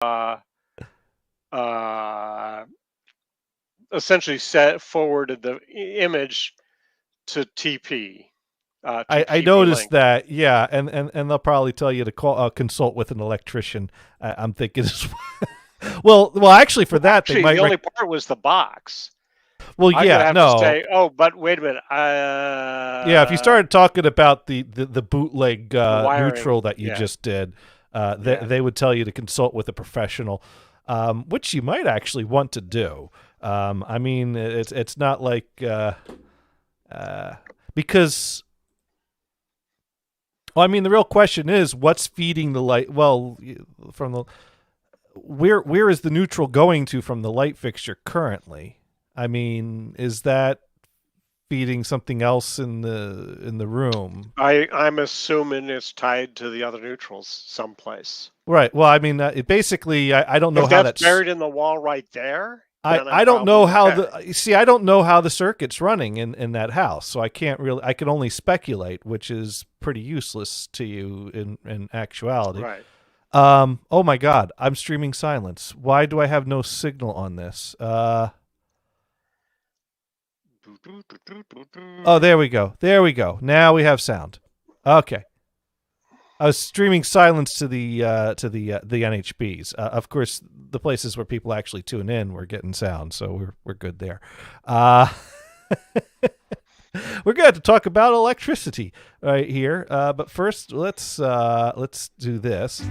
uh, essentially forwarded the image to TP. To I TP noticed Link. that, yeah, and they'll probably tell you to consult with an electrician. I'm thinking, well, actually, for that they Actually, the might. only part was the box. Well, I'm gonna yeah, have to no, say, oh, but wait a minute. yeah. If you started talking about the bootleg The neutral wiring. that you Yeah, just did, yeah. they would tell you to consult with a professional, which you might actually want to do. I mean, it's not like because. Well, I mean, the real question is, what's feeding the light? Well, from the where is the neutral going to from the light fixture currently? I mean, is that feeding something else in the room? I'm assuming it's tied to the other neutrals someplace. Right. Well, I mean, it basically, I don't know If how that's that's. buried in the wall right there, I, then I'm I don't know probably how okay. the see I don't know how the circuit's running in that house, so I can't really I can only speculate, which is pretty useless to you in actuality. Right. Oh my God, I'm streaming silence. Why do I have no signal on this? Oh, there we go. There we go. Now we have sound. Okay. I was streaming silence to the NHBs. Of course, the places where people actually tune in, we're getting sound, so we're good there. We're going to talk about electricity right here, but first let's do this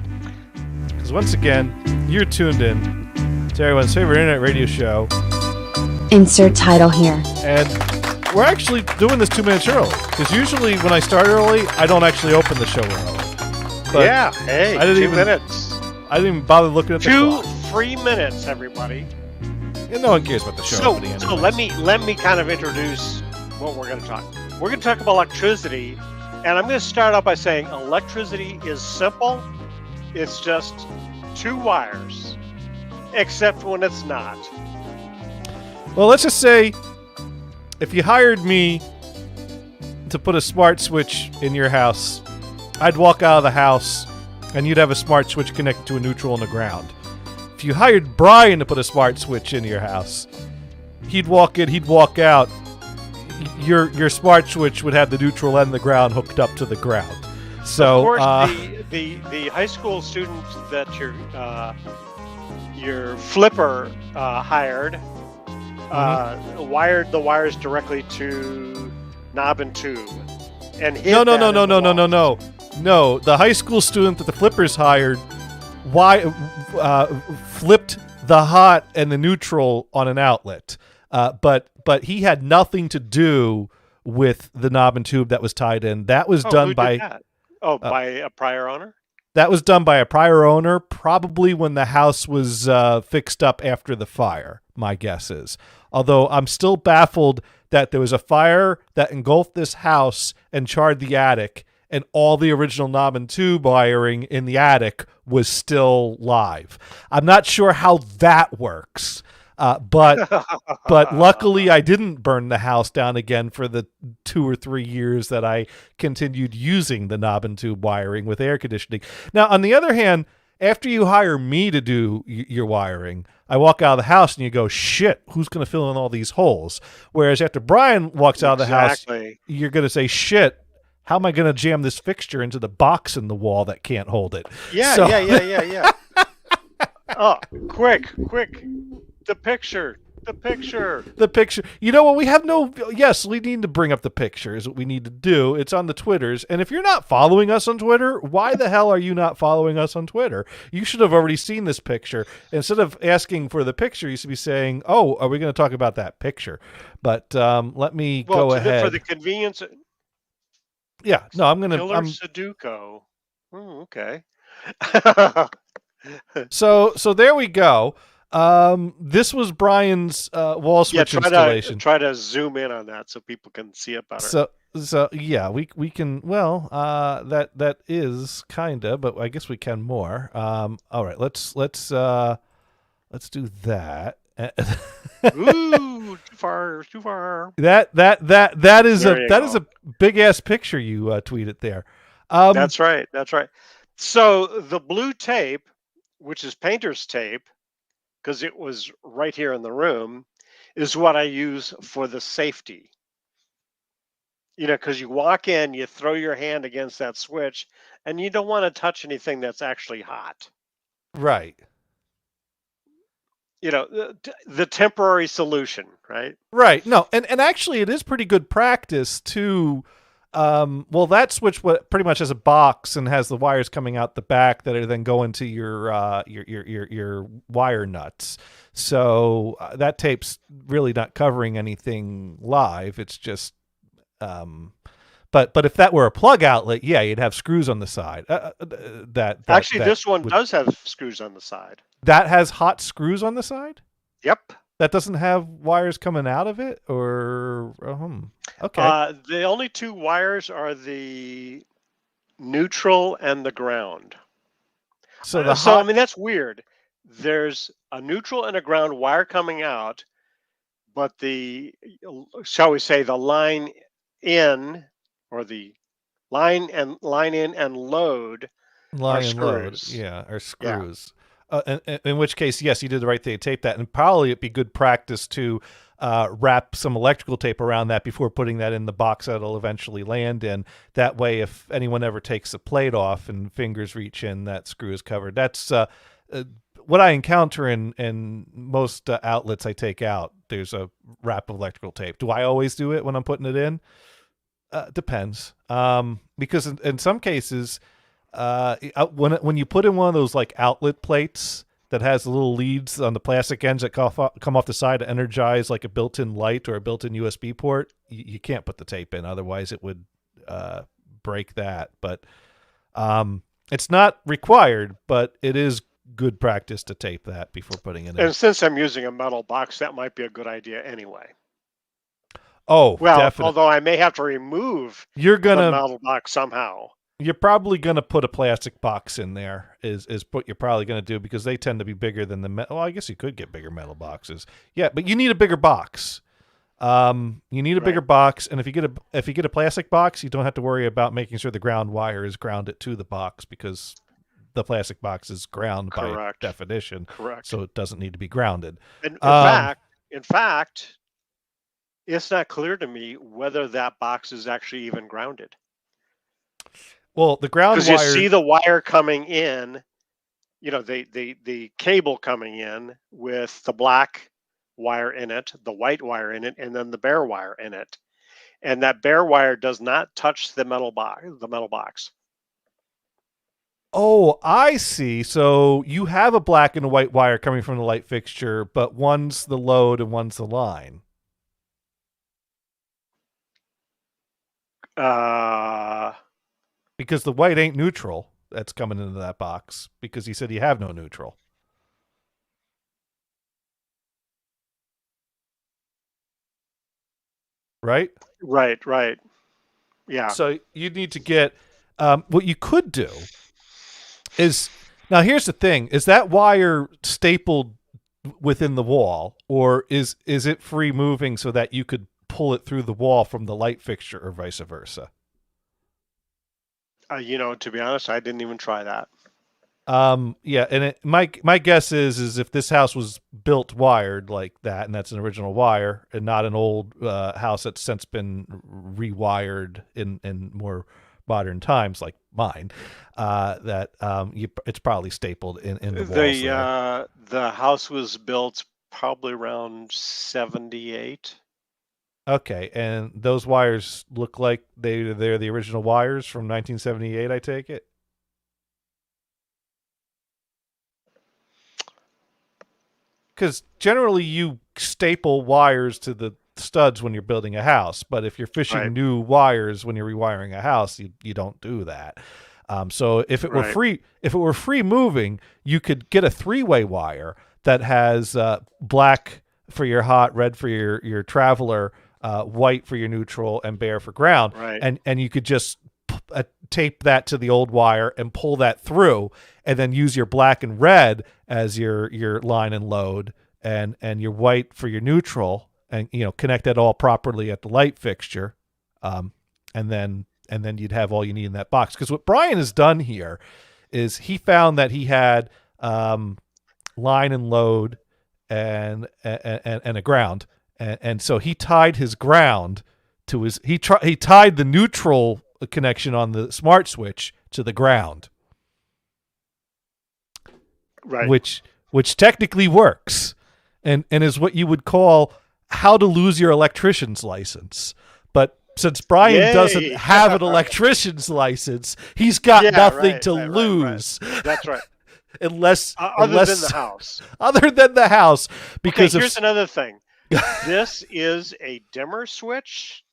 because once again you're tuned in to everyone's favorite internet radio show. Insert title here. And we're actually doing this 2 minutes early because usually when I start early, I don't actually open the show early. But yeah. Hey, I didn't 2 minutes. I didn't even bother looking at the clock. 2 free minutes, everybody. And no one cares about the show. So let me kind of introduce what we're going to talk. We're going to talk about electricity, and I'm going to start out by saying electricity is simple. It's just 2 wires, except when it's not. Well, let's just say if you hired me to put a smart switch in your house, I'd walk out of the house and you'd have a smart switch connected to a neutral on the ground. If you hired Brian to put a smart switch in your house, he'd walk in, he'd walk out. Your smart switch would have the neutral and the ground hooked up to the ground. So, of course, the high school student that your flipper hired wired the wires directly to knob and tube, and hid No, the high school student that the flippers hired flipped the hot and the neutral on an outlet. But he had nothing to do with the knob and tube that was tied in. That was done by that? By a prior owner? That was done by a prior owner, probably when the house was fixed up after the fire, my guess is. Although I'm still baffled that there was a fire that engulfed this house and charred the attic, and all the original knob and tube wiring in the attic was still live. I'm not sure how that works, but luckily I didn't burn the house down again for the 2 or 3 years that I continued using the knob and tube wiring with air conditioning. Now, on the other hand, after you hire me to do your wiring, I walk out of the house and you go, shit, who's going to fill in all these holes? Whereas after Brian walks out of the house, you're going to say, shit, how am I going to jam this fixture into the box in the wall that can't hold it? Yeah. Oh, quick. The picture. You know what? We have no. Yes, we need to bring up the picture is what we need to do. It's on the Twitters. And if you're not following us on Twitter, why the hell are you not following us on Twitter? You should have already seen this picture. Instead of asking for the picture, you should be saying, oh, are we going to talk about that picture? But let me go ahead. For the convenience. Yeah. No, I'm going to. Killer Sudoku. Oh, okay. So there we go. This was Brian's wall switch installation. Try to zoom in on that so people can see it better. So yeah, we can. Well, that is kinda, but I guess we can more. All right, let's do that. Ooh, too far. That is a big ass picture you tweeted there. That's right. So the blue tape which is painter's tape, because it was right here in the room, is what I use for the safety. Because you walk in, you throw your hand against that switch, and you don't want to touch anything that's actually hot. Right. The temporary solution, right? Right. No, and actually it is pretty good practice to well, that switch pretty much has a box and has the wires coming out the back that are then going to your wire nuts. So that tape's really not covering anything live. It's just but if that were a plug outlet, yeah, you'd have screws on the side. Actually, this one does have screws on the side. That has hot screws on the side? Yep. That doesn't have wires coming out of it, or okay. The only two wires are the neutral and the ground. So I mean, that's weird. There's a neutral and a ground wire coming out, but shall we say, the line in, or the line in and load are screws. Are screws. In which case, yes, you did the right thing to tape that, and probably it'd be good practice to wrap some electrical tape around that before putting that in the box that it'll eventually land in. That way, if anyone ever takes the plate off and fingers reach in, that screw is covered. That's what I encounter in most outlets I take out. There's a wrap of electrical tape. Do I always do it when I'm putting it in? Depends. Because in some cases, when you put in one of those like outlet plates that has the little leads on the plastic ends that come off the side to energize like a built-in light or a built-in USB port, you can't put the tape in, otherwise it would break that. But it's not required, but it is good practice to tape that before putting it in. And since I'm using a metal box, that might be a good idea anyway. Oh, well, definitely. Although I may have to remove the metal box somehow. You're probably going to put a plastic box in there is what you're probably going to do, because they tend to be bigger than the metal. Well, I guess you could get bigger metal boxes. Yeah, but you need a bigger box. You need a bigger box, and if you get a plastic box, you don't have to worry about making sure the ground wire is grounded to the box, because the plastic box is ground by definition. Correct. So it doesn't need to be grounded. And in fact, it's not clear to me whether that box is actually even grounded. Well, the ground wire, because you see the wire coming in, the cable coming in with the black wire in it, the white wire in it, and then the bare wire in it, and that bare wire does not touch the metal box. Oh, I see. So you have a black and a white wire coming from the light fixture, but one's the load and one's the line. Because the white ain't neutral that's coming into that box, because you said you have no neutral. Right? Right. Yeah. So you need to get, what you could do is, now here's the thing, is that wire stapled within the wall, or is it free moving so that you could pull it through the wall from the light fixture, or vice versa? To be honest, I didn't even try that. Yeah, and my guess is if this house was built wired like that, and that's an original wire, and not an old house that's since been rewired in more modern times like mine, it's probably stapled in the walls. The house was built probably around 78. Okay, and those wires look like they're the original wires from 1978, I take it? Because generally you staple wires to the studs when you're building a house, but if you're fishing new wires when you're rewiring a house, you don't do that. So if it were free moving, you could get a 3-way wire that has black for your hot, red for your traveler, white for your neutral, and bare for ground. Right. And you could just tape that to the old wire and pull that through, and then use your black and red as your line and load, and your white for your neutral, and connect that all properly at the light fixture, and then you'd have all you need in that box. Because what Brian has done here is he found that he had line and load and a ground. And so he tied his ground to his he tied the neutral connection on the smart switch to the ground. Right. Which technically works and is what you would call how to lose your electrician's license. But since Brian doesn't have an electrician's license, he's got nothing to lose. Right. That's right. unless other than the house. Other than the house. Because here's another thing. This is a dimmer switch.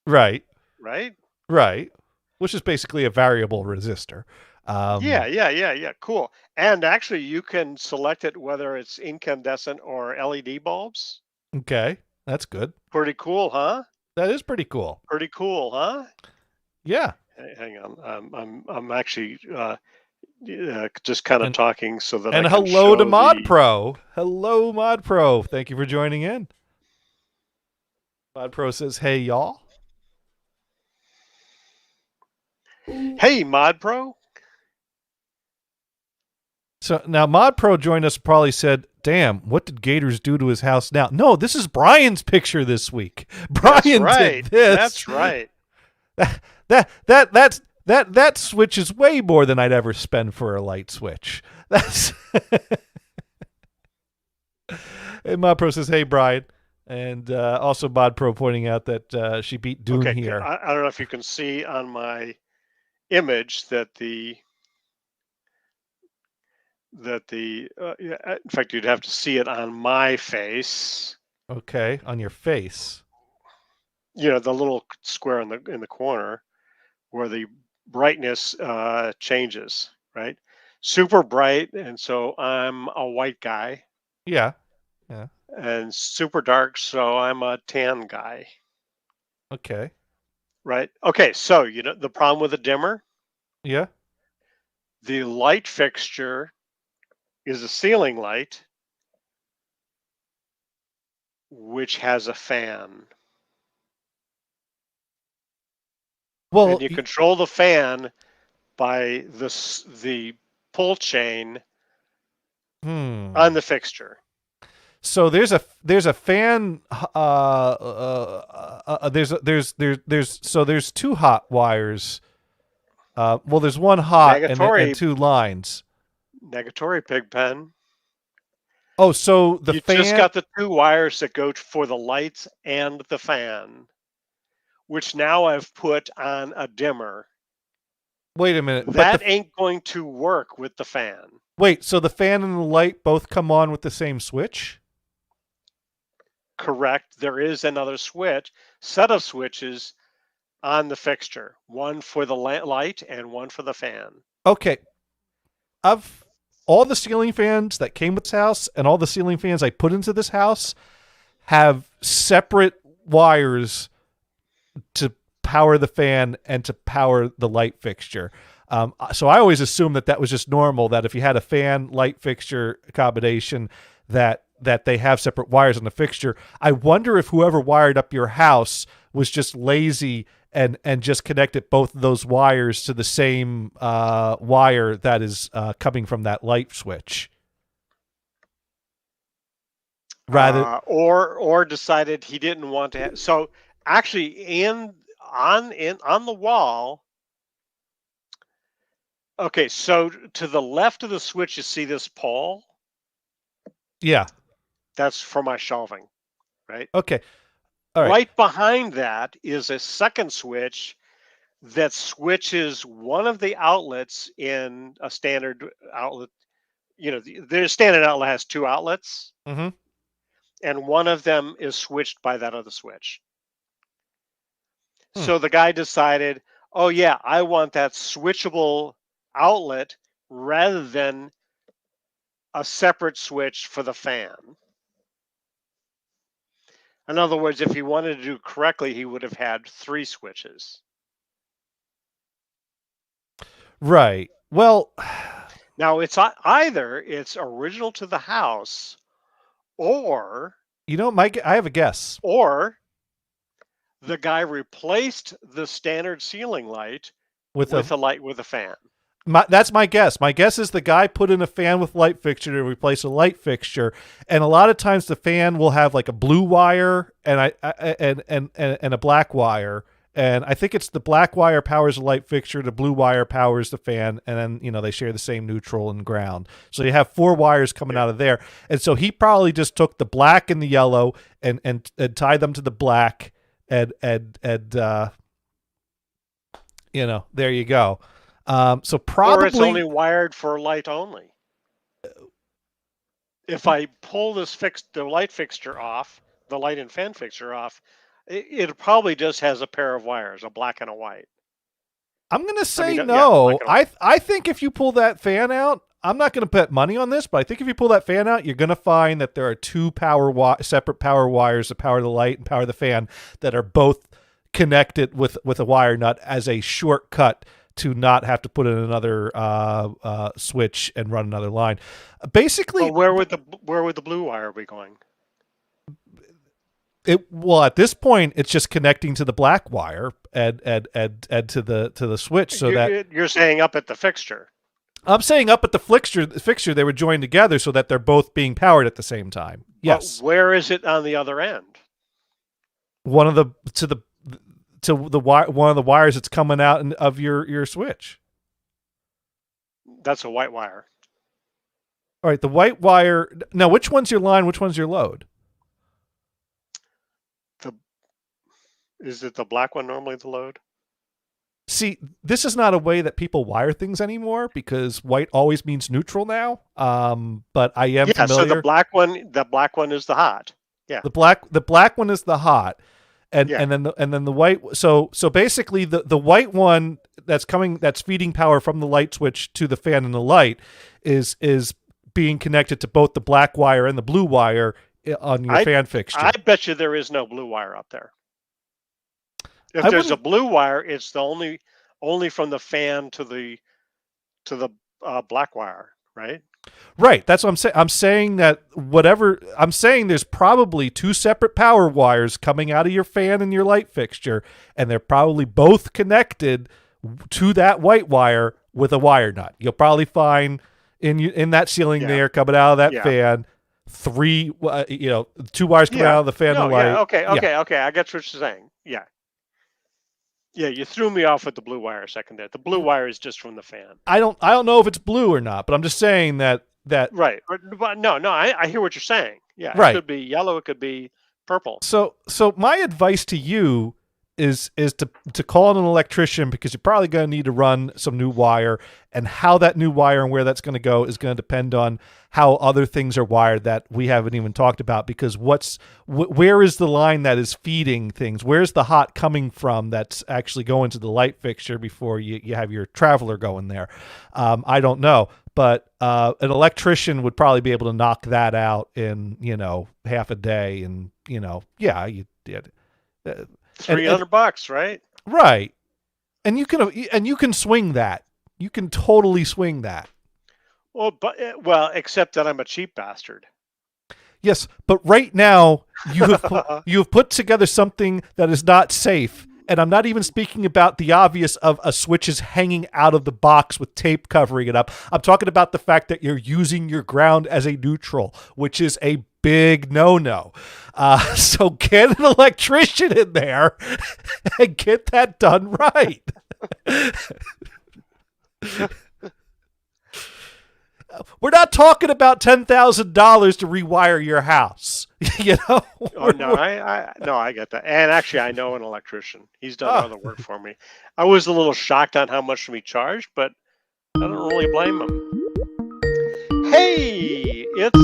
Right. Right? Right. Which is basically a variable resistor. Yeah. Cool. And actually, you can select it whether it's incandescent or LED bulbs. Okay. That's good. Pretty cool, huh? That is pretty cool. Pretty cool, huh? Yeah. Hang on. I'm actually just kind of talking so that and I can hello show to Mod Pro. Hello, Mod Pro. Thank you for joining in. Mod Pro says, "Hey, y'all." Hey, Mod Pro. So now Mod Pro joined us. Probably said, "Damn, what did Gators do to his house now?" No, this is Brian's picture this week. Brian did this. That's right. That switch is way more than I'd ever spend for a light switch. That's and Mod Pro says, "Hey, Brian," and also Mod Pro pointing out that she beat Dune here. I don't know if you can see on my image that in fact, you'd have to see it on my face. Okay, on your face. You know, the little square in the corner where the brightness changes, right? Super bright, and so I'm a white guy. Yeah. And super dark, so I'm a tan guy. Okay. Right. Okay, so you know the problem with a dimmer? Yeah. The light fixture is a ceiling light which has a fan. Well, and you control the fan by the pull chain on the fixture. So there's a fan. There's two hot wires. Well, there's one hot and two lines. Negatory, Pigpen. Oh, so you just got the two wires that go for the lights and the fan, which now I've put on a dimmer. Wait a minute. That ain't going to work with the fan. Wait, so the fan and the light both come on with the same switch? Correct. There is another set of switches on the fixture. One for the light and one for the fan. Okay. Of all the ceiling fans that came with this house and all the ceiling fans I put into this house have separate wires to power the fan and to power the light fixture. So I always assumed that was just normal, that if you had a fan light fixture combination that they have separate wires on the fixture. I wonder if whoever wired up your house was just lazy and just connected both of those wires to the same wire that is coming from that light switch. Rather, or decided he didn't want to have, so actually on the wall. Okay, so to the left of the switch, you see this pole? Yeah. That's for my shelving, right? Okay. All right. Right behind that is a second switch that switches one of the outlets in a standard outlet. You know, the standard outlet has two outlets, and one of them is switched by that other switch. So the guy decided, oh yeah, I want that switchable outlet rather than a separate switch for the fan. In other words, if he wanted to do correctly, he would have had three switches. Right. Well, now it's either it's original to the house, or Mike, I have a guess. Or the guy replaced the standard ceiling light with a light with a fan. That's my guess. My guess is the guy put in a fan with light fixture to replace a light fixture, and a lot of times the fan will have like a blue wire and and a black wire. And I think it's the black wire powers the light fixture, the blue wire powers the fan, and then they share the same neutral and ground. So you have 4 wires coming out of there. And so he probably just took the black and the yellow and tied them to the black and there you go. So probably, or it's only wired for light only. If I pull the light fixture off, the light and fan fixture off, it probably just has a pair of wires, a black and a white. I'm going to say no. I think if you pull that fan out, I'm not going to bet money on this, but I think if you pull that fan out, you're going to find that there are 2 separate power wires to power the light and power the fan that are both connected with a wire nut as a shortcut to not have to put in another switch and run another line. Basically, well, where would the blue wire be going? At this point, it's just connecting to the black wire and to the switch. So you're saying up at the fixture. I'm saying up at the fixture they would join together so that they're both being powered at the same time. Yes. But where is it on the other end? One of the wires that's coming out of your switch. That's a white wire. All right, the white wire. Now, which one's your line? Which one's your load? Is it the black one normally the load? See, this is not a way that people wire things anymore because white always means neutral now. But I am familiar. So the black one is the hot. Yeah. The black one is the hot. And then the white. So basically the white one that's feeding power from the light switch to the fan and the light is being connected to both the black wire and the blue wire on your fan fixture. I bet you there is no blue wire up there. If there's a blue wire, it's the only from the fan to the black wire, right? Right. That's what I'm saying. I'm saying there's probably 2 separate power wires coming out of your fan and your light fixture, and they're probably both connected to that white wire with a wire nut. You'll probably find in that ceiling there coming out of that fan 3, 2 wires coming out of the fan and the light. Okay. I get what you're saying. Yeah. Yeah, you threw me off with the blue wire a second there. The blue wire is just from the fan. I don't know if it's blue or not, but I'm just saying that right. No, I hear what you're saying. Yeah, right. It could be yellow, it could be purple. So my advice to you is to call in an electrician because you're probably going to need to run some new wire, and how that new wire and where that's going to go is going to depend on how other things are wired that we haven't even talked about, because where is the line that is feeding things? Where's the hot coming from that's actually going to the light fixture before you have your traveler going there? I don't know, but an electrician would probably be able to knock that out in half a day, and you did. $300, right? Right. And you can swing that. You can totally swing that. Well, except that I'm a cheap bastard. Yes, but right now you have put together something that is not safe, and I'm not even speaking about the obvious of a switch is hanging out of the box with tape covering it up. I'm talking about the fact that you're using your ground as a neutral, which is a big no-no. So get an electrician in there and get that done right. We're not talking about $10,000 to rewire your house. Oh no, I get that. And actually, I know an electrician. He's done other work for me. I was a little shocked on how much we charged, but I don't really blame him. Hey, it's.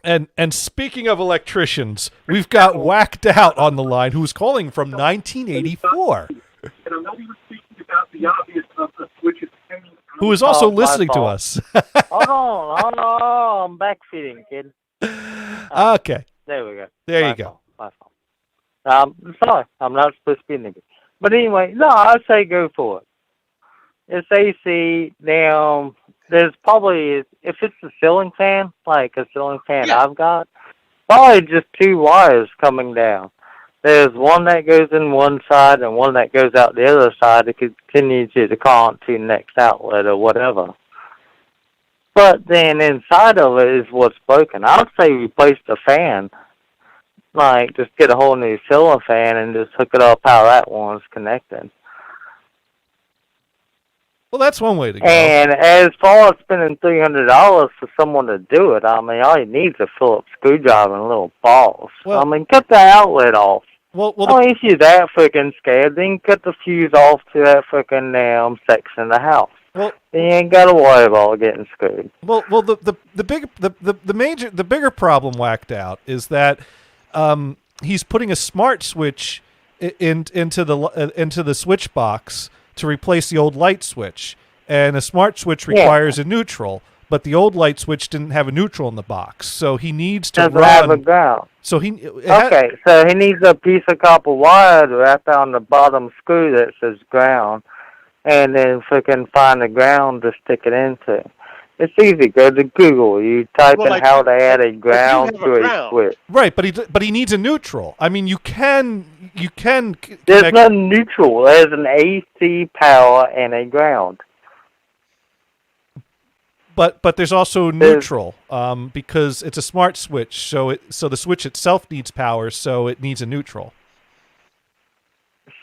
And speaking of electricians, we've got Whacked Out on the line, who's calling from 1984. And I'm not even speaking about the obvious of the switches hanging. Who is also listening to us. Hold on, I'm backfeeding, kid. Okay. There we go. There you go. My fault. Sorry, I'm not supposed to be nigga. But anyway, no, I'd say go for it. It's AC. Now, there's probably, if it's a ceiling fan, like a ceiling fan I've got, probably just 2 wires coming down. There's one that goes in one side and one that goes out the other side to continue to the current to the next outlet or whatever. But then inside of it is what's broken. I would say replace the fan. Like, just get a whole new ceiling fan and just hook it up how that one's connected. Well, that's one way to go. And as far as spending $300 for someone to do it, I mean, all you need is a Phillips screwdriver and little balls. Well, I mean, cut the outlet off. Well, If you're that freaking scared, then cut the fuse off to that freaking section of the house. Well, you ain't got to worry about getting screwed. Well, the bigger problem, whacked out, is that he's putting a smart switch into the switch box to replace the old light switch, and a smart switch requires a neutral, but the old light switch didn't have a neutral in the box, so he needs to Doesn't have a ground. So so he needs a piece of copper wire to wrap on the bottom screw that says ground, and then freaking find the ground to stick it into. It's easy. Go to Google. You type in how to add a ground to a switch. Right, but he needs a neutral. I mean, you can. There's no neutral. There's an AC power and a ground. But there's also neutral because it's a smart switch. So the switch itself needs power, so it needs a neutral.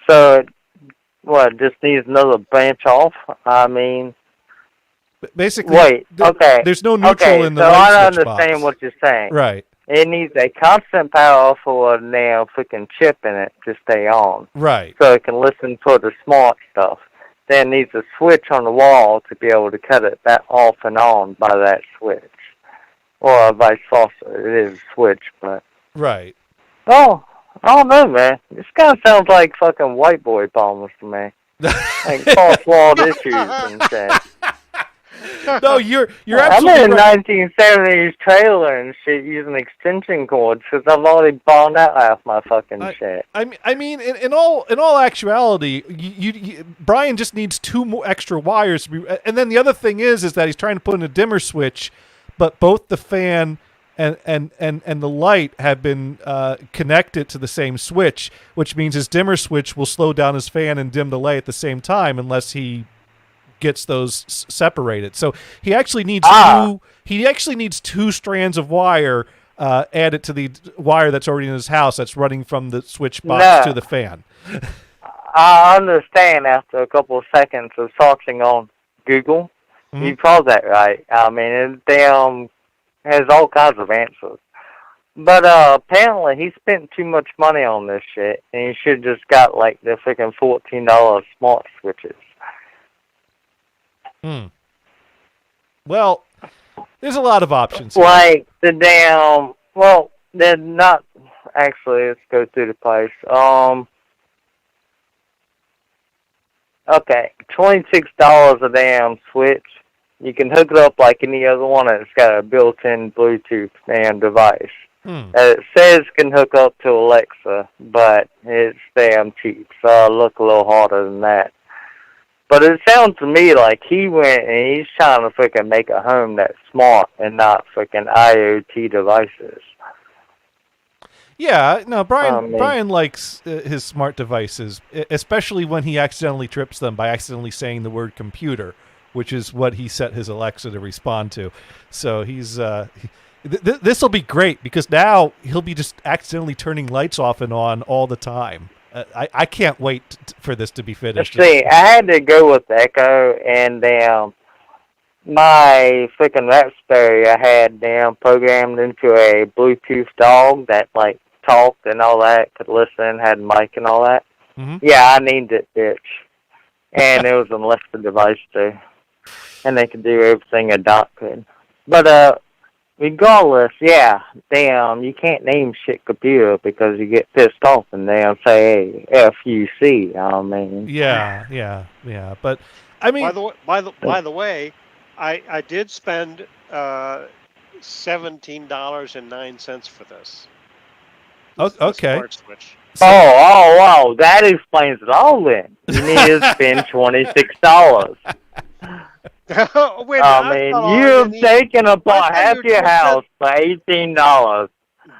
So it just needs another branch off? I mean, basically, there's no neutral in the light switch box. I understand what you're saying. Right. It needs a constant power for a freaking chip in it to stay on. Right. So it can listen for the smart stuff. Then it needs a switch on the wall to be able to cut it that off and on by that switch. Or vice versa. It is a switch, but... Right. Oh, I don't know, man. This kind of sounds like fucking white boy problems to me. Like false issues and shit. No, you're I'm absolutely in a right. 1970s trailer and shit using extension cords because I've already burned out half my fucking shit. I mean, in all actuality, Brian just needs 2 more extra wires. And then the other thing is that he's trying to put in a dimmer switch, but both the fan and the light have been connected to the same switch, which means his dimmer switch will slow down his fan and dim the light at the same time unless he gets those separated. So he actually needs two strands of wire added to the wire that's already in his house that's running from the switch box to the fan. I understand after a couple of seconds of searching on Google. Mm-hmm. You called that right. I mean, it has all kinds of answers. But apparently he spent too much money on this shit, and he should have just got like the freaking $14 smart switches. Well, there's a lot of options here. Like the they're not actually. Let's go through the price. Okay, $26 a damn switch. You can hook it up like any other one, and it's got a built-in Bluetooth device. It says it can hook up to Alexa, but it's damn cheap, so it'll look a little harder than that. But it sounds to me like he went and he's trying to freaking make a home that's smart and not freaking IoT devices. Yeah, no, Brian likes his smart devices, especially when he accidentally trips them by accidentally saying the word computer, which is what he set his Alexa to respond to. So he's this will be great because now he'll be just accidentally turning lights off and on all the time. I can't wait for this to be finished. Let's see, I had to go with Echo, and my freaking Raspberry I had programmed into a Bluetooth dog that like talked and all that, could listen, had mic and all that. Mm-hmm. Yeah, I named it bitch, and it was an Alexa device too, and they could do everything a dog could. But regardless, you can't name shit computer because you get pissed off and they'll say, hey, FUC, I mean. Yeah. But, I mean... By the way, I did spend $17.09 for this. Okay. Smart switch. Oh, wow, that explains it all then. You need to spend $26. Wait, I mean, you've taken apart half your house for $18.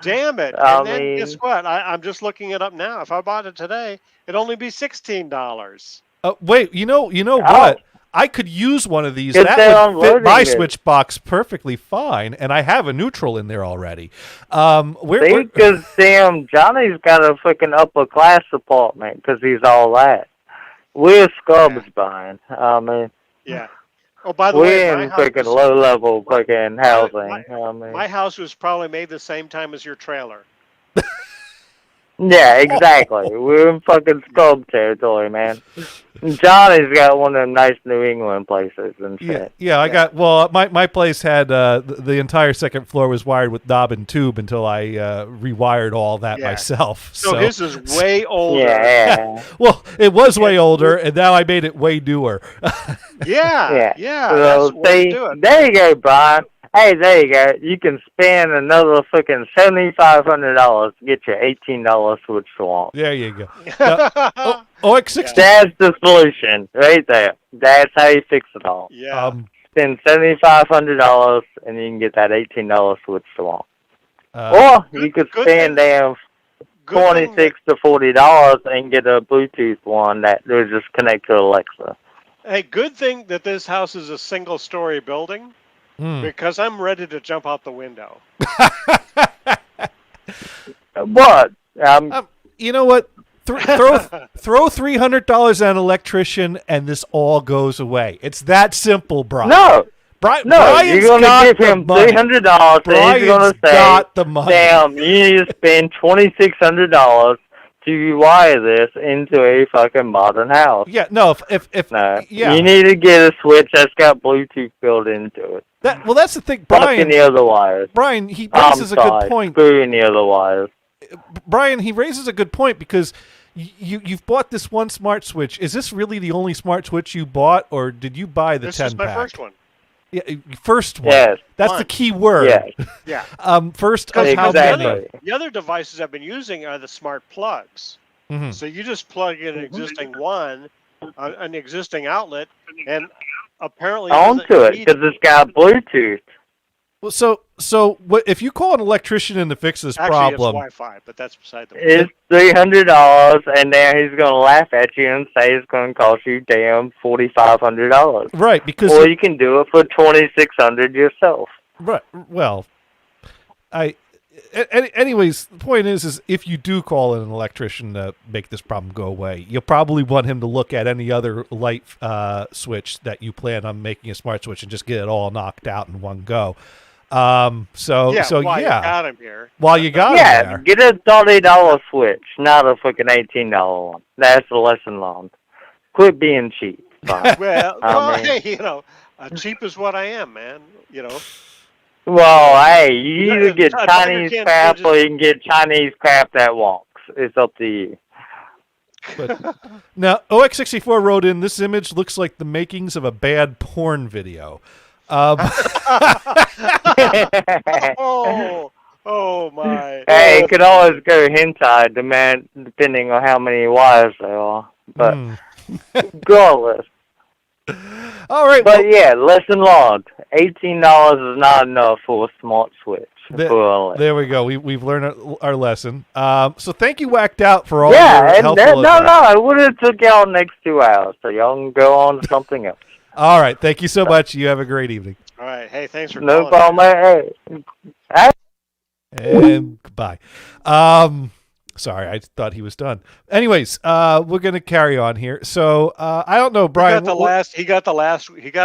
Damn it! I And then guess mean, what? I'm just looking it up now. If I bought it today, it'd only be $16. Wait, you know oh, what? I could use one of these. because That they're would fit my unloading it. switch box perfectly fine, and I have a neutral in there already. See, because damn, Johnny's got a freaking upper class apartment because he's all that. We're scrubs, Brian. I mean, Yeah. Oh, by the way, we're my in house freaking was low level freaking housing. I mean, my house was probably made the same time as your trailer. yeah, exactly. We're in fucking scrub territory, man. Johnny's got one of them nice New England places and shit. Yeah, I got. Well, my place had the entire second floor was wired with knob and tube until I rewired all that Yeah. myself. So his is way older. Yeah. Well, it was way older, and now I made it way newer. Yeah. So, That's the way see, to do it. there you go, Brian. Hey, there you go. You can spend another freaking $7,500 to get your $18 switch swamp. There you go. OX60. That's the solution right there. That's how you fix it all. Yeah. Spend $7,500 and you can get that $18 switch swamp. Uh, Or you could good spend thing- damn good thing $26 to $40 and get a Bluetooth one that will just connect to Alexa. Hey, good thing that this house is a single-story building because I'm ready to jump out the window. What? you know what? Throw $300 at an electrician, and this all goes away. It's that simple, Brian. No, Brian's you're going to give him money. $300 and he's going to say, got the money. damn, you need to spend $2,600 to wire this into a fucking modern house. Yeah, no, if No, yeah. you need to get a switch that's got Bluetooth built into it. Well, that's the thing, Fuck Brian. any other wires. Brian, he I'm raises a sorry, good point. screw any other wires. Brian, he raises a good point because you've bought this one smart switch. Is this really the only smart switch you bought, or did you buy the 10-pack? This is my first one. Yeah, first one. Yes. That's the key word. Yes. Yeah. First of how Exactly. many? The other devices I've been using are the smart plugs. Mhm. So you just plug in an existing one, an existing outlet, and apparently Onto it, because it's got Bluetooth. Well, so what if you call an electrician in to fix this Actually, problem? it's Wi-Fi, but that's beside the point. It's $300, and then he's going to laugh at you and say it's going to cost you damn $4,500. Right, because Or you can do it for $2,600 yourself. right. Well, anyways, the point is if you do call in an electrician to make this problem go away, you'll probably want him to look at any other light switch that you plan on making a smart switch and just get it all knocked out in one go. While you yeah, got him here. while you got him Yeah, there. get a $30 switch, not a fucking $18 one. That's a lesson learned. Quit being cheap. Fine. Well, I mean- hey, cheap is what I am, man. Well, hey, you Yeah, either get I Chinese can't crap just- or you can get Chinese crap that walks. It's up to you. But, now, OX64 wrote in, this image looks like the makings of a bad porn video. Oh my. Hey, it could always go hentai, depending on how many wires there are. But regardless. All right. But yeah, lesson learned. $18 is not enough for a smart switch. There we go. We've learned our lesson. So thank you, Whacked Out, for all yeah, your and helpful advice. I would have took y'all next 2 hours, so y'all can go on to something else. All right. Thank you so much. You have a great evening. All right. Hey, thanks for No calling. problem. Hey. And goodbye. Sorry, I thought he was done. Anyways, we're gonna carry on here. So I don't know, Brian. He got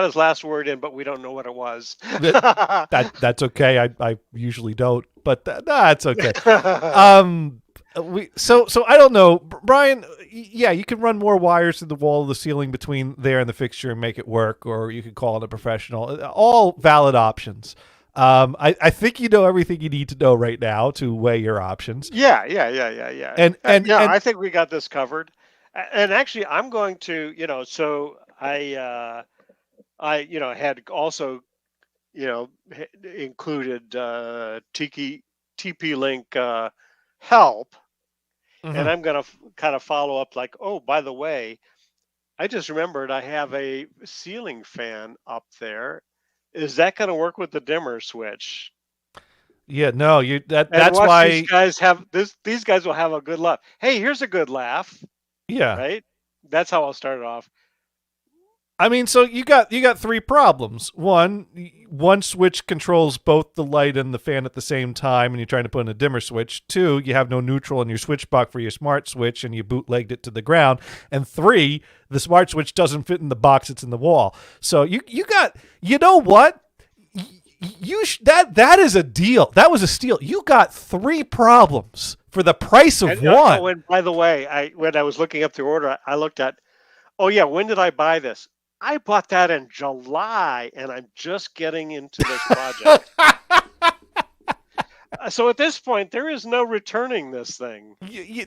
his last word in, but we don't know what it was. That's okay. I usually don't, but that's okay. So I don't know, Brian. Yeah, you can run more wires to the wall of the ceiling between there and the fixture and make it work, or you could call it a professional. All valid options. I think you know everything you need to know right now to weigh your options. Yeah. And I think we got this covered. And actually, I'm going to, so I had also, included TP-Link help. And I'm going to kind of follow up like, oh, by the way, I just remembered I have a ceiling fan up there. Is that going to work with the dimmer switch? Yeah, no, And that's watch why. these guys have this. These guys will have a good laugh. Hey, here's a good laugh, Yeah. right? That's how I'll start it off. I mean, so you got three problems. One switch controls both the light and the fan at the same time, and you're trying to put in a dimmer switch. Two, you have no neutral in your switch box for your smart switch, and you bootlegged it to the ground. And three, the smart switch doesn't fit in the box; it's in the wall. So you got, you know what? That is a deal. That was a steal. You got three problems for the price of one. Oh, and by the way, when I was looking up the order, I looked at. Oh yeah, when did I buy this? I bought that in July, and I'm just getting into this project. So at this point, there is no returning this thing.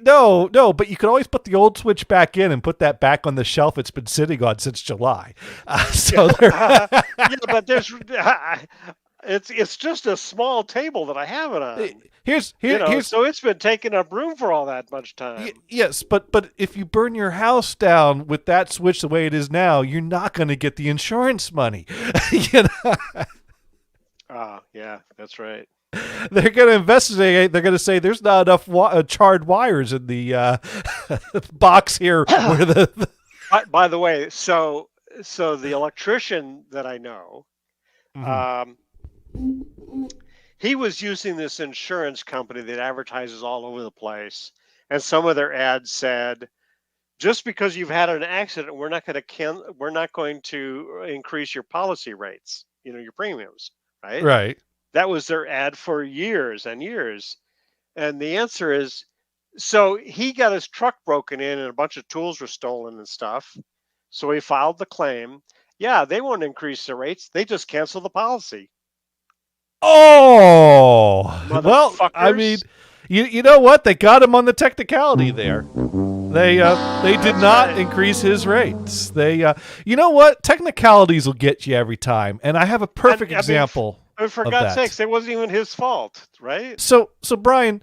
No, but you could always put the old switch back in and put that back on the shelf it's been sitting on since July. Yeah, but there's it's just a small table that I have it on. Here's so it's been taking up room for all that much time. Yes, but if you burn your house down with that switch the way it is now, you're not going to get the insurance money. Yeah, that's right. They're going to investigate. They're going to say there's not enough charred wires in the box here. Where By the way, so the electrician that I know, he was using this insurance company that advertises all over the place, and some of their ads said, "Just because you've had an accident, we're not going to increase your policy rates. Your premiums, right?" Right. That was their ad for years and years, and the answer is, so he got his truck broken in, and a bunch of tools were stolen and stuff. So he filed the claim. Yeah, they won't increase the rates. They just cancel the policy. Oh, well, I mean, you know what? They got him on the technicality there. They did not increase his rates. You know what? Technicalities will get you every time. And I have a perfect example. For God's sakes, it wasn't even his fault, right? So Brian,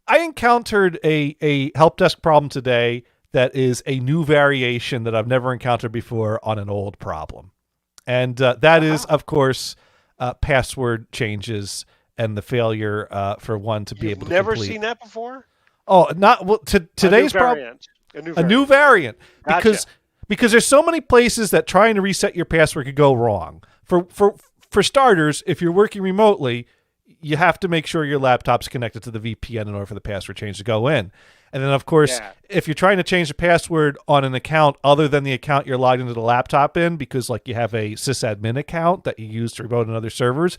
I encountered a help desk problem today that is a new variation that I've never encountered before on an old problem. And that is, of course, password changes and the failure for one to be able to never complete. Seen that before? Oh, not well. Today's problem. A new variant. Gotcha. Because there's so many places that trying to reset your password could go wrong. For starters, if you're working remotely, you have to make sure your laptop's connected to the VPN in order for the password change to go in. And then, of course, if you're trying to change the password on an account other than the account you're logged into the laptop in, because like you have a sysadmin account that you use to remote in other servers,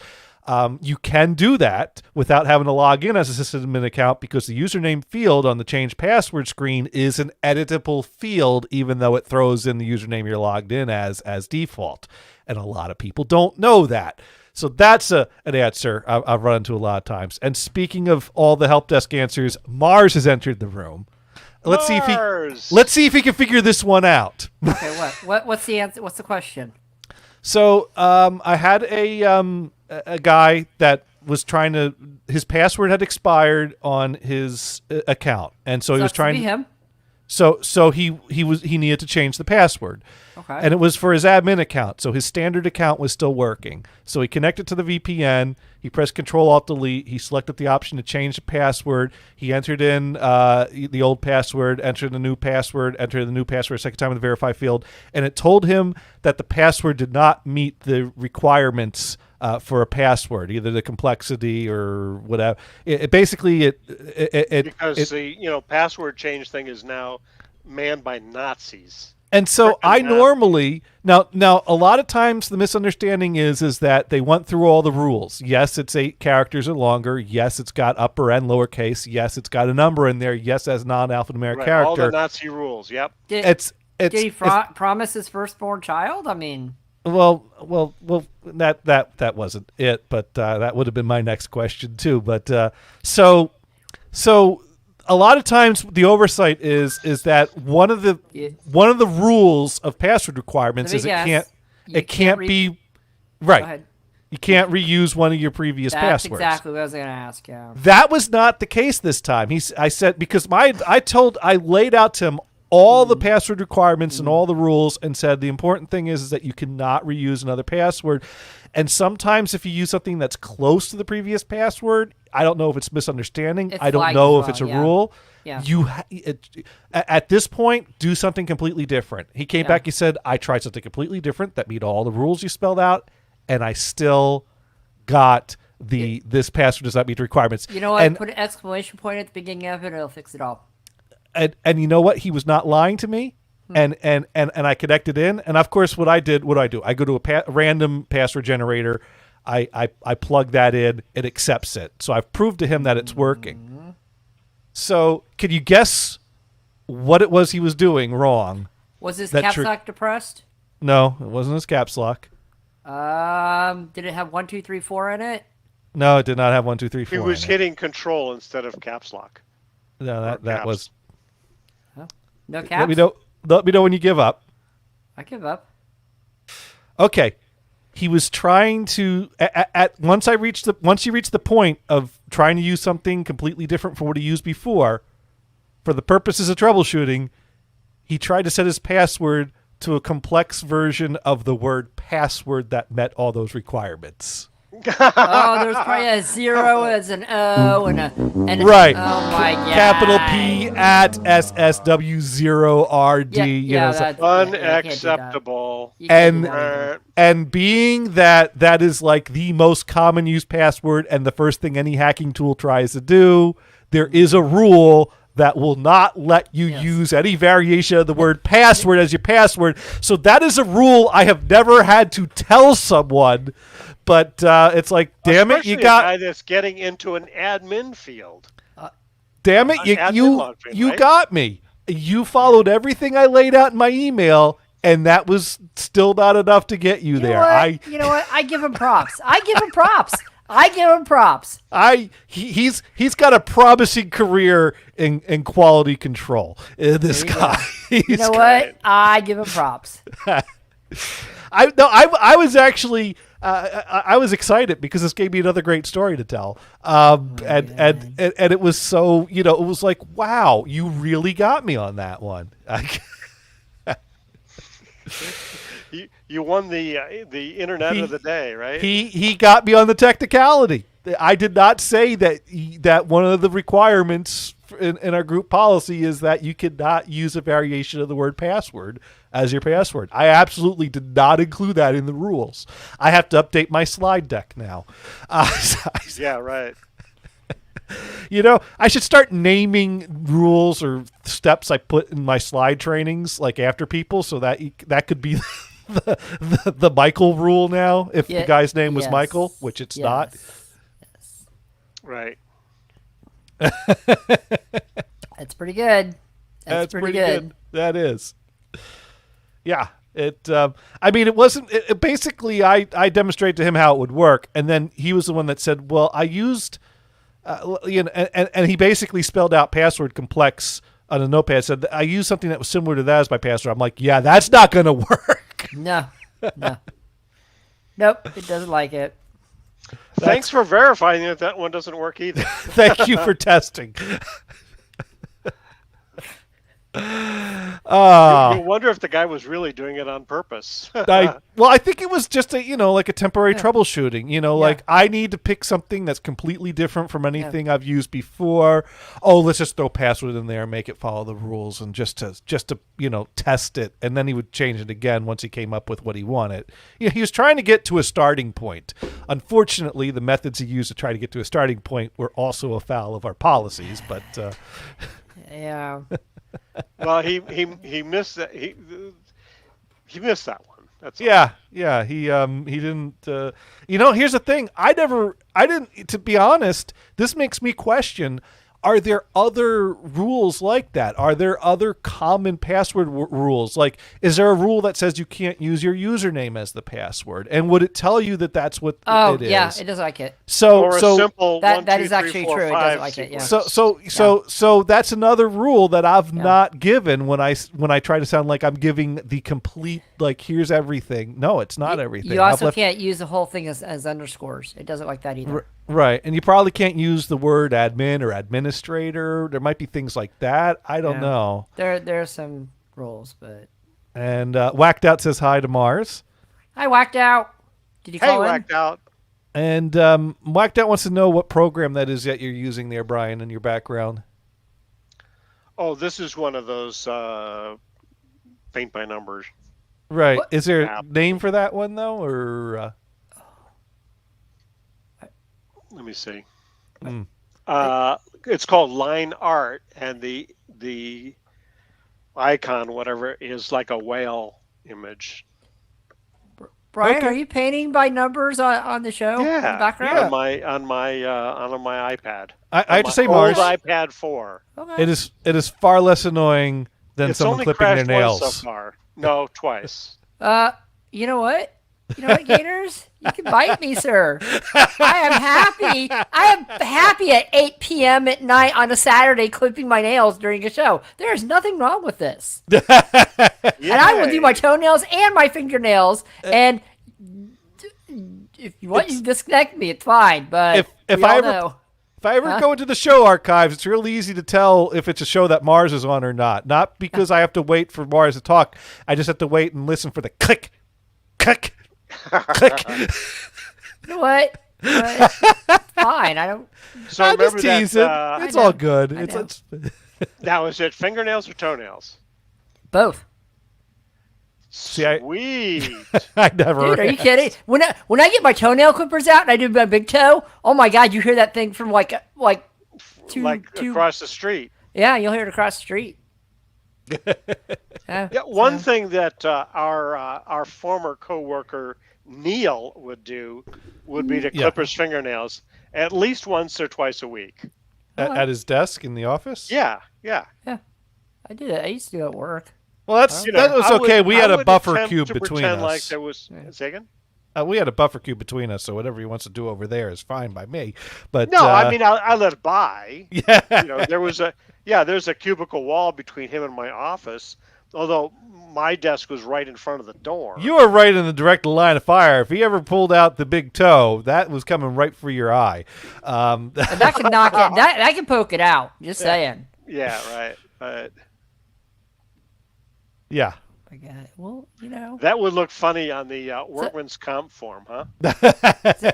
you can do that without having to log in as a sysadmin account, because the username field on the change password screen is an editable field, even though it throws in the username you're logged in as default. And a lot of people don't know that. So that's an answer I've run into a lot of times. And speaking of all the help desk answers, Mars has entered the room. Let's see if he can figure this one out. Okay, what's the answer? What's the question? So I had a guy that was trying to. His password had expired on his account, and so he was trying to be him. So he needed to change the password. Okay. And it was for his admin account. So his standard account was still working. So he connected to the VPN. He pressed Control-Alt-Delete. He selected the option to change the password. He entered in the old password, entered the new password, entered the new password a second time in the verify field. And it told him that the password did not meet the requirements for a password, either the complexity or whatever. Because the password change thing is now manned by Nazis. And so I normally now a lot of times the misunderstanding is that they went through all the rules. Yes, it's 8 characters or longer. Yes, it's got upper and lowercase. Yes, it's got a number in there. Yes, as non-alphanumeric character. All the Nazi rules. Yep. Did he promise his firstborn child? I mean. Well, that wasn't it, but that would have been my next question too. But so a lot of times the oversight is that one of the rules of password requirements is it can't be right. You can't reuse one of your previous passwords. That's exactly what I was going to ask. Yeah. That was not the case this time. I said because I laid out to him all the password requirements and all the rules and said the important thing is that you cannot reuse another password. And sometimes if you use something that's close to the previous password, I don't know if it's misunderstanding. I don't know if it's a rule. Yeah. At this point, do something completely different. He came back. He said, I tried something completely different that meet all the rules you spelled out, and I still got this password does not meet the requirements. You know what? Put an exclamation point at the beginning of it, and it'll fix it all. And you know what? He was not lying to me. And I connected in. And of course, what do? I go to a random password generator. I plug that in. It accepts it. So I've proved to him that it's working. So can you guess what it was he was doing wrong? Was his caps lock depressed? No, it wasn't his caps lock. Did it have 1, 2, 3, 4 in it? No, it did not have 1, 2, 3, 4. He was hitting control instead of caps lock. No, that was. No caps. Let me know when you give up. I give up. Okay. He was trying to once you reach the point of trying to use something completely different from what he used before, for the purposes of troubleshooting, he tried to set his password to a complex version of the word password that met all those requirements. There's probably a 0 as an O and right. Oh my god. Capital P at SSW0RD. That's unacceptable. And being that is like the most common used password and the first thing any hacking tool tries to do, there is a rule that will not let you use any variation of the word password as your password. So that is a rule I have never had to tell someone. But it's like, damn it, you got a guy that's getting into an admin field. Damn it, you got me. You followed everything I laid out in my email, and that was still not enough to get you there. You know what? I give him props. He's got a promising career in quality control. This guy. You know what? I give him props. I was actually I was excited because this gave me another great story to tell. And it was so, it was like, wow, you really got me on that one. You won the internet of the day, right? He got me on the technicality. I did not say that one of the requirements in our group policy is that you cannot use a variation of the word password as your password. I absolutely did not include that in the rules. I have to update my slide deck now. Yeah, right. I should start naming rules or steps I put in my slide trainings like after people, so that could be the Michael rule now. If the guy's name was Michael, which it's not. Yes. Right. That's pretty good. That's pretty good. That is. Yeah. It wasn't. Basically, I demonstrated to him how it would work, and then he was the one that said, "Well, I used." And he basically spelled out password complex on a notepad. Said, I used something that was similar to that as my password. I'm like, yeah, that's not going to work. No. Nope, it doesn't like it. Thanks for verifying that one doesn't work either. Thank you for testing. You wonder if the guy was really doing it on purpose. I think it was just a temporary troubleshooting. Like I need to pick something that's completely different from anything I've used before. Oh, let's just throw password in there and make it follow the rules, and just to test it. And then he would change it again once he came up with what he wanted. He was trying to get to a starting point. Unfortunately, the methods he used to try to get to a starting point were also afoul of our policies. But yeah. Well, he missed that. He missed that one. That's all. Yeah. He didn't. Here's the thing. I didn't. To be honest, this makes me question: are there other rules like that? Are there other common password rules? Like, is there a rule that says you can't use your username as the password? And would it tell you that that's what it is? Oh, yeah, it does like it. So a simple that 1, 2, is 3, actually 4, true. 5 It does like it. Yeah. So that's another rule that I've not given when I try to sound like I'm giving the complete, like, here's everything. No, it's not everything. You also can't use the whole thing as underscores. It doesn't like that either. Right, and you probably can't use the word admin or administrator. There might be things like that. I don't know. There are some rules, but And Whacked Out says hi to Mars. I whacked out. Did you Hey, call in? whacked out. And Whacked Out wants to know what program that is that you're using there, Brian, in your background. Oh, this is one of those paint by numbers. Right. What? Is there a App. name for that one, though? Or Let me see. Hmm. It's called Line Art, and the icon, whatever, is like a whale image. Brian, Okay. are you painting by numbers on the show? In the Yeah, background? on my iPad. I have to say, old Mars, iPad 4. Okay. it is far less annoing than It's someone only clipping their crashed nails. once so far. No, twice. You know what? You know what, Gators? You can bite me, sir. I am happy. I am happy at 8 p.m. at night on a Saturday clipping my nails during a show. There is nothing wrong with this. And I will do my toenails and my fingernails. And if you want, you can disconnect me. It's fine. But If we I all ever- know. If I ever Huh? go into the show archives, it's real easy to tell if it's a show that Mars is on or not. Not because I have to wait for Mars to talk. I just have to wait and listen for the click, click, click. You know what? It's fine. I don't. So I'm just remember teasing. that It's I all know. good. I know. It's now is it fingernails or toenails? Both. See, I- Sweet. I never. Dude, are you kidding? When I get my toenail clippers out and I do my big toe, oh my god, you hear that thing from like two. Across the street. Yeah, you'll hear it across the street. Yeah, one thing that our former coworker Neil would do would be to Yeah. clip his fingernails at least once or twice a week. At his desk in the office? Yeah. I did it. I used to do it at work. Well, that was I would- okay. We I had a would buffer attempt cube to between pretend us. Like there was. Say again? We had a buffer cube between us, so whatever he wants to do over there is fine by me. But No, I mean I let it by. yeah, There's a cubicle wall between him and my office. Although my desk was right in front of the door. you were right in the direct line of fire. If he ever pulled out the big toe, that was coming right for your eye. And that can knock it. That can poke it out. Just saying. Yeah, right. But Yeah. My God. Well, you know. that would look funny on the workman's comp form, huh?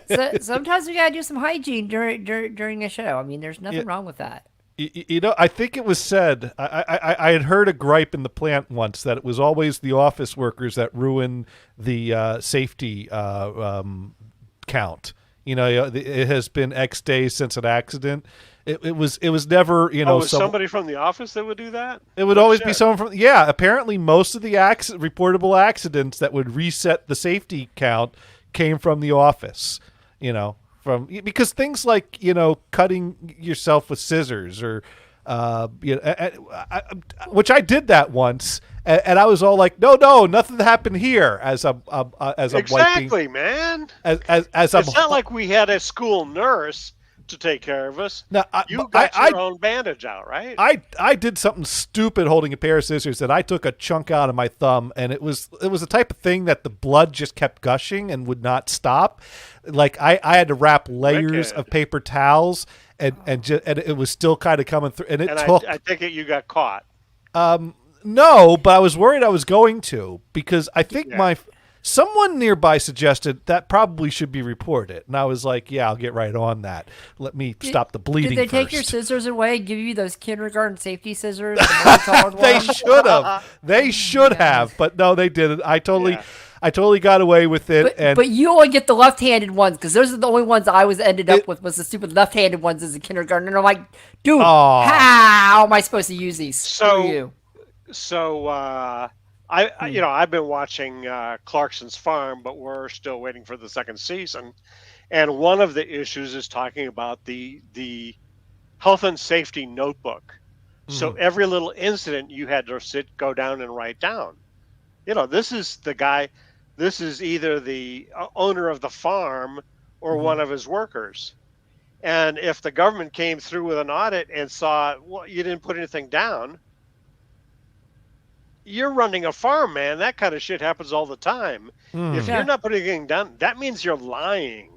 So, sometimes we gotta do some hygiene during a show. I mean, there's nothing wrong with that. You know, I think it was said, I had heard a gripe in the plant once that it was always the office workers that ruin the safety count. You know, it has been X days since an accident. It was never, you know, was somebody from the office that would do that? it would always be shit. someone from, yeah, apparently most of the reportable accidents that would reset the safety count came from the office, you know. Because things like, you know, cutting yourself with scissors or which I did that once, and I was all like, no, nothing happened here as I'm Exactly, wiping, man. as It's I'm not like we had a school nurse to take care of us. No, You got your own bandage out, right? I did something stupid holding a pair of scissors that I took a chunk out of my thumb, and it was the type of thing that the blood just kept gushing and would not stop. Like I had to wrap layers Wicked. of paper towels, and it was still kind of coming through, and it and took. I take it you got caught. No, but I was worried I was going to, because I think Yeah. someone nearby suggested that probably should be reported, and I was like, yeah, I'll get right on that. Let me stop the bleeding. Did they take first. your scissors away and give you those kindergarten safety scissors? The multicolored They ones? should have. They should have, but no, they didn't. I totally got away with it. But you only get the left-handed ones, because those are the only ones I ended up with was the stupid left-handed ones as a kindergarten. And I'm like, dude, Aw. how am I supposed to use these? So- Screw you. So I've been watching Clarkson's Farm, but we're still waiting for the second season. And one of the issues is talking about the health and safety notebook. So every little incident you had to go down and write down. You know, this is the guy. This is either the owner of the farm or one of his workers. And if the government came through with an audit and saw, well, you didn't put anything down, you're running a farm, man. That kind of shit happens all the time. If Yeah. you're not putting anything down, that means you're lying.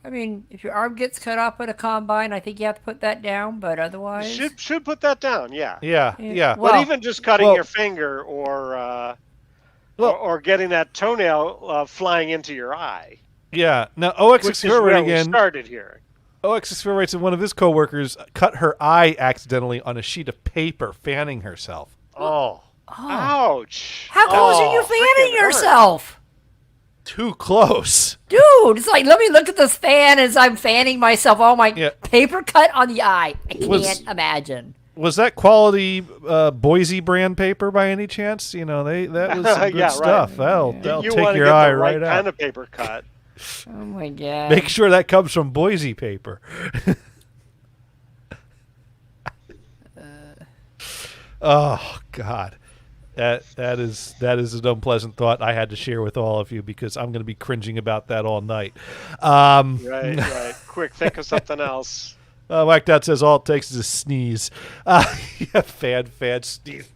I mean, if your arm gets cut off at a combine, I think you have to put that down. But otherwise, Should put that down. Yeah. Yeah. Well, But even just cutting well- your finger or getting that toenail flying into your eye, Yeah. Now, which is where OX6 we started here. OX6 writes that one of his coworkers cut her eye accidentally on a sheet of paper, fanning herself. Oh. Ouch! how close are you freaking fanning hurt. yourself? Too close. Dude, it's like, let me look at this fan as I'm fanning myself. Oh, my Yeah. paper cut on the eye. I can't Was- imagine. Was that quality Boise brand paper by any chance? You know, that was some good Yeah, right. stuff. That'll You take want to your get eye the right right kind out. of paper cut. Oh, my God. Make sure that comes from Boise paper. Oh God, that is an unpleasant thought I had to share with all of you because I'm going to be cringing about that all night. Right. Quick, think of something else. Mike Dot says all it takes is a sneeze. Yeah, fan sneeze.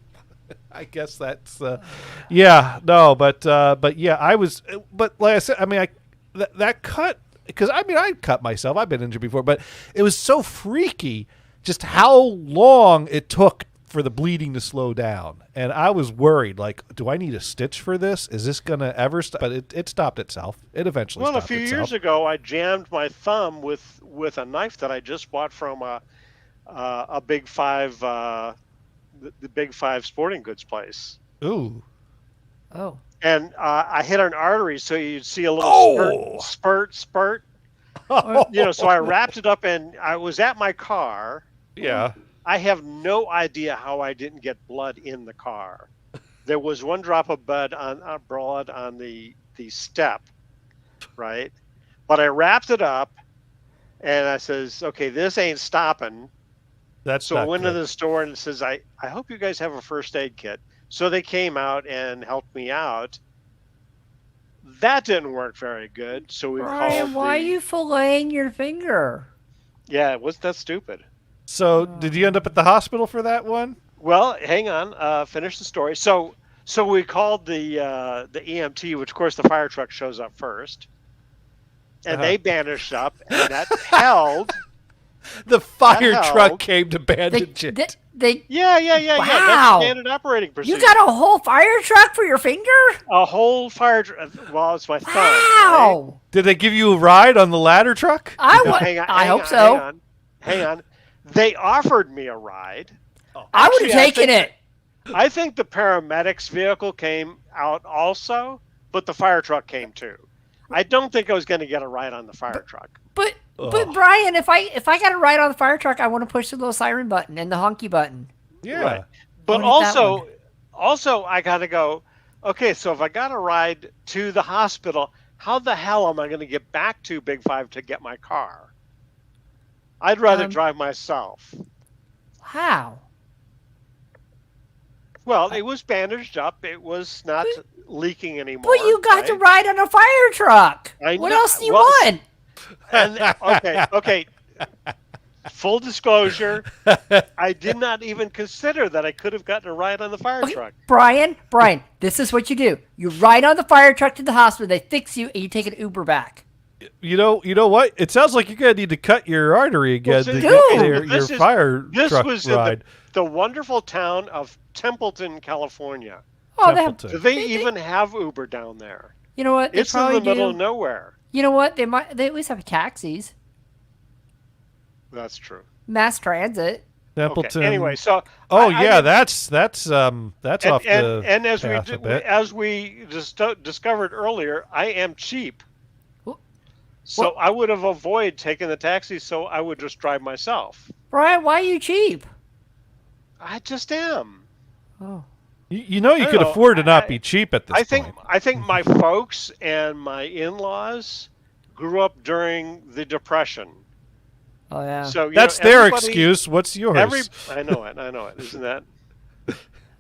I guess that's but yeah, I was, but like I said, I mean, that cut, because I mean, I cut myself. I've been injured before, but it was so freaky just how long it took for the bleeding to slow down, and I was worried. Like, do I need a stitch for this? Is this gonna ever stop? But it stopped itself. It eventually. Well, a stopped few itself. years ago, I jammed my thumb with a knife that I just bought from a Big Five, the Big Five sporting goods place. Ooh. Oh. And I hit an artery, so you'd see a little spurt. So I wrapped it up, and I was at my car. Yeah. I have no idea how I didn't get blood in the car. There was one drop of blood on the step, right? But I wrapped it up, and I says, "Okay, this ain't stopping." That's So I not went good. to the store and says, I hope you guys have a first aid kit. So they came out and helped me out. That didn't work very good. So we Brian, called why are you filleting your finger? Yeah, wasn't that stupid? So, did you end up at the hospital for that one? Well, hang on. Finish the story. So we called the EMT, which of course the fire truck shows up first, and they bandaged up, and that held. The fire held. truck came to bandage it. Yeah. Wow. That's standard operating procedure. You got a whole fire truck for your finger? a whole fire truck. Well, it's my thumb. Wow. Did they give you a ride on the ladder truck? I hope so. Hang on. They offered me a ride. I would have Actually, taken it. I think the paramedics vehicle came out also, but the fire truck came too. I don't think I was going to get a ride on the fire truck. But Brian, if I got a ride on the fire truck, I want to push the little siren button and the honky button. Yeah. Right. But What is that also I got to go, okay, so if I got a ride to the hospital, how the hell am I going to get back to Big Five to get my car? I'd rather drive myself. Wow. Well, it was bandaged up. It was not leaking anymore. But you got to right? ride on a fire truck. I What know- else do you well, want? And okay. Full disclosure, I did not even consider that I could have gotten a ride on the fire truck. Brian, this is what you do. You ride on the fire truck to the hospital, they fix you, and you take an Uber back. You know what? It sounds like you're gonna need to cut your artery again to Dude, get your this is- fire This truck was ride. in the wonderful town of Templeton, California. Oh, Templeton. Do they even have Uber down there? you know what? They It's in probably the middle do. of nowhere. You know what? They at least have taxis. That's true. Mass transit. Templeton. Okay. Anyway, so Oh I yeah, did- that's off the and as path a bit. as we just discovered earlier, I am cheap. Wh- So what- I would have avoided taking the taxi, so I would just drive myself. Brian, why are you cheap? I just am. Oh. You know you I could don't know. afford to not I- be cheap at this point. I think my folks and my in-laws grew up during the Depression. Oh yeah. So you That's know, their everybody- excuse. What's yours? I know it. Isn't that?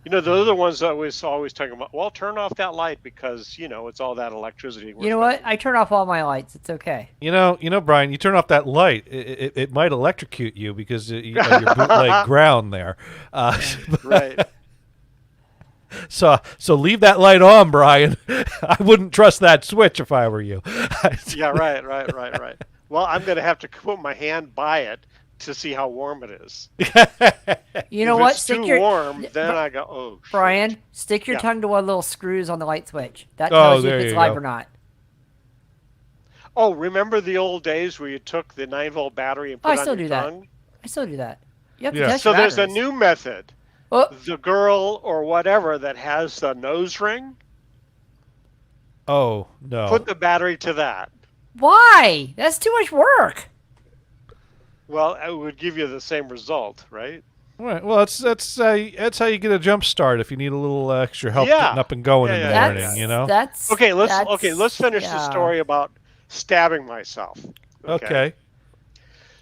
Those are the ones that was always talking about. Well, turn off that light because it's all that electricity. You know what? I turn off all my lights. It's okay. You know, Brian. You turn off that light, it might electrocute you because you have your bootleg ground there. Right. So leave that light on, Brian. I wouldn't trust that switch if I were you. Yeah. Right. Well, I'm going to have to put my hand by it to see how warm it is. You know If what? it's too warm, then I go, oh, shoot. Brian, stick your Yeah. tongue to one of the little screws on the light switch. That Oh, tells you if there it's you live go. or not. Oh, remember the old days where you took the 9-volt battery and Oh, put I it on still your do that. tongue? I still do that. You have to Yeah. test So your there's a batteries. new method. Oh, The girl or whatever that has the nose ring, Oh no. put the battery to that. why? That's too much work. Well, it would give you the same result, right? Right. Well, that's how you get a jump start if you need a little extra help Yeah. getting up and going Yeah, in the yeah, morning. You know. That's Okay, let's that's- finish the yeah. story about stabbing myself. Okay.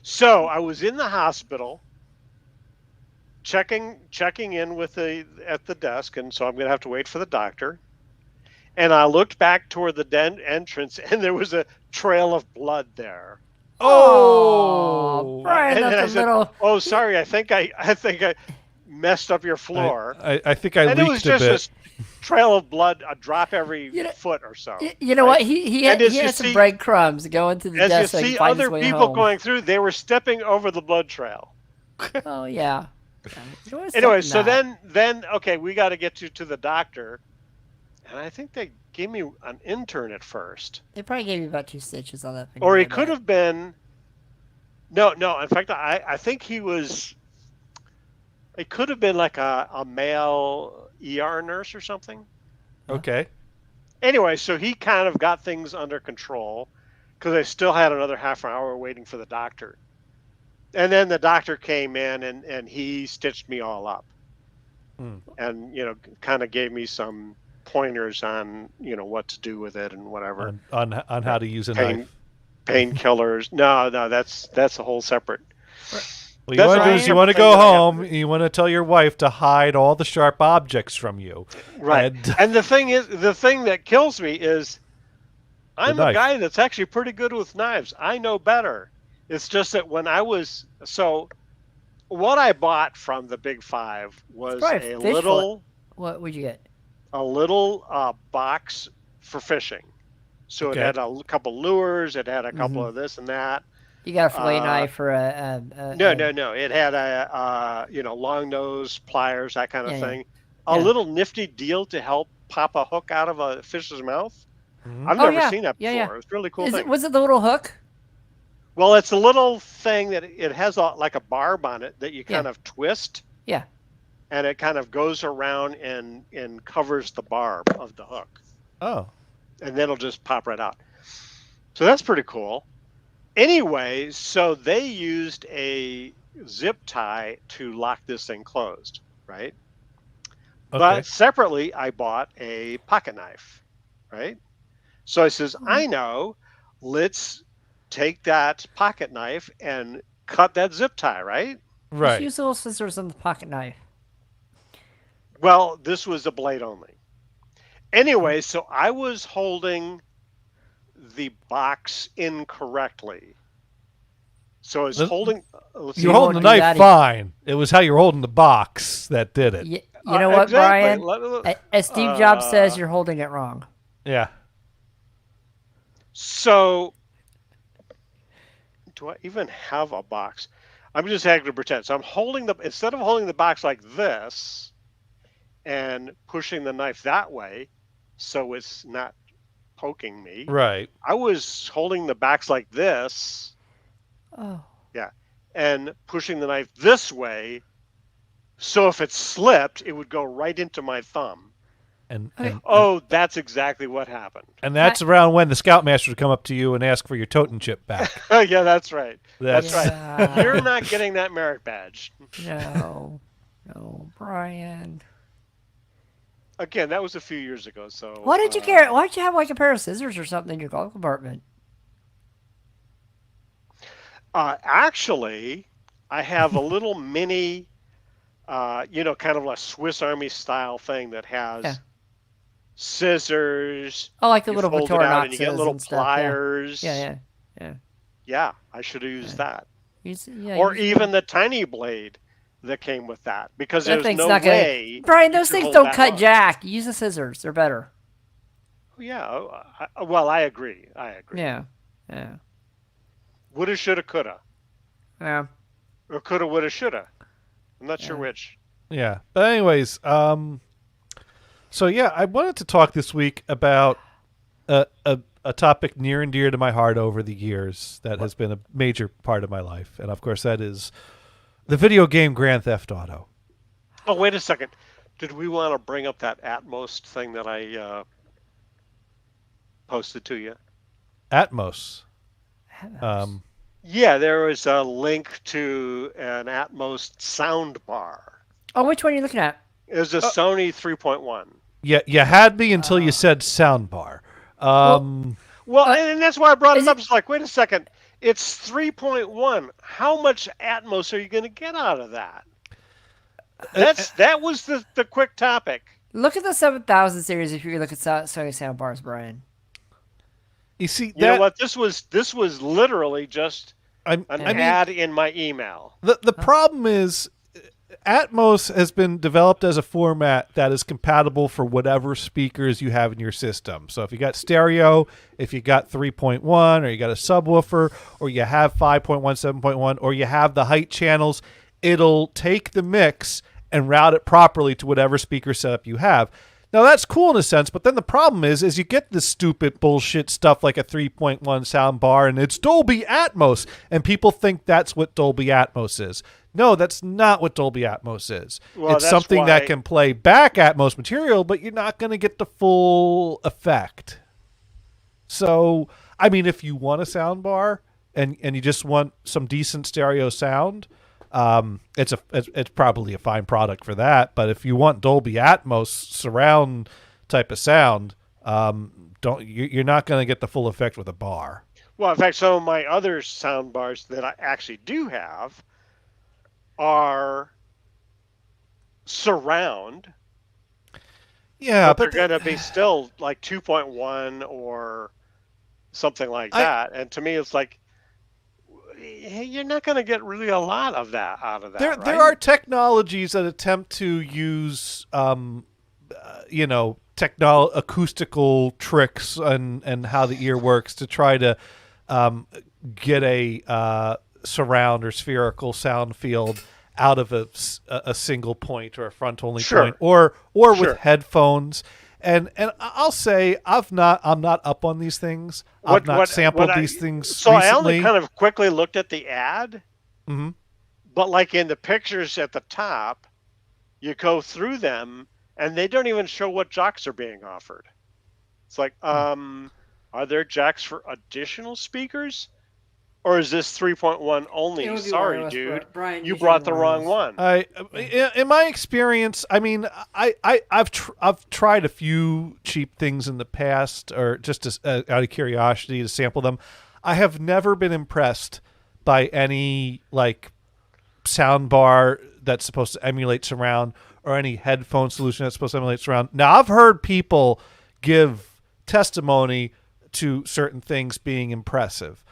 So I was in the hospital, checking in with at the desk, and so I'm going to have to wait for the doctor. And I looked back toward the den entrance, and there was a trail of blood there. Oh, Brian, And then I that's a said, little. "Oh, sorry, I think I messed up your floor." I think I and it was leaked a just bit. a trail of blood, a drop every You know- foot or so. You know right? what? He And had, as he you had some see- breadcrumbs going to the As desk so you he see could find his other way people home. going through, they were stepping over the blood trail. Oh yeah. You always Anyway, said so that. then okay, we got to get you to the doctor, and I think they gave me an intern at first, They probably gave you about 2 stitches on that. or he finger, could but- have been. No. In fact, I think he was. It could have been like a male ER nurse or something. Okay. Anyway, so he kind of got things under control because I still had another half an hour waiting for the doctor. And then the doctor came in and he stitched me all up. And, kind of gave me some pointers on, what to do with it and whatever. On how to use a Pain- knife. Painkillers. No, that's a whole separate. What you That's want to a do whole is you want to separate go thing that I have home. to do. You want to tell your wife to hide all the sharp objects from you. Right. And- And the thing that kills me is I'm a knife. guy that's actually pretty good with knives. I know better. It's just that when I was what I bought from the Big Five was probably a fish little What would you get? box for fishing. So Okay. it had a couple lures, it had a couple of this and that. You got a fillet knife or No. It had a long nose, pliers, that kind of Yeah, yeah. thing. A Yeah. little nifty deal to help pop a hook out of a fish's mouth. Mhm. I've Oh, never yeah. seen that Yeah, before. yeah. It was a really cool thing. Was it the little hook? Well, it's a little thing that it has like a barb on it that you kind Yeah. of twist, Yeah. and it kind of goes around and covers the barb of the hook, Oh. and then it'll just pop right out. So that's pretty cool. Anyway, so they used a zip tie to lock this thing closed, right? Okay. But separately, I bought a pocket knife, right? So I says, I know, let's take that pocket knife and cut that zip tie, right? Just Right. use little scissors on the pocket knife. Well, this was a blade only. Anyway, so I was holding the box incorrectly. So I was Let- holding. Let's see. You're holding the won't do knife that fine. It was how you're holding the box that did it. You know what, exactly. Brian? As Steve Jobs says, you're holding it wrong. Yeah. So, do I even have a box? I'm just having to pretend. So I'm holding instead of holding the box like this and pushing the knife that way, so it's not poking me. Right. I was holding the box like this, Oh. and pushing the knife this way, so if it slipped, it would go right into my thumb. And Okay. and, Oh, that's exactly what happened. and that's around when the Scoutmaster would come up to you and ask for your totem chip back. Yeah, that's right. That's That's Yeah. right. You're not getting that merit badge. No, Brian. Again, that was a few years ago. So Why did you carry? Why did you have like a pair of scissors or something in your glove compartment? Actually, I have a little mini, kind of a Swiss Army style thing that has Yeah. scissors. Oh, like the You little fold it out Victorinoxes and you get little and stuff. Yeah. pliers. Yeah. Yeah, I should have used that. Or Or even the tiny blade that came with that, because that there's thing's no not gonna. way. Brian, those to things hold don't that cut on. jack. Use the scissors; they're better. Yeah. Well, I agree. Yeah. woulda, shoulda, coulda, Yeah. or coulda, woulda, shoulda. I'm not sure which. Yeah. But anyways, so yeah, I wanted to talk this week about a topic near and dear to my heart over the years that has been a major part of my life, and of course that is the video game Grand Theft Auto. Oh, wait a second. Did we want to bring up that Atmos thing that I posted to you? Atmos. Yeah, there was a link to an Atmos sound bar. Oh, which one are you looking at? It was a Sony 3.1. Yeah, you had me until you said soundbar. Well, and that's why I brought it up. It's like, wait a second. It's 3.1. How much Atmos are you going to get out of that? That was the quick topic. Look at the 7000 series if you look at Sony soundbars, Brian. You see, You know what? This was literally just an I mean, ad in my email. The problem is Atmos has been developed as a format that is compatible for whatever speakers you have in your system. So if you got stereo, if you got 3.1, or you got a subwoofer, or you have 5.1, 7.1, or you have the height channels, it'll take the mix and route it properly to whatever speaker setup you have. Now that's cool in a sense, but then the problem is you get this stupid bullshit stuff like a 3.1 sound bar and it's Dolby Atmos, and people think that's what Dolby Atmos is. No, that's not what Dolby Atmos is. Well, it's something that can play back Atmos material, but you're not going to get the full effect. So, I mean, if you want a sound bar and you just want some decent stereo sound, it's probably a fine product for that. But if you want Dolby Atmos surround type of sound, you're not going to get the full effect with a bar. Well, in fact, some of my other sound bars that I actually do have are surround. Yeah, but they're going to be still like 2.1 or something like that. And to me, it's like, hey, you're not going to get really a lot of that out of that. There are technologies that attempt to use, acoustical tricks and how the ear works to try to get a surround or spherical sound field out of a single point or a front only point, or with headphones. And I'll say I'm not up on these things. I've not sampled these things so recently. I only kind of quickly looked at the ad, mm-hmm. But like in the pictures at the top, you go through them and they don't even show what jacks are being offered. It's like, are there jacks for additional speakers? Or is this 3.1 only? Sorry, dude. Brian, you brought the wrong one. In my experience, I mean, I've tried a few cheap things in the past, or just out of curiosity to sample them. I have never been impressed by any like sound bar that's supposed to emulate surround, or any headphone solution that's supposed to emulate surround. Now, I've heard people give testimony to certain things being impressive.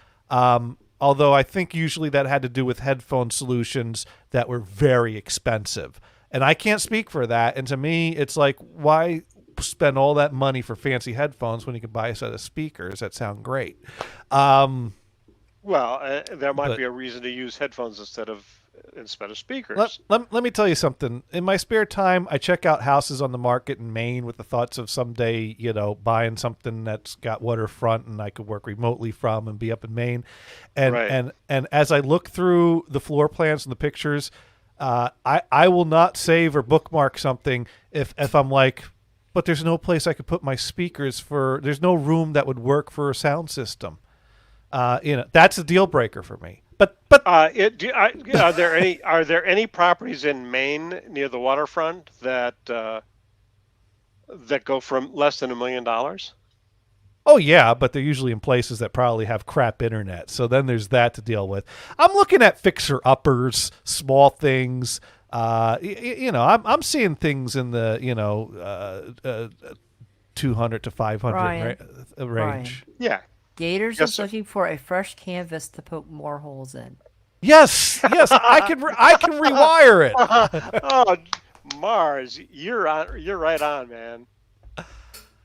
Although I think usually that had to do with headphone solutions that were very expensive. And I can't speak for that. And to me, it's like, why spend all that money for fancy headphones when you can buy a set of speakers that sound great? There might be a reason to use headphones instead of speakers. Let me tell you something. In my spare time, I check out houses on the market in Maine with the thoughts of someday, buying something that's got waterfront and I could work remotely from and be up in Maine. And as I look through the floor plans and the pictures, I will not save or bookmark something if I'm like, but there's no place I could put my speakers there's no room that would work for a sound system. That's a deal breaker for me. But are there any properties in Maine near the waterfront that go from less than $1 million? Oh yeah, but they're usually in places that probably have crap internet. So then there's that to deal with. I'm looking at fixer uppers, small things. I'm seeing things in the 200 to 500 range. Brian. Yeah. Gators is looking for a fresh canvas to poke more holes in. Yes, I can rewire it. Oh, Mars, you're right on, man.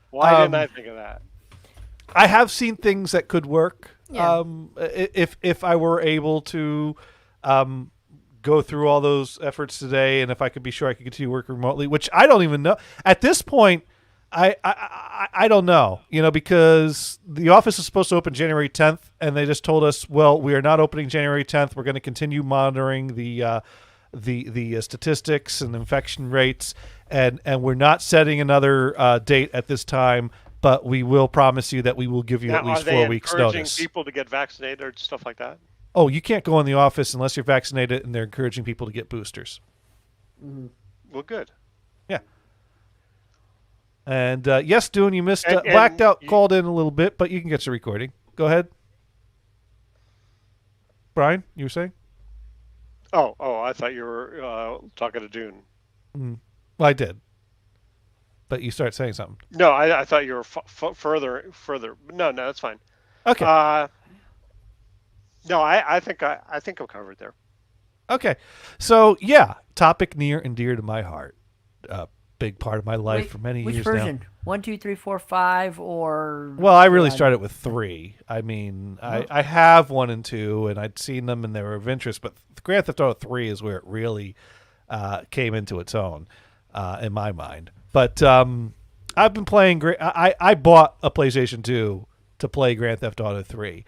Why didn't I think of that? I have seen things that could work. Yeah. If I were able to go through all those efforts today, and if I could be sure I could continue working remotely, which I don't even know at this point. I don't know, because the office is supposed to open January 10th, and they just told us, well, we are not opening January 10th. We're going to continue monitoring the statistics and infection rates, and we're not setting another date at this time. But we will promise you that we will give you at least 4 weeks notice. Are they encouraging people to get vaccinated or stuff like that? Oh, you can't go in the office unless you're vaccinated, and they're encouraging people to get boosters. Mm-hmm. Well, good. Yeah. And yes, Dune, you missed. Blacked Out called in a little bit, but you can get your recording. Go ahead. Brian, you were saying? Oh, I thought you were talking to Dune. Mm. Well, I did. But you start saying something. No, I thought you were further. No, that's fine. Okay. No, I think I'm covered there. Okay. So, yeah, topic near and dear to my heart. Big part of my life for many years now. Which version? 1, 2, 3, 4, 5, or? Well, I really started with 3. I mean, I have 1 and 2, and I'd seen them, and they were of interest. But Grand Theft Auto 3 is where it really came into its own, in my mind. But I've been playing. I bought a PlayStation 2 to play Grand Theft Auto 3.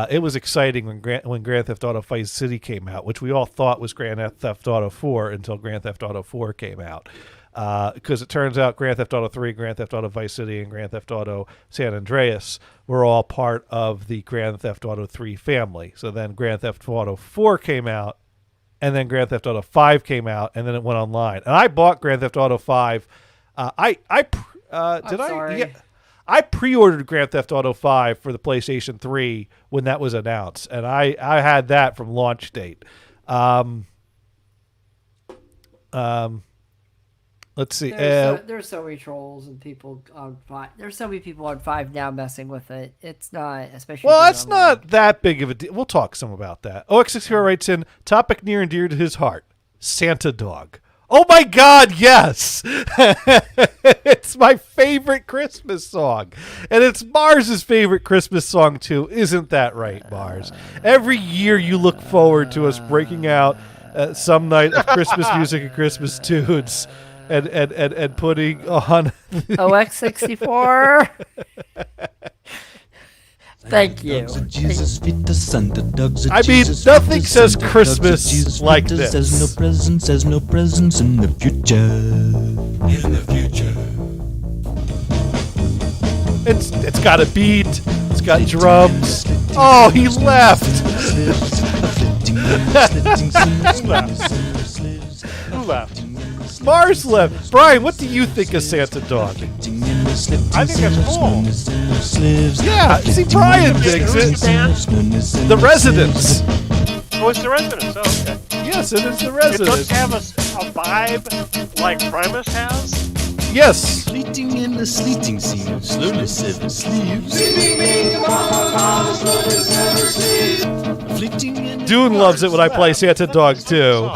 It was exciting when Grand Theft Auto Vice City came out, which we all thought was Grand Theft Auto 4 until Grand Theft Auto 4 came out. Because it turns out Grand Theft Auto 3, Grand Theft Auto Vice City, and Grand Theft Auto San Andreas were all part of the Grand Theft Auto 3 family. So then Grand Theft Auto 4 came out, and then Grand Theft Auto 5 came out, and then it went online. And I bought Grand Theft Auto 5. I pre-ordered Grand Theft Auto 5 for the PlayStation 3 when that was announced, and I had that from launch date. Let's see. There's so many trolls and people on 5. There's so many people on 5 now messing with it. It's not, especially. Well, that's not that big of a deal. We'll talk some about that. OX64 writes in, topic near and dear to his heart, Santa Dog. Oh my God, yes! It's my favorite Christmas song. And it's Mars's favorite Christmas song, too. Isn't that right, Mars? Every year you look forward to us breaking out some night of Christmas music and Christmas tunes and putting on... OX64. Thank you. I mean, nothing says Christmas like this. Says no presents in the future. It's got a beat. It's got drums. Oh, he left. Who left? Mars left. Brian, what do you think of Santa Dog? I think that's cool. Yeah, see, Brian digs it. The Residents. Oh, it's the Residents. Oh, okay. Yes, it is the It Residents. doesn't have a vibe like Primus has. Yes. Fleeting in the sleeting scene, slowly seven sleeves. Dune loves it when I play Santa Dog, too.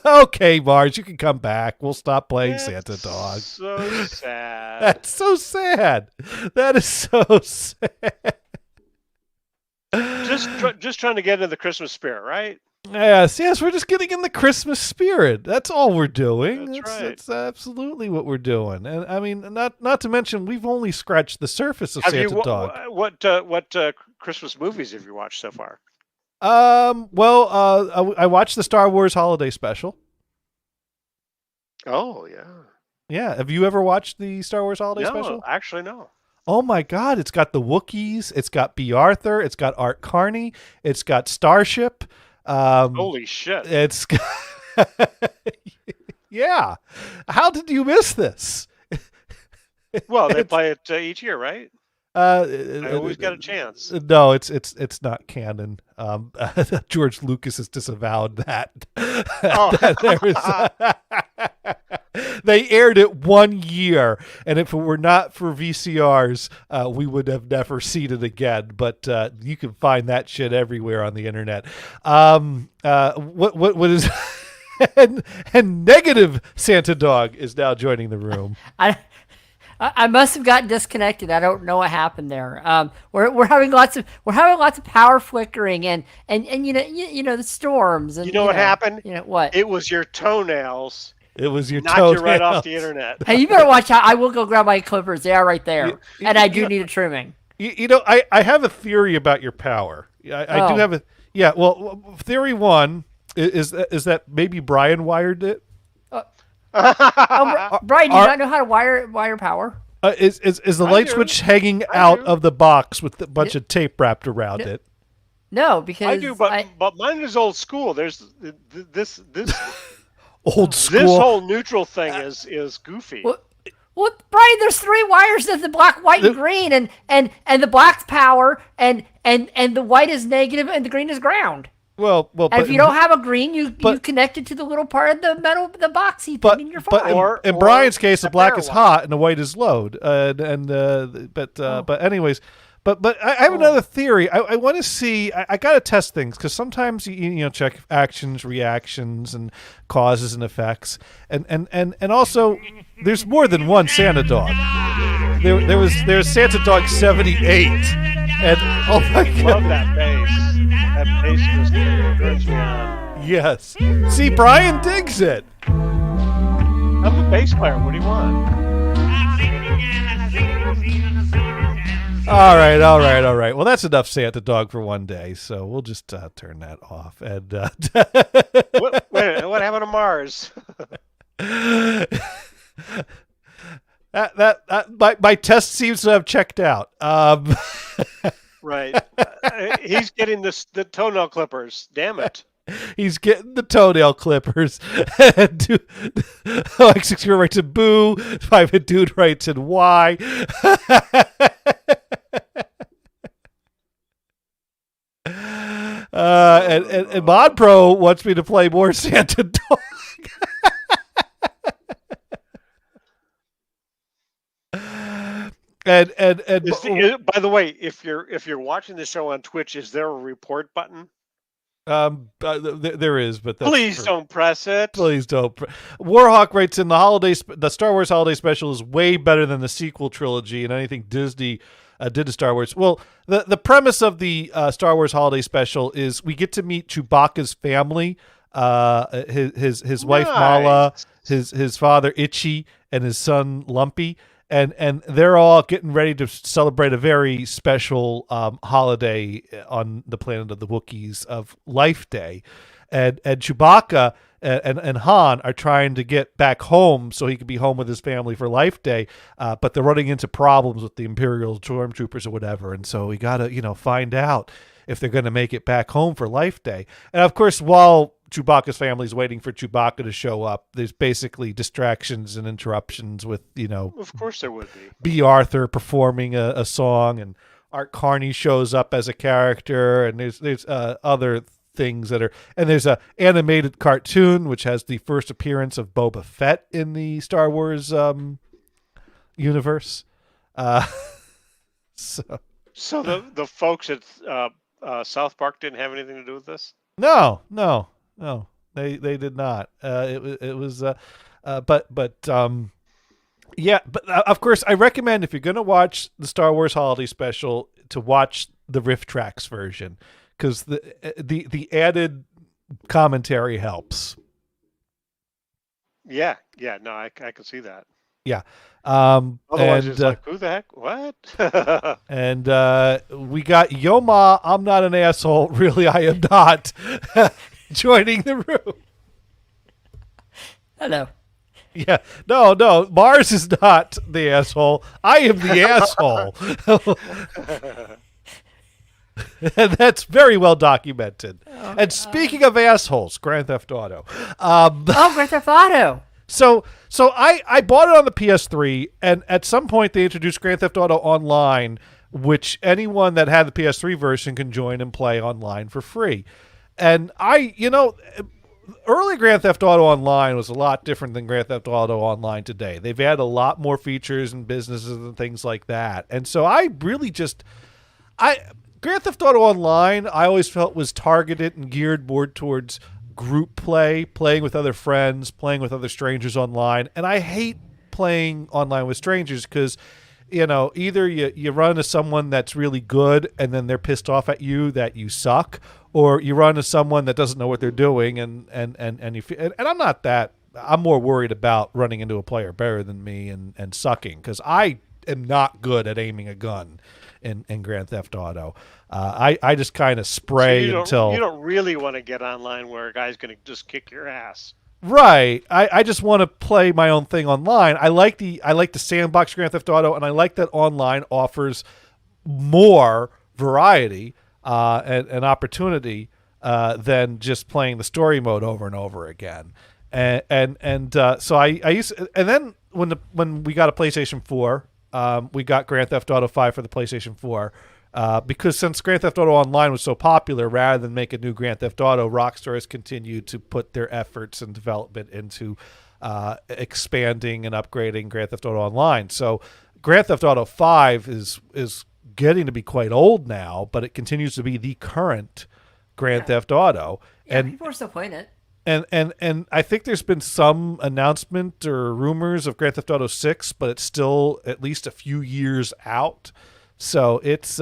Okay, Mars, you can come back. We'll stop playing Santa Dog. So sad. That's so sad. That is so sad. Just trying to get into the Christmas spirit, right? Yes, we're just getting in the Christmas spirit. That's all we're doing. That's right. That's absolutely what we're doing. And I mean, not to mention, we've only scratched the surface of Santa Dog. What Christmas movies have you watched so far? Well, I watched the Star Wars Holiday Special. Oh, yeah. Yeah, have you ever watched the Star Wars Holiday Special? No, actually, no. Oh my God, it's got the Wookiees, it's got B. Arthur, it's got Art Carney, it's got Starship. Holy shit. It's yeah. How did you miss this? Well, they play it each year, right? I always got a chance. No, it's not canon. George Lucas has disavowed that. Oh. They aired it 1 year, and if it were not for VCRs, we would have never seen it again. But you can find that shit everywhere on the internet. What is? And negative Santa Dog is now joining the room. I must have gotten disconnected. I don't know what happened there. We're having lots of power flickering and the storms and You know what happened? You know what? It was your toenails. It was your Knocked you right off the internet. Hey, you better watch out. I will go grab my clippers. They are right there, and I do need a trimming. I have a theory about your power. I do have a Well, theory one is that maybe Brian wired it. Brian, do you not know how to wire power? Is the light switch hanging out of the box with a bunch of tape wrapped around it? No, because I do, but mine is old school. There's this old school. This whole neutral thing is goofy. Well, Brian, there's 3 wires. There's the black, white, and green, and the black's power, and the white is negative, and the green is ground. Well, and if you don't have a green, you connect it to the little part of the metal, the boxy thing in your phone. But in Brian's case, the black is hot and the white is load. But anyways. But I have another theory. I want to see. I got to test things because sometimes you check actions, reactions, and causes and effects, and also there's more than one Santa dog. There's Santa Dog 78, and oh my God, love that bass. That bass just turns me on. Yes. See, Brian digs it. I'm a bass player. What do you want? All right. Well, that's enough Santa Dog for one day, so we'll just turn that off. And what happened to Mars? My test seems to have checked out. Right. He's getting the toenail clippers. Damn it. He's getting the toenail clippers. X6 writes in boo. 5 dude writes in why. And Mod Pro wants me to play more Santa Dog. and by the way, if you're watching the show on Twitch, is there a report button? There is, but please don't press it. Please don't. Warhawk writes in the Star Wars Holiday Special is way better than the sequel trilogy and anything Disney did to Star Wars. Well, the premise of the Star Wars Holiday Special is we get to meet Chewbacca's family, his wife Mala, his father Itchy, and his son Lumpy. And they're all getting ready to celebrate a very special holiday on the planet of the Wookiees of Life Day. And Chewbacca and Han are trying to get back home so he can be home with his family for Life Day, but they're running into problems with the Imperial Stormtroopers or whatever. And so we got to, find out if they're going to make it back home for Life Day. And, of course, while Chewbacca's family's waiting for Chewbacca to show up, there's basically distractions and interruptions with, Of course there would be. B. Arthur performing a song, and Art Carney shows up as a character, and there's other things that are, and there's a animated cartoon which has the first appearance of Boba Fett in the Star Wars universe. So the folks at South Park didn't have anything to do with this? No, they did not. It was yeah, but of course I recommend if you're going to watch the Star Wars Holiday Special to watch the Riff Tracks version, because the added commentary helps. Yeah, no, I can see that. Yeah. Otherwise, it's like, who the heck? What? And we got Yo Ma, I'm not an asshole. Really, I am not. Joining the room. Hello. Yeah. No. Mars is not the asshole. I am the asshole. And that's very well documented. Oh, and speaking of assholes, Grand Theft Auto. Grand Theft Auto. So I bought it on the PS3, and at some point they introduced Grand Theft Auto Online, which anyone that had the PS3 version can join and play online for free. And early Grand Theft Auto Online was a lot different than Grand Theft Auto Online today. They've had a lot more features and businesses and things like that. And so I really Grand Theft Auto Online, I always felt was targeted and geared more towards group play, playing with other friends, playing with other strangers online. And I hate playing online with strangers because, either you run into someone that's really good and then they're pissed off at you that you suck, or you run into someone that doesn't know what they're doing and I'm not that. I'm more worried about running into a player better than me and sucking because I am not good at aiming a gun in Grand Theft Auto. I just kind of spray until... You don't really want to get online where a guy's going to just kick your ass. Right. I just want to play my own thing online. I like the sandbox Grand Theft Auto, and I like that online offers more variety and opportunity than just playing the story mode over and over again. So I used, and then when we got a PlayStation 4, we got Grand Theft Auto 5 for the PlayStation 4. Because since Grand Theft Auto Online was so popular, rather than make a new Grand Theft Auto, Rockstar has continued to put their efforts and development into expanding and upgrading Grand Theft Auto Online. So Grand Theft Auto 5 is getting to be quite old now, but it continues to be the current Grand Theft Auto. Yeah, and people are still playing it. And I think there's been some announcement or rumors of Grand Theft Auto 6, but it's still at least a few years out. So it's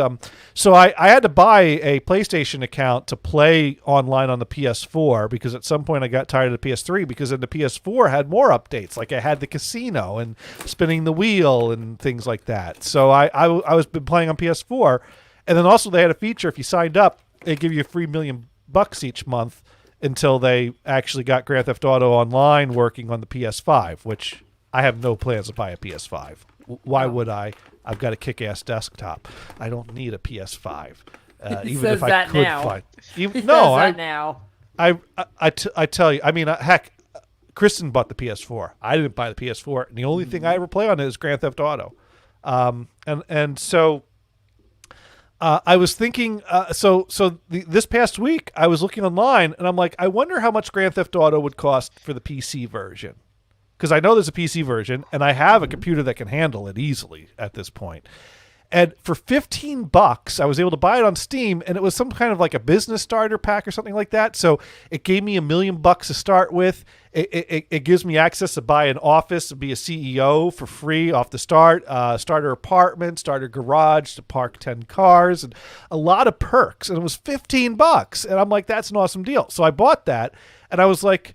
so I had to buy a PlayStation account to play online on the PS4 because at some point I got tired of the PS3 because then the PS4 had more updates. Like I had the casino and spinning the wheel and things like that. So I was been playing on PS4, and then also they had a feature if you signed up, they give you $3 million each month until they actually got Grand Theft Auto Online working on the PS5, which I have no plans to buy a PS5. Why would I? I've got a kick-ass desktop. I don't need a PS5. Even if I could find. I tell you. I mean, heck, Kristen bought the PS4. I didn't buy the PS4, and the only thing I ever play on it is Grand Theft Auto. So I was thinking. This past week, I was looking online, and I'm like, I wonder how much Grand Theft Auto would cost for the PC version. Because I know there's a PC version, and I have a computer that can handle it easily at this point. And for $15, I was able to buy it on Steam, and it was some kind of like a business starter pack or something like that. So it gave me $1 million to start with. It gives me access to buy an office, to be a CEO for free off the start, starter apartment, starter garage to park 10 cars, and a lot of perks. And it was $15, and I'm like, that's an awesome deal. So I bought that, and I was like,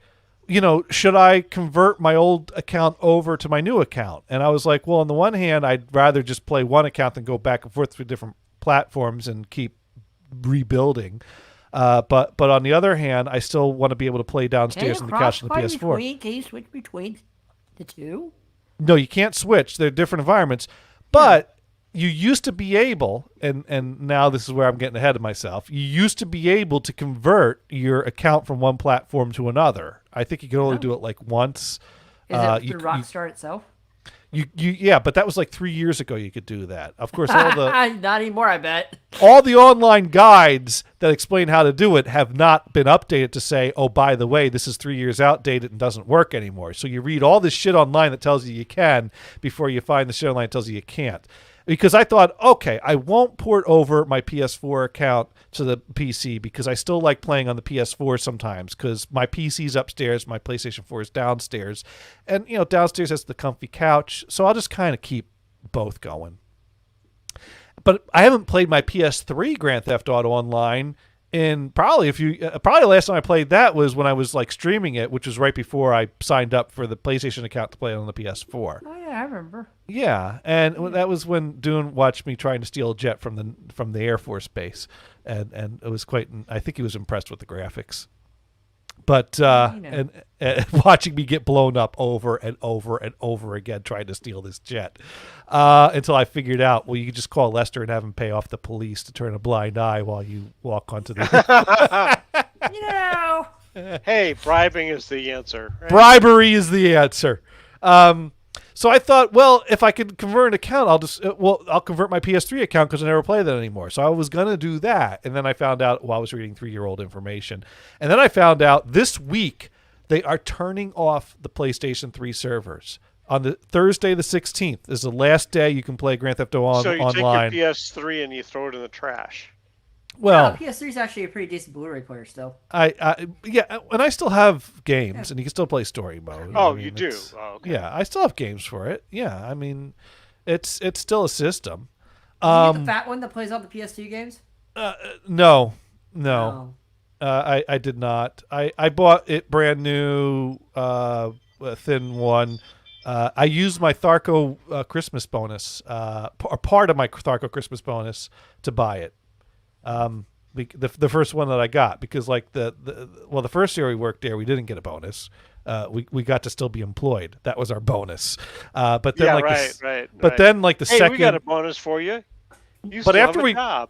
should I convert my old account over to my new account? And I was like, well, on the one hand, I'd rather just play one account than go back and forth through different platforms and keep rebuilding. But on the other hand, I still want to be able to play downstairs on the couch on the PS4. Can you switch between the two? No, you can't switch. They're different environments. But you used to be able, and now this is where I'm getting ahead of myself, you used to be able to convert your account from one platform to another. I think you can only do it like once. Is it through Rockstar itself? Yeah, but that was like 3 years ago you could do that. Of course, all the not anymore, I bet. All the online guides that explain how to do it have not been updated to say, oh, by the way, this is 3 years outdated and doesn't work anymore. So you read all this shit online that tells you can before you find the shit online that tells you can't. Because I thought, okay, I won't port over my PS4 account to the PC because I still like playing on the PS4 sometimes because my PC's upstairs, my PlayStation 4 is downstairs. And, downstairs has the comfy couch. So I'll just kind of keep both going. But I haven't played my PS3 Grand Theft Auto Online in probably the last time I played that was when I was like streaming it, which was right before I signed up for the PlayStation account to play it on the PS4. Oh yeah, I remember. Yeah, and that was when Dune watched me trying to steal a jet from the Air Force Base, and it was quite. I think he was impressed with the graphics, but and watching me get blown up over and over and over again trying to steal this jet, until I figured out, well, you could just call Lester and have him pay off the police to turn a blind eye while you walk onto the. Hey, bribing is the answer. Right? Bribery is the answer. So I thought, well, if I could convert an account, I'll convert my PS3 account because I never play that anymore. So I was going to do that. And then I found out, I was reading 3-year-old information. And then I found out this week they are turning off the PlayStation 3 servers. On the Thursday the 16th is the last day you can play Grand Theft Auto So you online. take your PS3 and you throw it in the trash. Well, PS3 is actually a pretty decent Blu-ray player still. Yeah, and I still have games, and you can still play story mode. Oh, I mean, you do? it's- Oh, okay. Yeah, I still have games for it. Yeah, I mean, it's still a system. Did you get the fat one that plays all the PS2 games? No. Oh. I did not. I bought it brand new, a thin one. I used my Tharco Christmas bonus, or part of my Tharco Christmas bonus, to buy it. The first one that I got, because like the first year we worked there, we didn't get a bonus. We got to still be employed. That was our bonus. But then right. Then like the Hey, second, we got a bonus for you. You But still after have a we- job.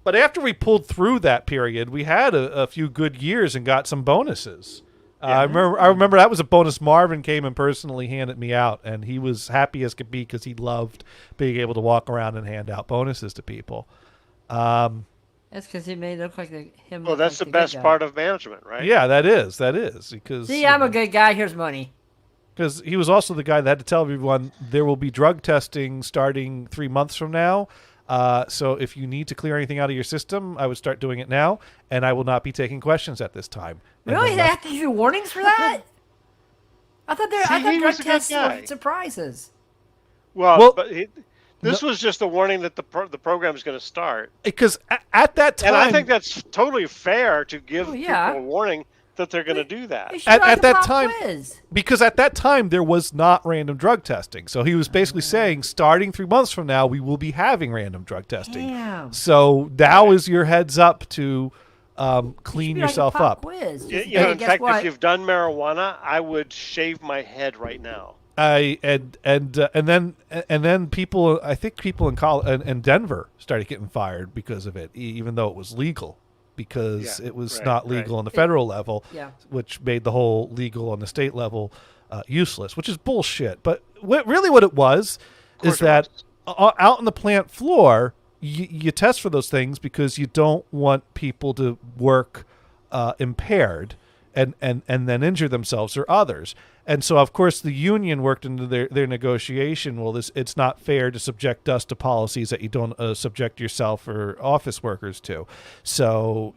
But after we pulled through that period, we had a few good years and got some bonuses. I remember that was a bonus Marvin came and personally handed me out, and he was happy as could be because he loved being able to walk around and hand out bonuses to people. That's because he made it look like him. Well, that's the best part of management, right? Yeah, that is because. See, I'm a good guy. Here's money. Because he was also the guy that had to tell everyone there will be drug testing starting 3 months from now. So if you need to clear anything out of your system, I would start doing it now, and I will not be taking questions at this time. And Really? then They left- have to give you warnings for that? I thought he drug was a good tests guy. were surprises. Well, but this was just a warning that the program is going to start. Because at that time, And I think that's totally fair to give yeah. people a warning that they're going to do that. They should At write a that pop time- quiz. because at that time there was not random drug testing. So he was basically saying, starting 3 months from now, we will be having random drug testing. Damn. So now is your heads up to clean Should be like a yourself pop up. Quiz. You Just, know, hey, in guess fact, what? if you've done marijuana, I would shave my head right now. And then people, I think people in Denver started getting fired because of it, even though it was legal, because it was not legal on the federal level, which made the whole legal on the state level useless, which is bullshit. But really what it was is that out on the plant floor, you test for those things because you don't want people to work impaired and then injure themselves or others. And so, of course, the union worked into their negotiation. Well, it's not fair to subject us to policies that you don't subject yourself or office workers to. So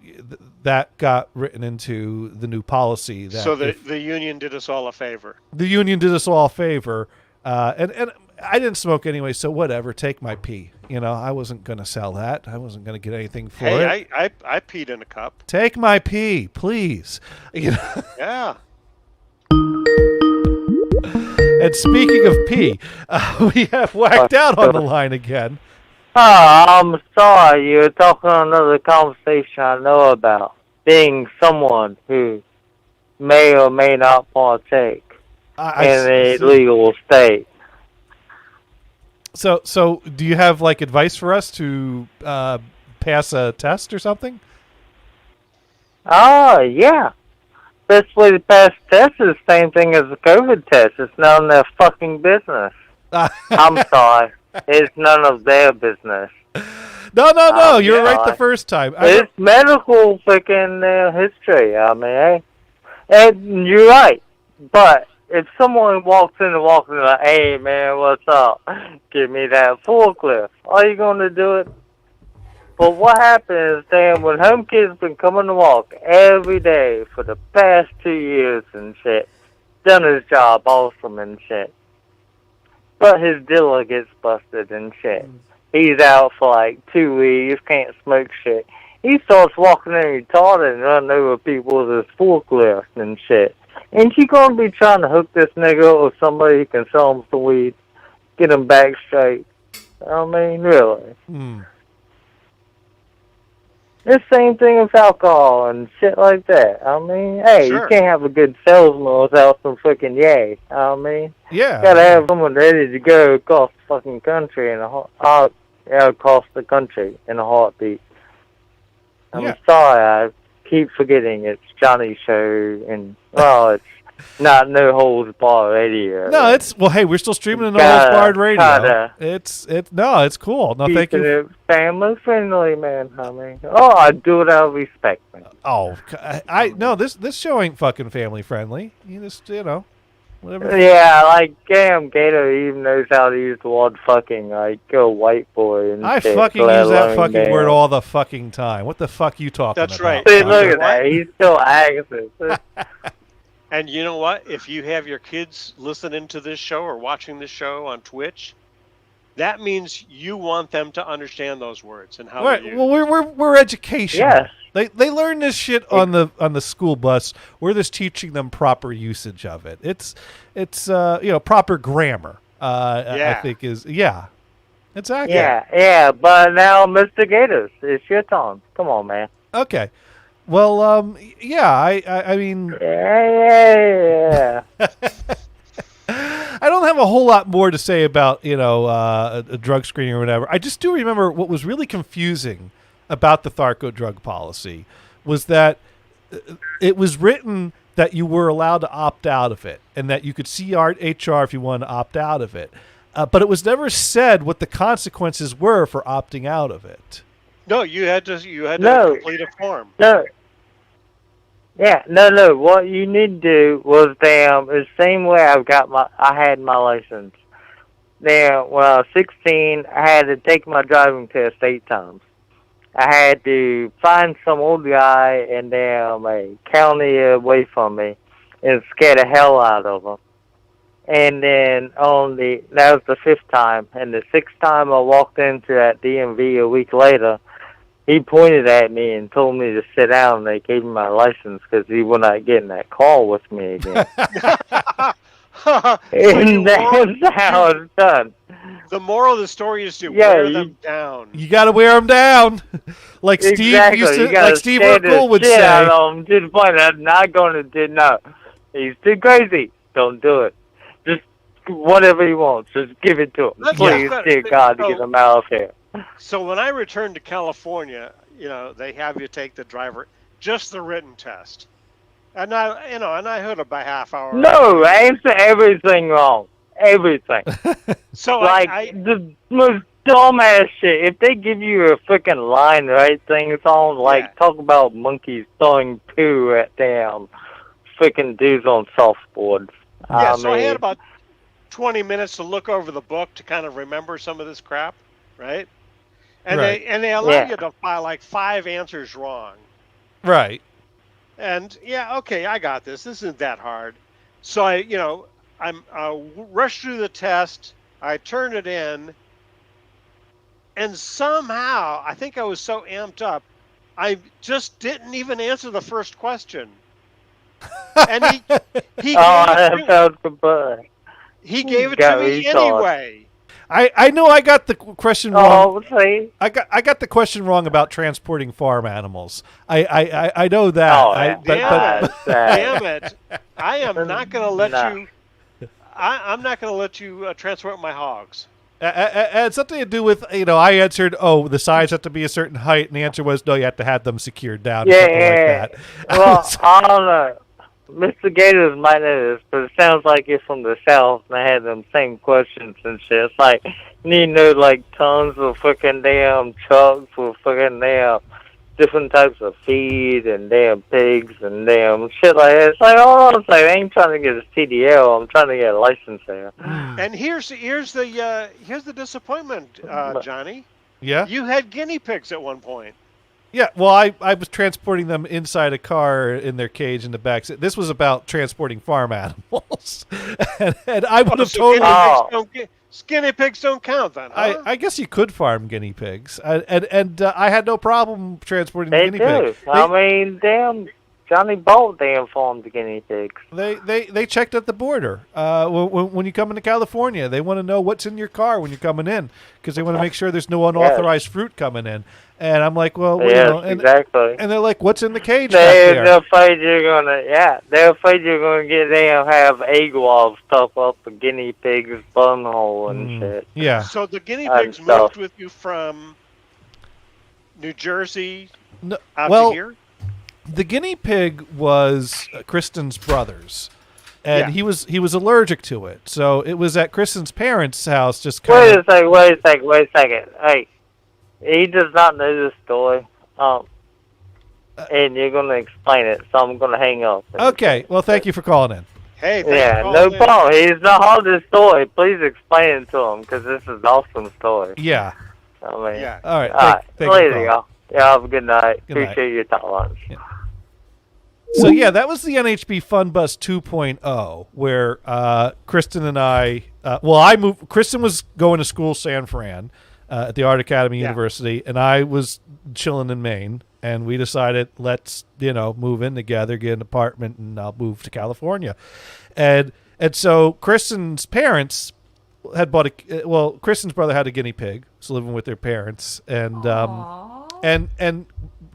that got written into the new policy. So the union did us all a favor. The union did us all a favor. And I didn't smoke anyway, so whatever. Take my pee. You know, I wasn't going to sell that. I wasn't going to get anything for it. Hey, I peed in a cup. Take my pee, please. You know? Yeah. And speaking of pee, we have Whacked Out on the line again. Oh, I'm sorry. You're talking another conversation I know about. Being someone who may or may not partake in a legal state. So do you have like advice for us to pass a test or something? Oh, yeah. Best way to pass test is the same thing as a COVID test. It's none of their fucking business. I'm sorry. It's none of their business. No. You were right the first time. It's medical freaking history. I mean, and you're right. But if someone walks in like, hey, man, what's up? Give me that forklift. Are you going to do it? But what happens, Dan, when Home Kid's been coming to walk every day for the past 2 years and shit, done his job awesome and shit, but his dealer gets busted and shit. He's out for like 2 weeks, can't smoke shit. He starts walking in retarded and running over people with his forklift and shit. Ain't you gonna be trying to hook this nigga up with somebody who can sell him some weed, get him back straight? I mean, really. It's the same thing with alcohol and shit like that. I mean, hey, you can't have a good salesman without some freaking yay. I mean, yeah, gotta have someone ready to go across the fucking country in across the country in a heartbeat. I'm sorry, I keep forgetting it's Johnny's show, and it's not No Holds Barred Radio. No, hey, we're still streaming on No Holds Barred Radio. It's cool. No, thank you. It family friendly, man. I mean, I do it out of respect, man. No, this show ain't fucking family friendly. You just, Whatever. Yeah, like damn, Gator even knows how to use the word fucking. Like go white boy and I shit, fucking let use that alone fucking damn. word all the fucking time. What the fuck you talking That's about? right. See, Fucker? look at What? that. He's still aggressive. And you know what? If you have your kids listening to this show or watching this show on Twitch, that means you want them to understand those words and how they're Right. used. Well, we're educational. Yes. They learn this shit on the school bus. We're just teaching them proper usage of it. It's proper grammar. I Yeah. think is exactly. Yeah. But now, Mr. Gators, it's your turn. Come on, man. Okay. Well, I mean, Yeah. I don't have a whole lot more to say about a drug screening or whatever. I just do remember what was really confusing about the Tharco drug policy was that it was written that you were allowed to opt out of it and that you could see our HR if you wanted to opt out of it, but it was never said what the consequences were for opting out of it. No, you had to No. complete a form. No. Yeah, no. What you need to do was the same way I had my license. Now, when I was 16, I had to take my driving test 8 times. I had to find some old guy in a county away from me and scare the hell out of him. And then that was the 5th time. And the 6th time I walked into that DMV a week later, he pointed at me and told me to sit down, and they gave me my license because he would not get in that car with me again. And that's how it's done. The moral of the story is to Yeah, wear you- them down. You got to wear them down, like Steve Exactly. used You to, gotta like Steve scare the Urkel would shit say. out of him to the point that I'm not going to do no. He's too crazy. Don't do it. Just whatever he wants, just give it to him. That's Please, right. dear God, to get him out of here. So when I returned to California, they have you take the just the written test. And I heard about half hour. No, answer everything wrong. Everything. So Like the most dumbass shit. If they give you a freaking line to write things on, like Yeah. talk about monkeys throwing poo at damn freaking dudes on softboards. yeah, I so I mean, had about 20 minutes to look over the book to kind of remember some of this crap, right? And Right. they allow Yeah. you to file like 5 answers wrong. Right. And yeah, okay, I got this. This isn't that hard. So I rushed through the test. I turned it in, and somehow I think I was so amped up, I just didn't even answer the first question. And he that sounds good. he gave it Got to me me thought. anyway. I know I got the question wrong. Oh, see? I got the question wrong about transporting farm animals. I know that. Oh, Damn it! I am not going to let No. you. I'm not going to let you transport my hogs. It's something to do with, I answered, the sides have to be a certain height, and the answer was, no, you have to have them secured down, or something like that. Well, I don't know. Mr. Gators might know this, but it sounds like you're from the South, and I had them same questions and shit. It's like, you need to know, like, tons of freaking damn trucks with freaking damn different types of feed and damn pigs and damn shit like that. It's like, hold on a second, I ain't trying to get a CDL, I'm trying to get a license there. And here's the disappointment, Johnny. Yeah? You had guinea pigs at one point. Yeah, well, I was transporting them inside a car in their cage in the back. This was about transporting farm animals. and I would have So totally... guinea pigs don't count then, huh? I guess you could farm guinea pigs. And I had no problem transporting the They guinea do. pig. I mean, damn, Johnny Bolt damn farmed the guinea pigs. They checked at the border. When you come into California, they want to know what's in your car when you're coming in because they want to make sure there's no unauthorized fruit coming in. And I'm like, well, Yes, exactly. And they're like, what's in the cage back They're there? afraid you're gonna get them have egg walls stuck up the guinea pig's bunghole and shit. Yeah. So the guinea And pigs stuff. moved with you from New Jersey No, out well, to here? the guinea pig was Kristen's brother's. And Yeah. he was allergic to it. So it was at Kristen's parents' house just Wait kind a second. Hey, he does not know this story. And you're gonna explain it, so I'm gonna hang up. Okay. Well, thank you for calling in. Hey, thanks for Yeah, calling no in. problem. He's the hardest story. Please explain it to him, because this is an awesome story. Yeah. I mean, Yeah. All right. all right. Thank Later, you, y'all. Yeah, have a good night. Good night. Appreciate your tolerance. So yeah, that was the NHB Fun Bus 2.0, where Kristen and I, I moved. Kristen was going to school San Fran at the Art Academy University, and I was chilling in Maine. And we decided, let's move in together, get an apartment, and I'll move to California. And so Kristen's parents had bought Kristen's brother had a guinea pig, was living with their parents, and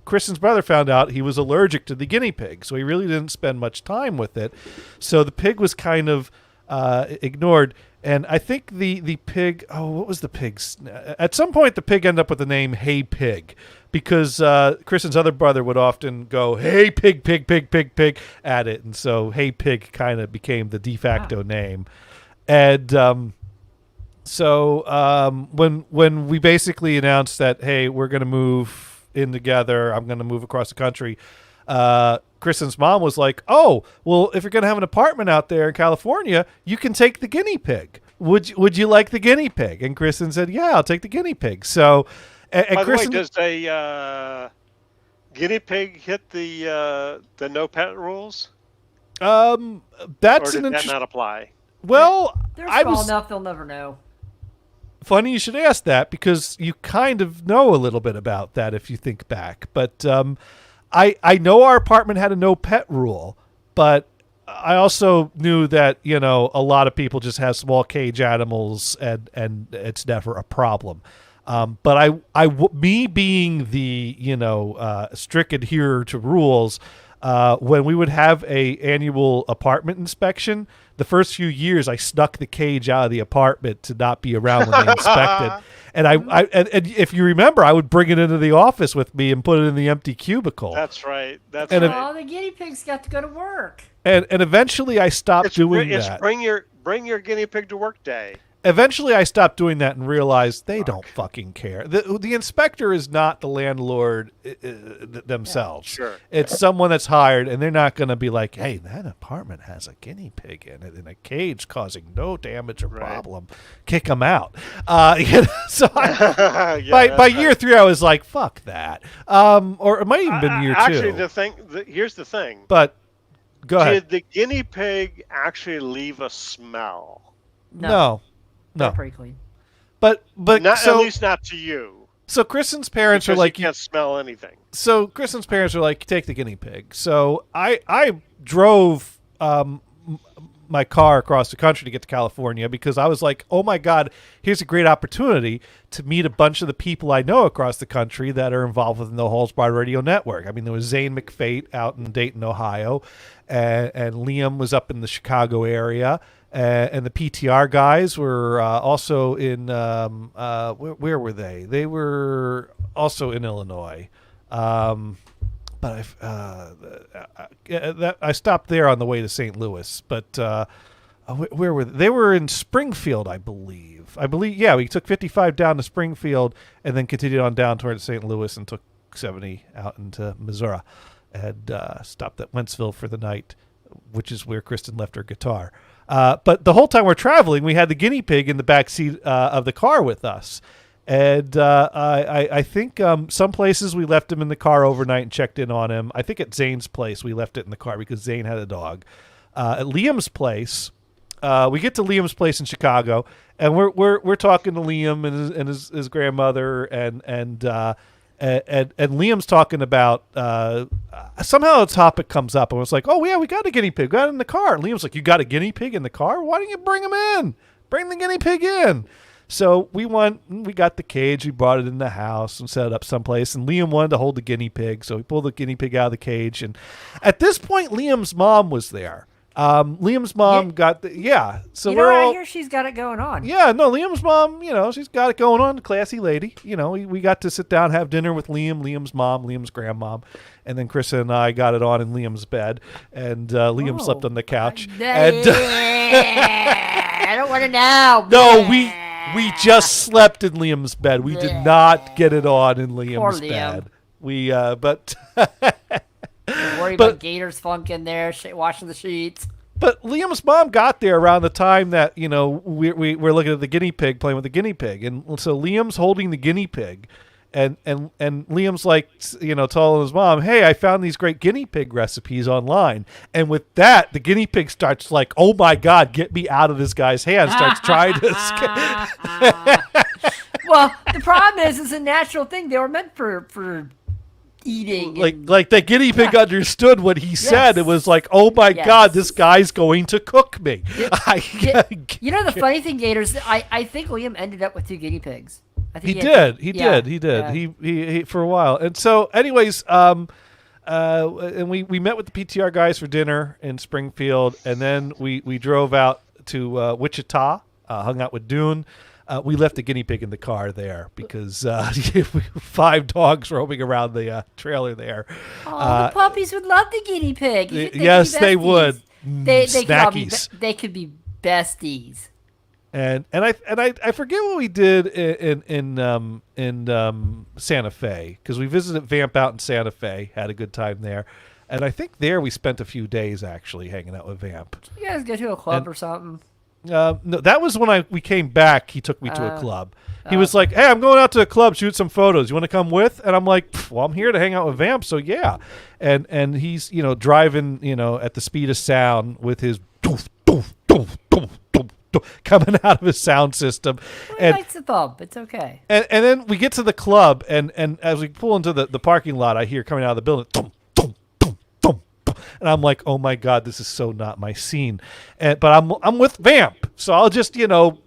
Kristen's brother found out he was allergic to the guinea pig, so he really didn't spend much time with it. So the pig was kind of ignored. And I think the pig, what was the pig's? At some point, the pig ended up with the name Hey Pig, because Kristen's other brother would often go, Hey Pig, Pig, Pig, Pig, Pig, at it. And so Hey Pig kind of became the de facto name. And when we basically announced that, hey, we're going to move in together, I'm going to move across the country, Kristen's mom was like, oh, well, if you're going to have an apartment out there in California, you can take the guinea pig. Would you like the guinea pig? And Kristen said, yeah, I'll take the guinea pig. So, and By Kristen, the way, does a guinea pig hit the no pet rules? that's Or an did that interesting. not apply? Well, They're I small was enough they'll never know. funny you should ask that, because you kind of know a little bit about that if you think back. But I know our apartment had a no pet rule, but I also knew that, a lot of people just have small cage animals and it's never a problem. But me being the, strict adherer to rules, when we would have a annual apartment inspection, the first few years I snuck the cage out of the apartment to not be around when they inspected. And and if you remember, I would bring it into the office with me and put it in the empty cubicle. That's right. That's And right. Oh, the guinea pigs got to go to work. And eventually I stopped doing It's that. bring your guinea pig to work day. Eventually I stopped doing that and realized they don't fucking care. The inspector is not the landlord themselves. Sure. It's someone that's hired, and they're not going to be like, hey, that apartment has a guinea pig in it in a cage causing no damage or problem. Kick them out. So by year 3, I was like, fuck that. Or it might even been year 2. Actually, here's the thing. But go ahead. Did the guinea pig actually leave a smell? No. They're pretty clean. But Not, so, at least not to you. So Kristen's parents Because are like, you can't smell anything. So Kristen's parents are like, take the guinea pig. So I drove my car across the country to get to California, because I was like, oh my God, here's a great opportunity to meet a bunch of the people I know across the country that are involved with the No Holds Barred Radio Network. I mean, there was Zane McFate out in Dayton, Ohio, and Liam was up in the Chicago area. And the PTR guys were also in, where were they? They were also in Illinois. But I stopped there on the way to St. Louis. But where were they? They were in Springfield, I believe. Yeah, we took 55 down to Springfield and then continued on down towards St. Louis and took 70 out into Missouri. And stopped at Wentzville for the night, which is where Kristen left her guitar. But the whole time we're traveling, we had the guinea pig in the back seat of the car with us. And I think some places we left him in the car overnight and checked in on him. I think at Zane's place we left it in the car because Zane had a dog. At Liam's place, we get to Liam's place in Chicago, and we're talking to Liam and his grandmother, and Liam's talking about somehow a topic comes up, and it's like, oh yeah, we got a guinea pig, we got it in the car. And Liam's like, you got a guinea pig in the car? Why don't you bring him in? Bring the guinea pig in. So we got the cage, we brought it in the house and set it up someplace, and Liam wanted to hold the guinea pig, so we pulled the guinea pig out of the cage. And at this point, Liam's mom was there. Liam's mom got the, so we're all, I hear she's got it going on. Yeah, no, Liam's mom, she's got it going on, classy lady. We got to sit down, have dinner with Liam's mom, Liam's grandmom, and then Chris and I got it on in Liam's bed, and Liam slept on the couch. And I don't want to know. No, we just slept in Liam's bed. We did not get it on in Liam's bed. But worry about Gators Funk in there washing the sheets. But Liam's mom got there around the time that we're looking at the guinea pig, playing with the guinea pig, and so Liam's holding the guinea pig, and Liam's like, telling his mom, "Hey, I found these great guinea pig recipes online." And with that, the guinea pig starts like, "Oh my God, get me out of this guy's hand!" Starts trying to escape. Well, the problem is, it's a natural thing. They were meant for eating. Like the guinea pig understood what he said. It was like, "Oh my God, this guy's going to cook me." The funny thing, Gators, I think Liam ended up with 2 guinea pigs. I think he did. Yeah. He for a while. And so, anyways, and we met with the PTR guys for dinner in Springfield, and then we drove out to Wichita, hung out with Dune. We left the guinea pig in the car there because 5 dogs roaming around the trailer there. Oh, the puppies would love the guinea pig. Yes, they would. Snackies. They could be besties. And I forget what we did in Santa Fe, because we visited Vamp out in Santa Fe, had a good time there, and I think there we spent a few days actually hanging out with Vamp. Did you guys go to a club or something? No, that was when we came back. He took me to a club. He was like, "Hey, I'm going out to a club, shoot some photos. You want to come with?" And I'm like, "Well, I'm here to hang out with Vamp, so yeah." And he's driving at the speed of sound with his doof, doof, doof, doof, doof, doof, coming out of his sound system. Well, he likes the bump. It's okay. And then we get to the club, and as we pull into the parking lot, I hear coming out of the building, thump, thump, thump, thump, thump. And I'm like, "Oh my God, this is so not my scene." But I'm with Vamp, so I'll just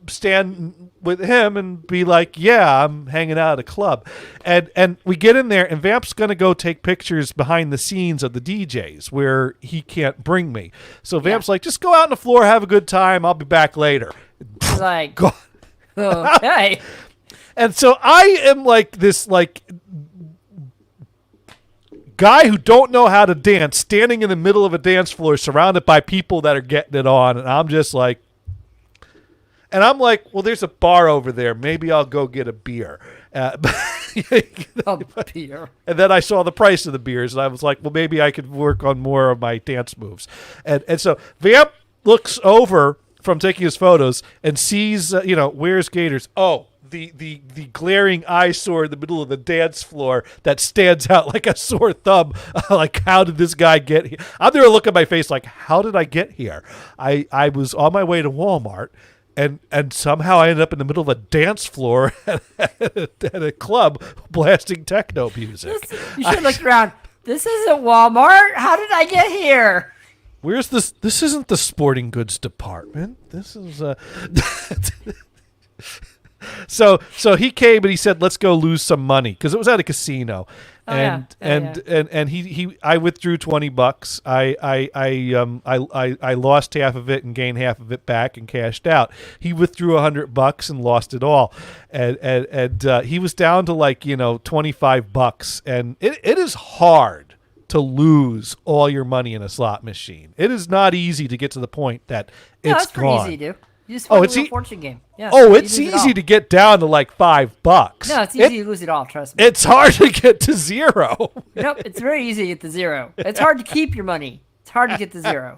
stand with him and be like, "Yeah, I'm hanging out at a club." And we get in there, and Vamp's gonna go take pictures behind the scenes of the DJs where he can't bring me. So Vamp's like, "Just go out on the floor, have a good time. I'll be back later." Like, okay. And so I am like this guy who don't know how to dance, standing in the middle of a dance floor surrounded by people that are getting it on, and I'm just like, well, there's a bar over there. Maybe I'll go get a beer. A beer. And then I saw the price of the beers, and I was like, well, maybe I could work on more of my dance moves. And so Vamp looks over from taking his photos and sees, where's Gators? Oh, the glaring eyesore in the middle of the dance floor that stands out like a sore thumb. Like, how did this guy get here? I'm there, look at my face like, how did I get here? I was on my way to Walmart, and somehow I ended up in the middle of a dance floor at a club blasting techno music. You should have looked around. This isn't Walmart. How did I get here? Where's this? This isn't the sporting goods department. This is So he came and he said, "Let's go lose some money," because it was at a casino, and I withdrew $20. I lost half of it and gained half of it back and cashed out. He withdrew $100 and lost it all, and he was down to $25, and it is hard to lose all your money in a slot machine. It is not easy to get to the point that it's it's gone. Pretty easy, dude. You just it's a fortune game. Yeah, it's easy to get down to $5. No, it's easy to lose it all. Trust me. It's hard to get to zero. Nope, it's very easy to get to zero. It's hard to keep your money. It's hard to get to zero.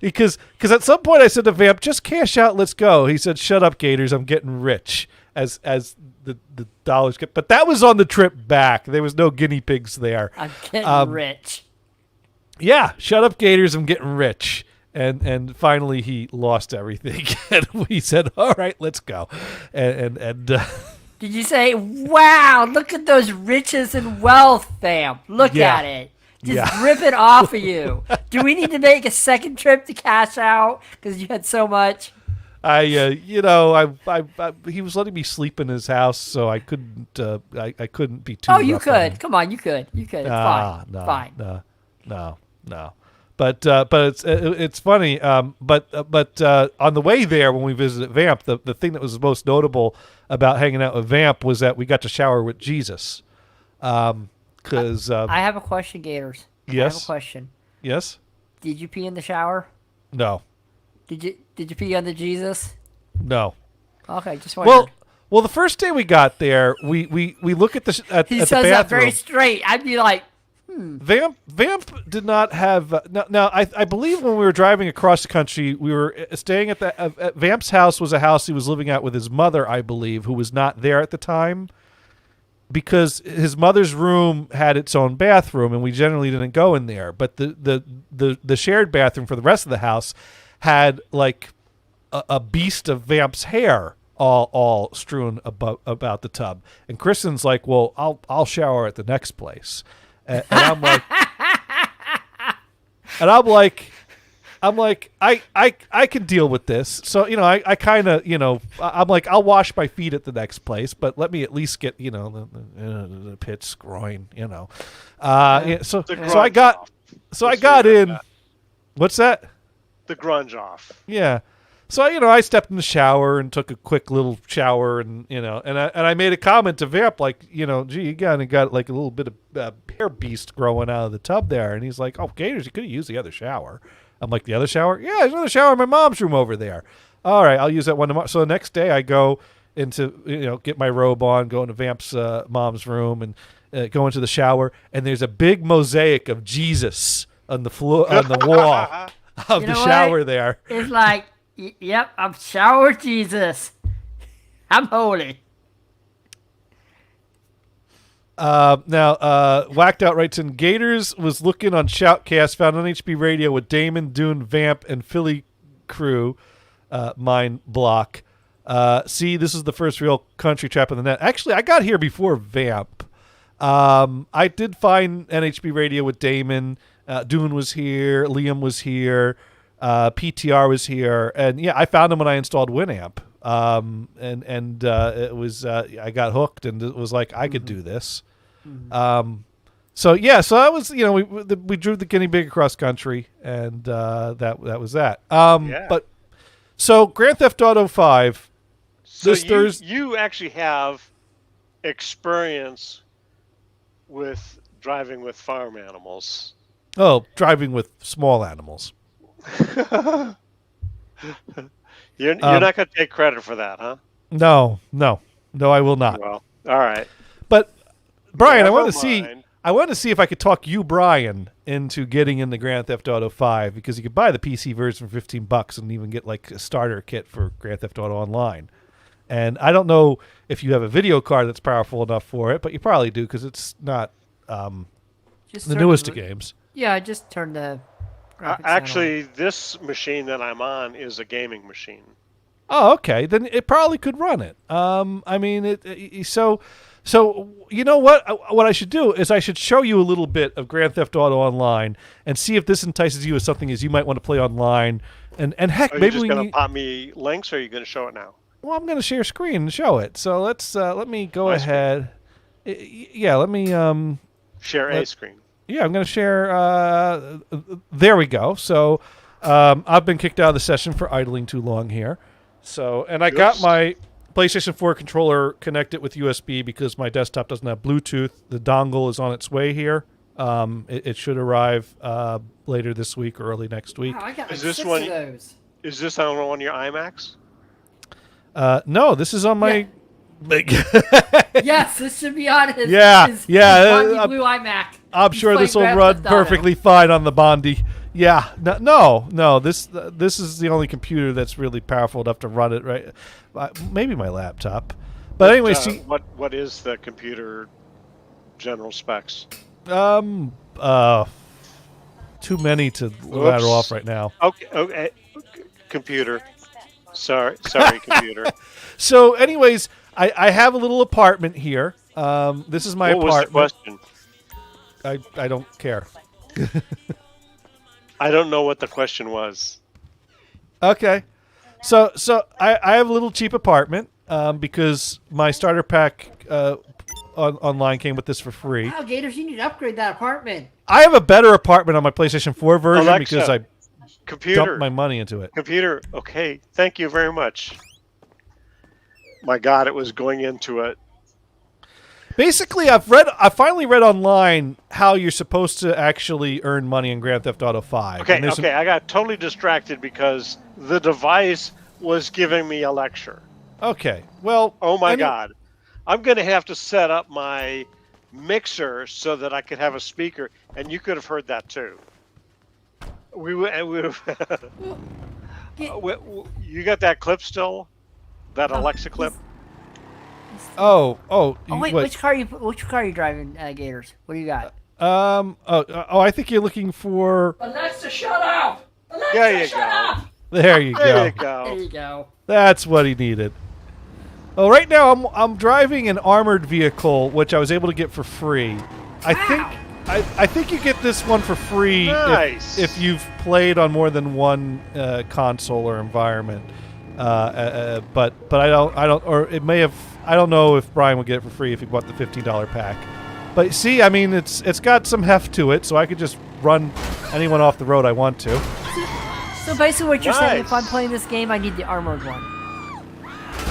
Because at some point I said to Vamp, "Just cash out, let's go." He said, "Shut up, Gators. I'm getting rich." As the dollars get, but that was on the trip back. There was no guinea pigs there. I'm getting rich. Yeah, shut up, Gators. I'm getting rich. And finally he lost everything, and we said, "All right, let's go." And did you say, "Wow, look at those riches and wealth, Vamp? Look at it, just rip it off of you"? Do we need to make a second trip to cash out because you had so much? he was letting me sleep in his house, so I couldn't. I couldn't be too. Oh, you could. Come on, you could. It's fine. No, fine. No. But it's funny. But on the way there, when we visited Vamp, the thing that was most notable about hanging out with Vamp was that we got to shower with Jesus. Because I have a question, Gators. Yes. I have a question. Yes. Did you pee in the shower? No. Did you pee on the Jesus? No. Okay, just wondering. Well, the first day we got there, we look at the he at says the that bathroom. very straight. I'd be like, Vamp did not have. Now I believe when we were driving across the country, we were staying at the at Vamp's house was a house he was living at with his mother, I believe, who was not there at the time, because his mother's room had its own bathroom, and we generally didn't go in there. But the shared bathroom for the rest of the house had like a beast of Vamp's hair all strewn about the tub. And Kristen's like, "Well, I'll shower at the next place." And I'm like, I can deal with this. So, I kind of, I'm like, I'll wash my feet at the next place, but let me at least get, the pits, groin, So I got in. What's that? The grunge off. Yeah. So, I stepped in the shower and took a quick little shower, and I made a comment to Vamp, like, gee, you got like a little bit of hair beast growing out of the tub there. And he's like, oh, Gators, you could have used the other shower. I'm like, the other shower? Yeah, there's another shower in my mom's room over there. All right, I'll use that one tomorrow. So the next day I go into, get my robe on, go into Vamp's mom's room, and go into the shower, and there's a big mosaic of Jesus on the floor, on the wall of the shower there. It's like, yep, I'm shower Jesus. I'm holy. Now, Whacked Out writes in, Gators was looking on Shoutcast, found on HB Radio with Damon, Dune, Vamp, and Philly Crew, Mind Block. See, this is the first real country trap on the net. Actually, I got here before Vamp. I did find NHB Radio with Damon. Dune was here. Liam was here. PTR was here. And yeah, I found him when I installed Winamp. It was I got hooked, and it was like I could do this. So that was we drew the guinea pig across country, and that was that. But so Grand Theft Auto 5. So you actually have experience with driving with farm animals. Oh, driving with small animals. You're not going to take credit for that, huh? No, I will not. Well, all right. But Brian, I want mind. to see if I could talk you, Brian, into getting into Grand Theft Auto 5, because you could buy the PC version for $15 and even get like a starter kit for Grand Theft Auto Online. And I don't know if you have a video card that's powerful enough for it, but you probably do, because it's not the newest of games. Yeah, I just turned the graphics Actually, this machine that I'm on is a gaming machine. Oh, okay. Then it probably could run it. So you know what? What I should do is I should show you a little bit of Grand Theft Auto Online and see if this entices you as something as you might want to play online. And heck, maybe Are you just going to pop me links, or are you going to show it now? Well, I'm going to share screen and show it. So let me go ahead. Yeah, let me share a screen. Yeah, I'm going to share. There we go. So I've been kicked out of the session for idling too long here. So, and I got my PlayStation 4 controller connected with USB because my desktop doesn't have Bluetooth. The dongle is on its way here. It should arrive later this week or early next week. Wow, I got like is this 6 one? of those. Is this on one of your iMacs? No, this is on my. Yes, this should be on his. His blue iMac. I'm sure this will run perfectly fine on the Bondi. Yeah, no. This is the only computer that's really powerful enough to run it. Right? Maybe my laptop. But anyway, see what is the computer general specs? Too many to rattle off right now. Okay. Computer. Sorry, computer. So, anyways, I have a little apartment here. This is my apartment. What was the question? I don't care. I don't know what the question was. Okay. So I have a little cheap apartment because my starter pack online came with this for free. Wow, Gators, you need to upgrade that apartment. I have a better apartment on my PlayStation 4 version, Alexa, because I computer, dumped my money into it. Computer, okay, thank you very much. My God, it was going into it. Basically, I finally read online how you're supposed to actually earn money in Grand Theft Auto 5. Okay, I got totally distracted because the device was giving me a lecture. Okay, well... Oh my God. I'm going to have to set up my mixer so that I could have a speaker, and you could have heard that too. We would. You got that clip still? That Alexa clip? Oh, Oh wait, which car are you driving, Gators? What do you got? I think you're looking for. Alexa, shut up! Alexa, There you shut go. up! There you There go. you go. There you go. That's what he needed. Oh, right now I'm driving an armored vehicle, which I was able to get for free. I think you get this one for free Nice. if you've played on more than one console or environment. But I don't, or it may have. I don't know if Brian would get it for free if he bought the $15 pack. But see, I mean, it's got some heft to it, so I could just run anyone off the road I want to. So basically, what you're saying, if Nice. I'm playing this game, I need the armored one.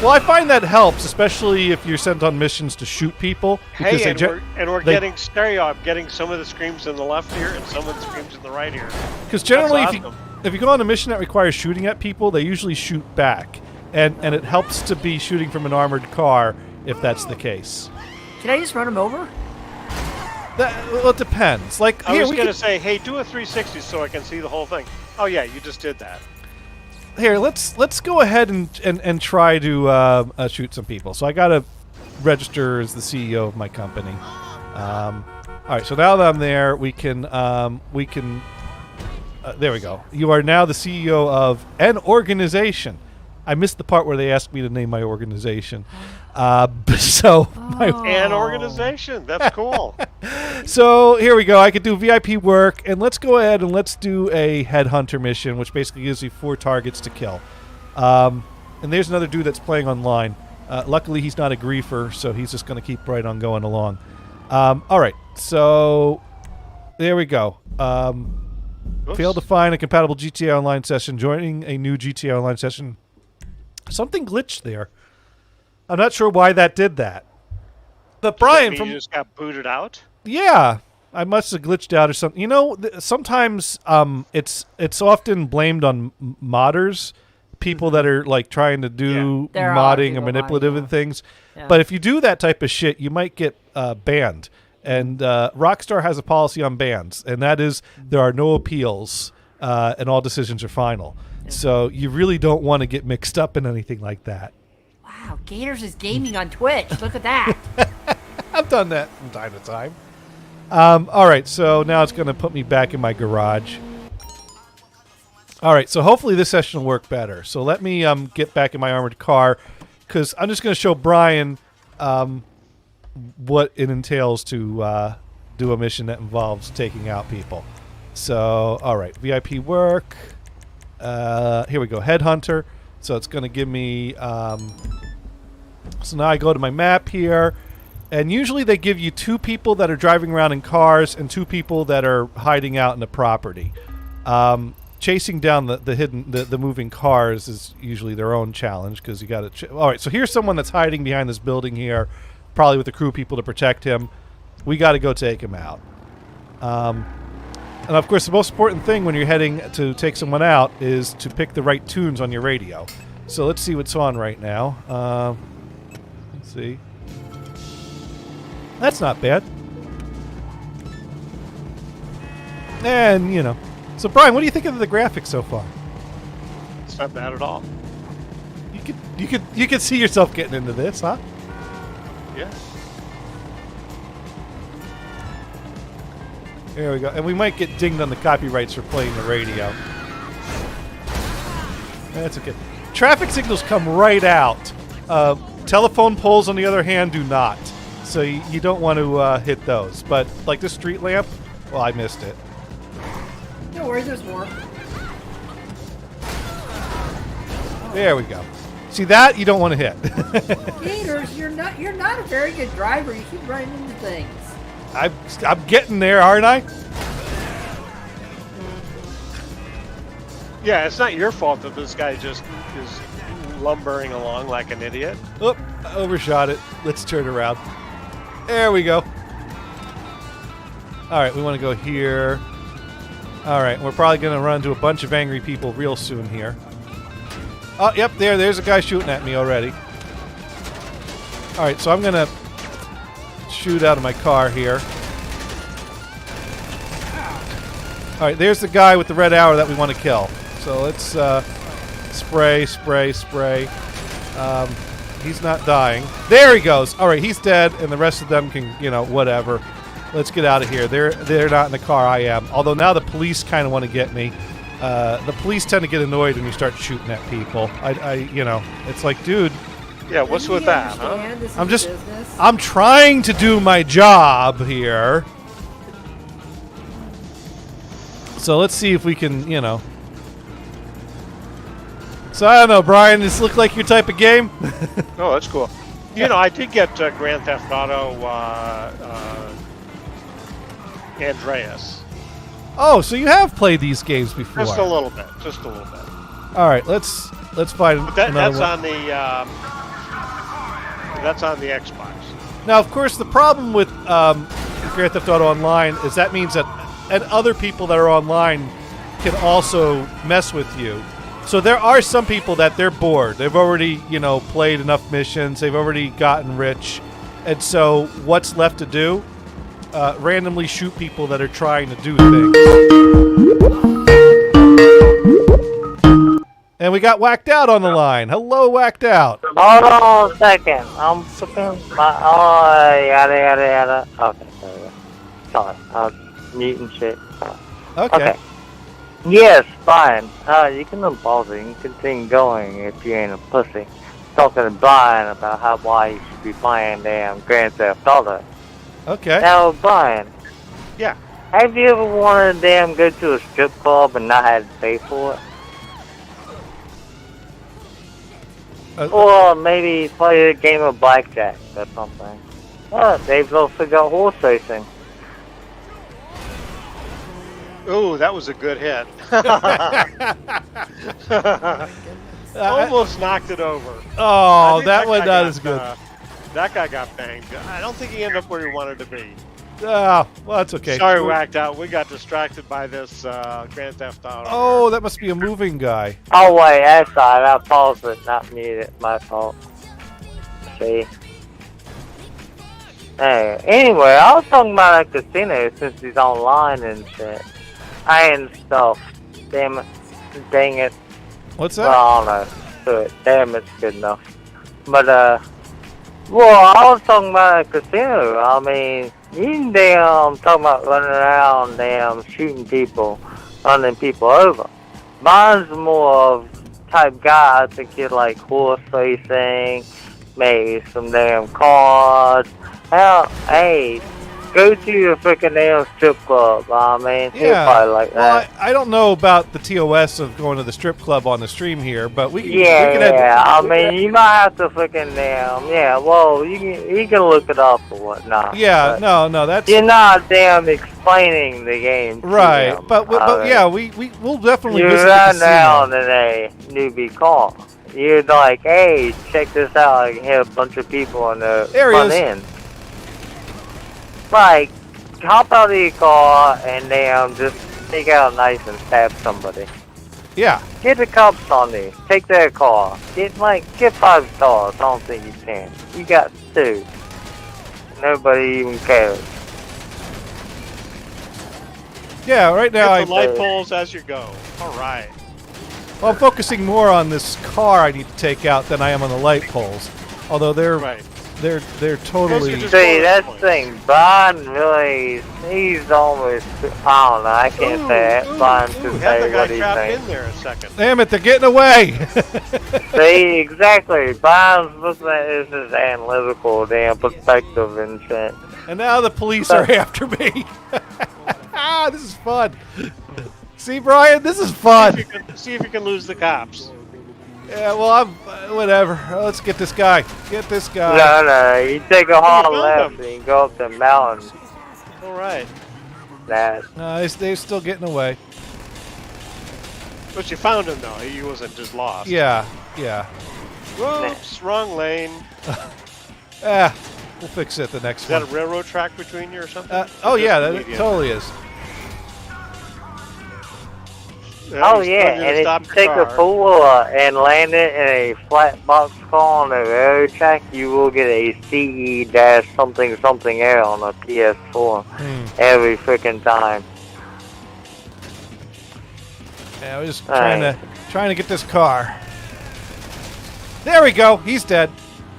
Well, I find that helps, especially if you're sent on missions to shoot people. Because Hey, they we're they- getting stereo. I'm getting some of the screams in the left ear and some of the screams in the right ear. Because generally, That's if you go on a mission that requires shooting at people, they usually shoot back, and it helps to be shooting from an armored car if that's the case. Can I just run them over? Well, it depends. Like I here, was we going to could- say, hey, do a 360 so I can see the whole thing. Oh yeah, you just did that. here, let's go ahead and try to shoot some people. So I gotta register as the CEO of my company. All right, so now that I'm there, we can there we go. You are now the CEO of an organization. I missed the part where they asked me to name my organization. An organization. That's cool. So here we go. I could do VIP work, and let's go ahead and let's do a Headhunter mission, which basically gives you 4 targets to kill. And there's another dude that's playing online. Luckily, he's not a griefer, so he's just going to keep right on going along. All right, so there we go. Oops. Failed to find a compatible GTA Online session. Joining a new GTA Online session. Something glitched there. I'm not sure why that did that. But Brian, you just got booted out. yeah, I must have glitched out or something. You know, sometimes it's often blamed on modders, people that are like trying to do There are a lot of modding or people manipulative modding, and things. Yeah. But if you do that type of shit, you might get banned. And Rockstar has a policy on bans, and that is there are no appeals, and all decisions are final. So you really don't want to get mixed up in anything like that. Wow, Gators is gaming on Twitch. Look at that. I've done that from time to time. All right, so now it's going to put me back in my garage. All right, so hopefully this session will work better. So let me get back in my armored car, because I'm just going to show Brian what it entails to do a mission that involves taking out people. So, all right, VIP work. Here we go, Headhunter. So it's going to give me... so now I go to my map here. And usually they give you 2 people that are driving around in cars and 2 people that are hiding out in the property. Chasing down the moving cars is usually their own challenge because you got to. All right, so here's someone that's hiding behind this building here, probably with the crew people to protect him. We got to go take him out. And of course, the most important thing when you're heading to take someone out is to pick the right tunes on your radio. So let's see what's on right now. Let's see. That's not bad. And, you know. So, Brian, what do you think of the graphics so far? It's not bad at all. You could see yourself getting into this, huh? Yeah. There we go. And we might get dinged on the copyrights for playing the radio. That's okay. Traffic signals come right out. Telephone poles, on the other hand, do not. So you don't want to hit those. But like this street lamp, well, I missed it. No worries, there's more. There we go. See that? You don't want to hit. Gators, you're not a very good driver. You keep running into things. I'm getting there, aren't I? Yeah, it's not your fault that this guy just is lumbering along like an idiot. Oop, I overshot it. Let's turn around. There we go. All right, we want to go here. All right, we're probably going to run into a bunch of angry people real soon here. Oh, yep, there's a guy shooting at me already. All right, so I'm going to shoot out of my car here. All right, there's the guy with the red arrow that we want to kill. So let's spray. He's not dying. There he goes. All right, he's dead, and the rest of them can, whatever. Let's get out of here. They're not in the car. I am. Although now the police kind of want to get me. The police tend to get annoyed when you start shooting at people. It's like, dude. Yeah, what's with that, huh? I'm trying to do my job here. So let's see if we can, So I don't know, Brian, this look like your type of game? Oh, that's cool. I did get Grand Theft Auto Andreas. Oh, so you have played these games before? Just a little bit. All right, let's find another that's one. on the that's on the Xbox. Now, of course, the problem with Grand Theft Auto Online is that means that other people that are online can also mess with you. So there are some people that they're bored. They've already, played enough missions. They've already gotten rich. And so what's left to do? Randomly shoot people that are trying to do things. And we got Whacked Out on the line. Hello, Whacked Out. Hold on a second. I'm flipping my... Oh, yada. Okay, there we go. Sorry, I was muting shit. Okay. Yes, fine. You can unpause it. You can continue going if you ain't a pussy. Talking to Brian about why you should be playing damn Grand Theft Auto. Okay. Now, Brian. Yeah. Have you ever wanted to damn go to a strip club and not had to pay for it? Or maybe play a game of blackjack or something. Oh, they've also got horse racing. Ooh, that was a good hit. Almost knocked it over. Oh, that one not as good. That guy got banged. I don't think he ended up where he wanted to be. Oh, well, that's okay. Sorry, Whacked Out. We got distracted by this Grand Theft Auto. Oh, that must be a moving guy. Oh, wait, that's right. I paused it, not muted. My fault. See? Hey, anyway, I was talking about a casino since he's online and shit. And stuff. Damn it. Dang it. What's that? Well, I don't know. Do it. Damn, it's good enough. But, well, I was talking about a casino. I mean, you can damn talk about running around, damn shooting people, running people over. Mine's more of type guy. I think you're like horse racing, maybe some damn cars. Hell, hey, go to your freaking damn strip club. I mean, he'll probably like that. Well, I don't know about the TOS of going to the strip club on the stream here, but we can. I mean, you might have to freaking damn. Yeah, well, you can look it up or whatnot. Yeah, no, that's. You're not damn explaining the game. Right, but yeah, we'll definitely. You run down in a newbie car. You're like, hey, check this out. I can hit a bunch of people on the front end. Like, hop out of your car and just take out a knife and stab somebody. Yeah. Get the cops on you. Take their car. Get 5 stars. I don't think you can. You got 2. Nobody even cares. Yeah, right now Hit the light poles as you go. All right. Well, I'm focusing more on this car I need to take out than I am on the light poles. Although they're totally. See, that's the thing. Brian really, he's almost. I don't know. I can't say it. Brian can say what he thinks. In there a second. Damn it! They're getting away. See, exactly. Brian's looking at this as analytical, damn perspective and shit. And now the police are after me. This is fun. See, Brian, this is fun. See if you can lose the cops. Yeah, well, I'm whatever. Let's get this guy. Get this guy. No, you take a hard left and you go up the mountain. All right. They're still getting away. But you found him though. He wasn't just lost. Yeah. Whoops, wrong lane. We'll fix it the next one. Is that a railroad track between you or something? Oh yeah, that totally is. Oh yeah, and if you take a pool and land it in a flat box car on the railroad track, you will get a CE-something error on a PS4 every freaking time. Yeah, I was just trying to get this car. There we go. He's dead.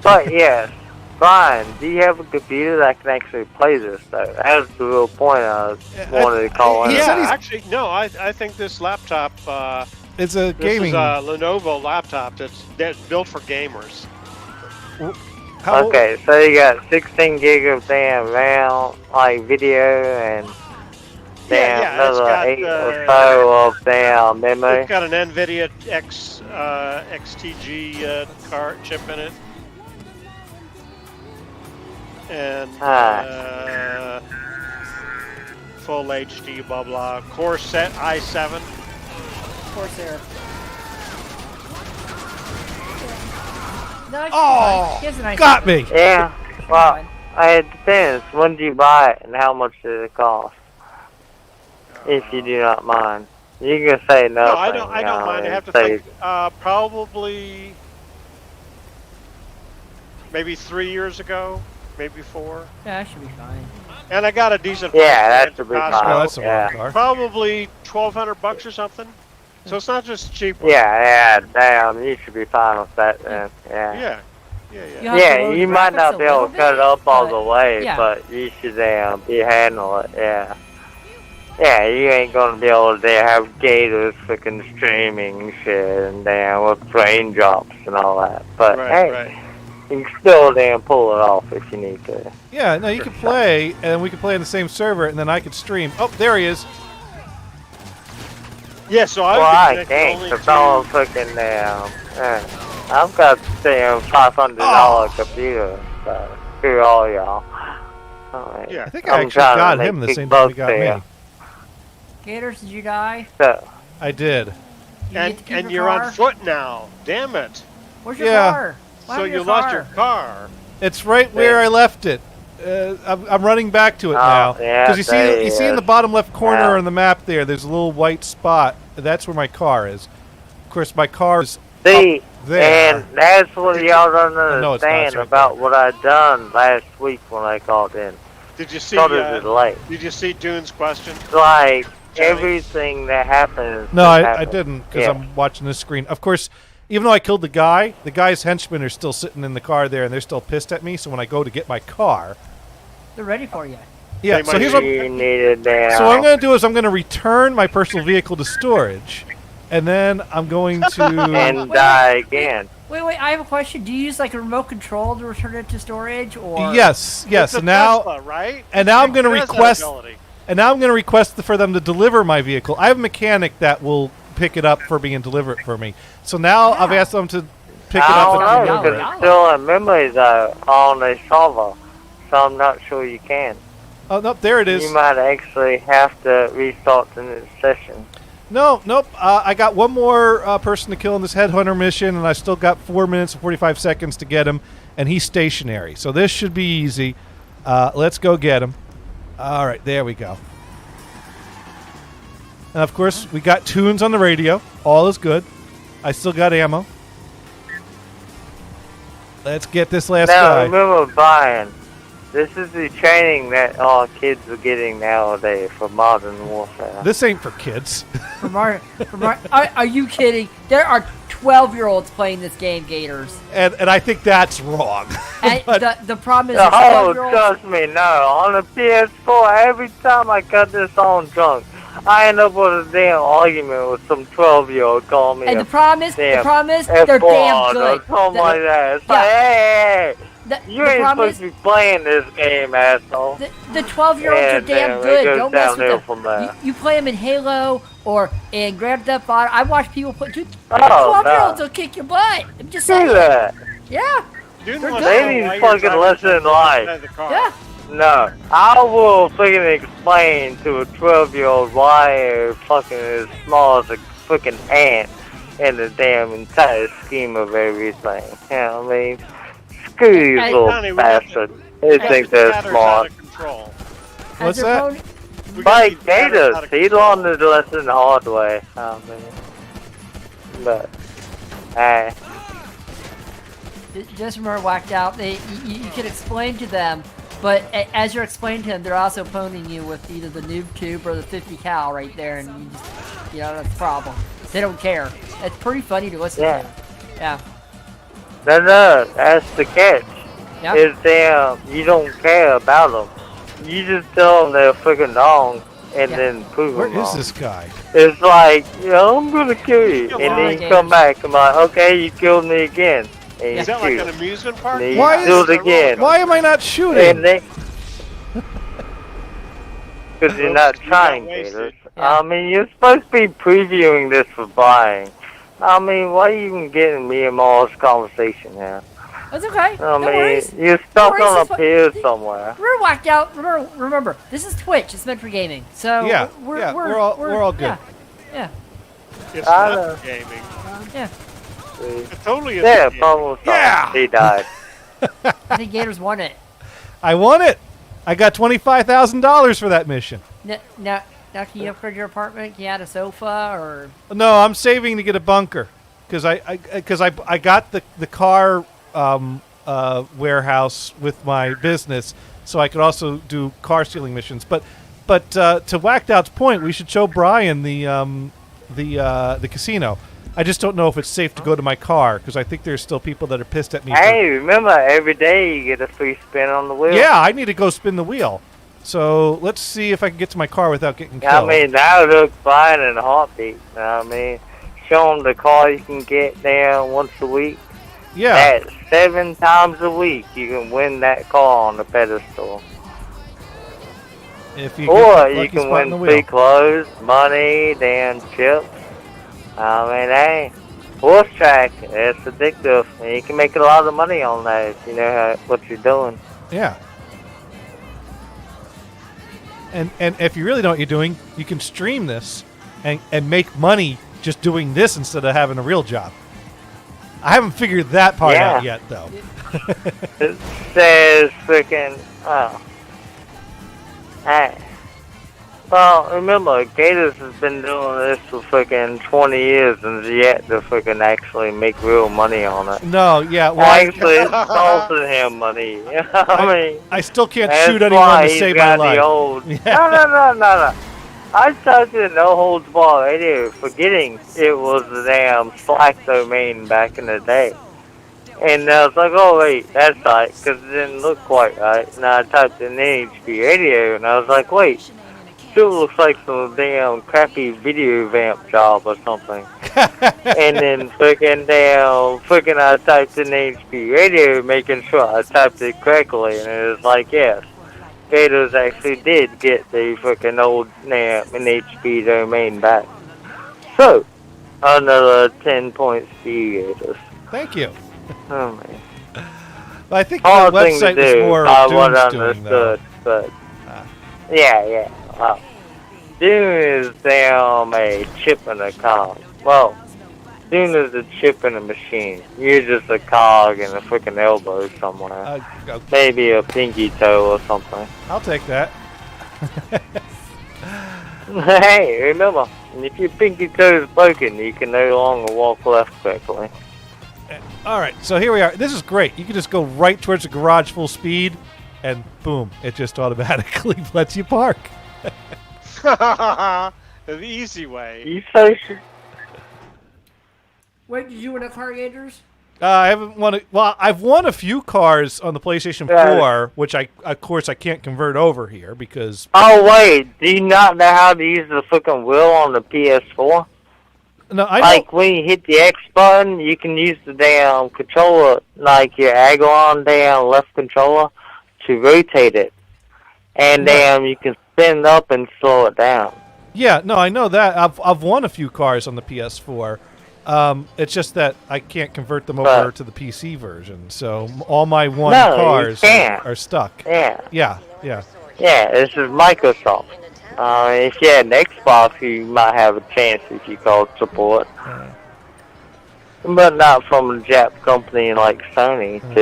But yes, Brian, do you have a computer that can actually play this though? That's the real point I wanted to call in. Yeah, actually, no. I think this laptop. It's a gaming. This is a Lenovo laptop that's built for gamers. Okay, so you got 16 gig of damn RAM, like video, and another 8 or so of damn memory. It's got an NVIDIA XTG card chip in it. And full HD, blah blah. Core set i7. Corsair. No, got me. Yeah, well, it depends. When do you buy it and how much does it cost? If you do not mind. You can say no. No, I don't mind. I have to think. Probably maybe 3 years ago. Maybe 4. Yeah, that should be fine. And I got a decent. Yeah, that should be fine. Oh, that's a long car. Probably $1,200 or something. So it's not just cheap. Yeah, damn, you should be fine with that then. Yeah, you might not be able to cut it up all the way, but you should be handle it. Yeah, you ain't gonna be able to have gators freaking streaming shit and with raindrops and all that. But hey. You can still pull it off if you need to. Yeah, no, you can play, and we can play on the same server, and then I could stream. Oh, there he is. Yeah, so I can't. It's all freaking I've got damn $500 computer. So screw all y'all. Right. Yeah, I think I actually got him the same time he got me. Gators, did you die? So, I did. And you're on foot now. Damn it. Where's your car? So you lost your car. It's right where I left it. I'm running back to it now. Because you see in the bottom left corner on the map there's a little white spot. That's where my car is. Of course, my car is up there. And that's what y'all don't understand about what I done last week when I called in. Did you see? Did you see Dune's question? Like everything that happens. No, I didn't because I'm watching the screen. Of course. Even though I killed the guy's henchmen are still sitting in the car there, and they're still pissed at me. So when I go to get my car, they're ready for you. Yeah. So here's what I'm going to do is I'm going to return my personal vehicle to storage, and then I'm going to and die again. Wait! I have a question. Do you use like a remote control to return it to storage, or yes? And now, Tesla, right? And now I'm going to request, for them to deliver my vehicle. I have a mechanic that will pick it up for me and deliver it for me. So now I've asked them to pick it up and deliver it. It's still in memory though on the server, so I'm not sure you can. Oh nope, there it is. You might actually have to restart the new session. Nope. I got one more person to kill in this Headhunter mission, and I still got 4 minutes and 45 seconds to get him, and he's stationary. So this should be easy. Let's go get him. All right, there we go. And, of course, we got tunes on the radio. All is good. I still got ammo. Let's get this last guy. Now, remember, Brian, this is the training that all kids are getting nowadays for modern warfare. This ain't for kids. Are you kidding? There are 12-year-olds playing this game, Gators. And I think that's wrong. And the problem is... trust me, no. On the PS4, every time I cut this on drunk, I end up with a damn argument with some 12-year-old calling me. And the problem is, they're damn good. Or something like that. It's like, hey, you ain't supposed to be playing this game, asshole. The 12-year-olds are damn good. Don't mess with them. You play them in Halo or in Grand Theft Auto. I watch people play. 12-year-olds will kick your butt. I'm just saying. See that? Yeah. They need a fucking lesson in life. Yeah. No, I will freaking explain to a 12-year-old why they're fucking as small as a freaking ant in the damn entire scheme of everything. You know what I mean? Screw these little bastards. They think they're smart. What's that? We gotta Like be better Gators, how to he control. learned his lesson the hard way. But, hey. Just remember, whacked out. You can explain to them, but as you're explaining to them, they're also poning you with either the noob tube or the 50 cal right there, and you just, that's the problem. They don't care. It's pretty funny to listen to. Yeah. No, that's the catch. Yeah. Is you don't care about them. You just tell them they're freaking wrong, and then prove Where them is wrong. this guy? It's like, I'm gonna kill you, Come and on, then you come back. I'm like, okay, you killed me again. And Is that like an amusement park? And Why you do it again. Why am I not shooting? And then, because you're not You got trying, wasted. Gators. Yeah. I mean, you're supposed to be previewing this for buying. I mean, why are you even getting me and Maul's conversation here? That's okay. I No mean, worries. you're stuck No worries, on a it's pier fine. somewhere. We're whacked out. Remember, this is Twitch. It's meant for gaming. So Yeah, we're we're all good. Yeah. It's I not know. gaming. Yeah. It totally is. Yeah, gaming. problem solved. Yeah. He died. I think Gators won it. I won it. I got $25,000 for that mission. Now, can you upgrade your apartment? Can you add a sofa or? No, I'm saving to get a bunker because I got the car warehouse with my business, so I could also do car stealing missions. But to Whacked Out's point, we should show Brian the casino. I just don't know if it's safe to go to my car because I think there's still people that are pissed at me. Hey, remember, every day you get a free spin on the wheel. Yeah, I need to go spin the wheel. So let's see if I can get to my car without getting killed. I mean, that would look fine in a heartbeat. I mean, show them the car you can get there once a week. Yeah. At 7 times a week, you can win that car on the pedestal. If you Or get the you lucky can spot in the win wheel. free clothes, money, damn chips. I mean, hey, horse track, it's addictive. And you can make a lot of money on that if you know what you're doing. Yeah. And if you really know what you're doing, you can stream this and make money just doing this instead of having a real job. I haven't figured that part Yeah. out yet, though. It says freaking, hey. Well, remember, Gators has been doing this for freaking 20 years and yet to freaking actually make real money on it. No, yeah. Well, Actually, it's costing him money. I mean, I still can't that's shoot anyone why to he's save my got life. the old. Yeah. No. I started the No Holds Bar radio, forgetting it was the damn Slack domain back in the day. And I was like, oh wait, that's right, because it didn't look quite right. And I typed in HP radio, and I was like, wait, still looks like some damn crappy video vamp job or something. And then freaking I typed in HP radio, making sure I typed it correctly, and it was like, yes, Gators actually did get the freaking old NAM and HP domain back. So, another 10 points to you, Gators. Thank you. Oh man. But I think the Hard thing to website was do, more I of would Doom's doing, though. understood, but yeah. Wow. Doom is damn a chip in a cog. Well, Doom is a chip in a machine. You're just a cog in a freaking elbow somewhere. Maybe a pinky toe or something. I'll take that. Hey, remember, if your pinky toe is broken, you can no longer walk left correctly. All right, so here we are. This is great. You can just go right towards the garage full speed, and boom, it just automatically lets you park. The easy way. You so sure. Wait, did you win a car, Gators? I haven't won. Well, I've won a few cars on the PlayStation 4, which of course, I can't convert over here because. Oh wait, do you not know how to use the freaking wheel on the PS4? No, I like when you hit the X button, you can use the damn controller, like your Agalon damn left controller, to rotate it, and damn you can spin it up and slow it down. Yeah, no, I know that. I've won a few cars on the PS4. It's just that I can't convert them over to the PC version, so all my cars are stuck. Yeah. Yeah. Yeah, this is Microsoft. If you had an Xbox, you might have a chance if you called support. But not from a Jap company like Sony to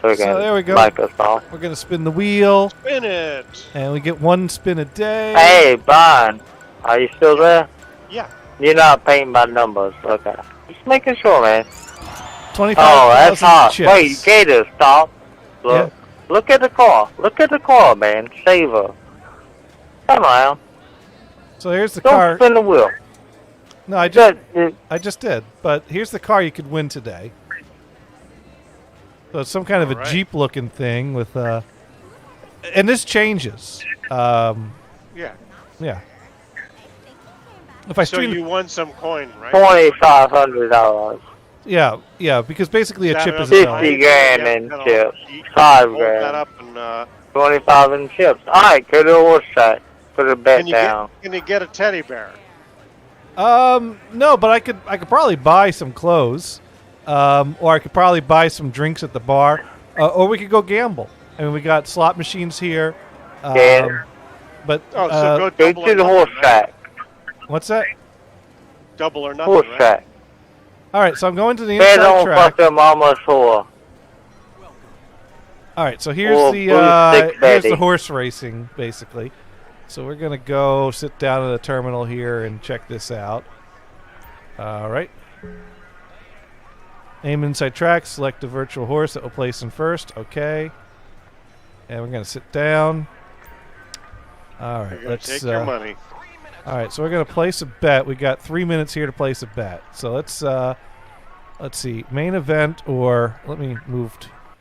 freaking So there we go. Microsoft. We're going to spin the wheel, Spin it. and we get 1 spin a day. Hey, Brian, are you still there? Yeah. You're not painting by numbers. Okay. Just making sure, man. 25,000 Oh, that's hot. chips. Wait, Gator, stop. Look. Yeah. Look at the car. Look at the car, man. Save her. Come on. So here's the Don't car. spin the wheel. No, I just did. But here's the car you could win today. So it's some kind of a Alright. Jeep-looking thing with and this changes. Yeah. Yeah. If I So stream, you won some coin, right? $2,500. yeah, because basically a Is chip that is enough a 50 dollar. time? grand Yeah, in that'll- chips. you can 5 hold that grand. up and 25 in chips. Alright, go to the horse track. Put a bet can you down. get a teddy bear? No, but I could probably buy some clothes, or I could probably buy some drinks at the bar, or we could go gamble. I mean, we got slot machines here. Yeah. But Oh, so go Go double to or the nothing, horse right? track. what's that? Double or nothing, Horse right? track. All right, so I'm going to the Bet inside on track. fucking mama's whore. All right, so here's Or the Blue Stick here's the Betty. horse racing, basically. So we're gonna go sit down at a terminal here and check this out. All right. Aim inside track. Select a virtual horse that will place in first. Okay. And we're gonna sit down. All right, You're gonna let's take your money. all right, so we're gonna place a bet. We got 3 minutes here to place a bet. So let's see, main event, or let me move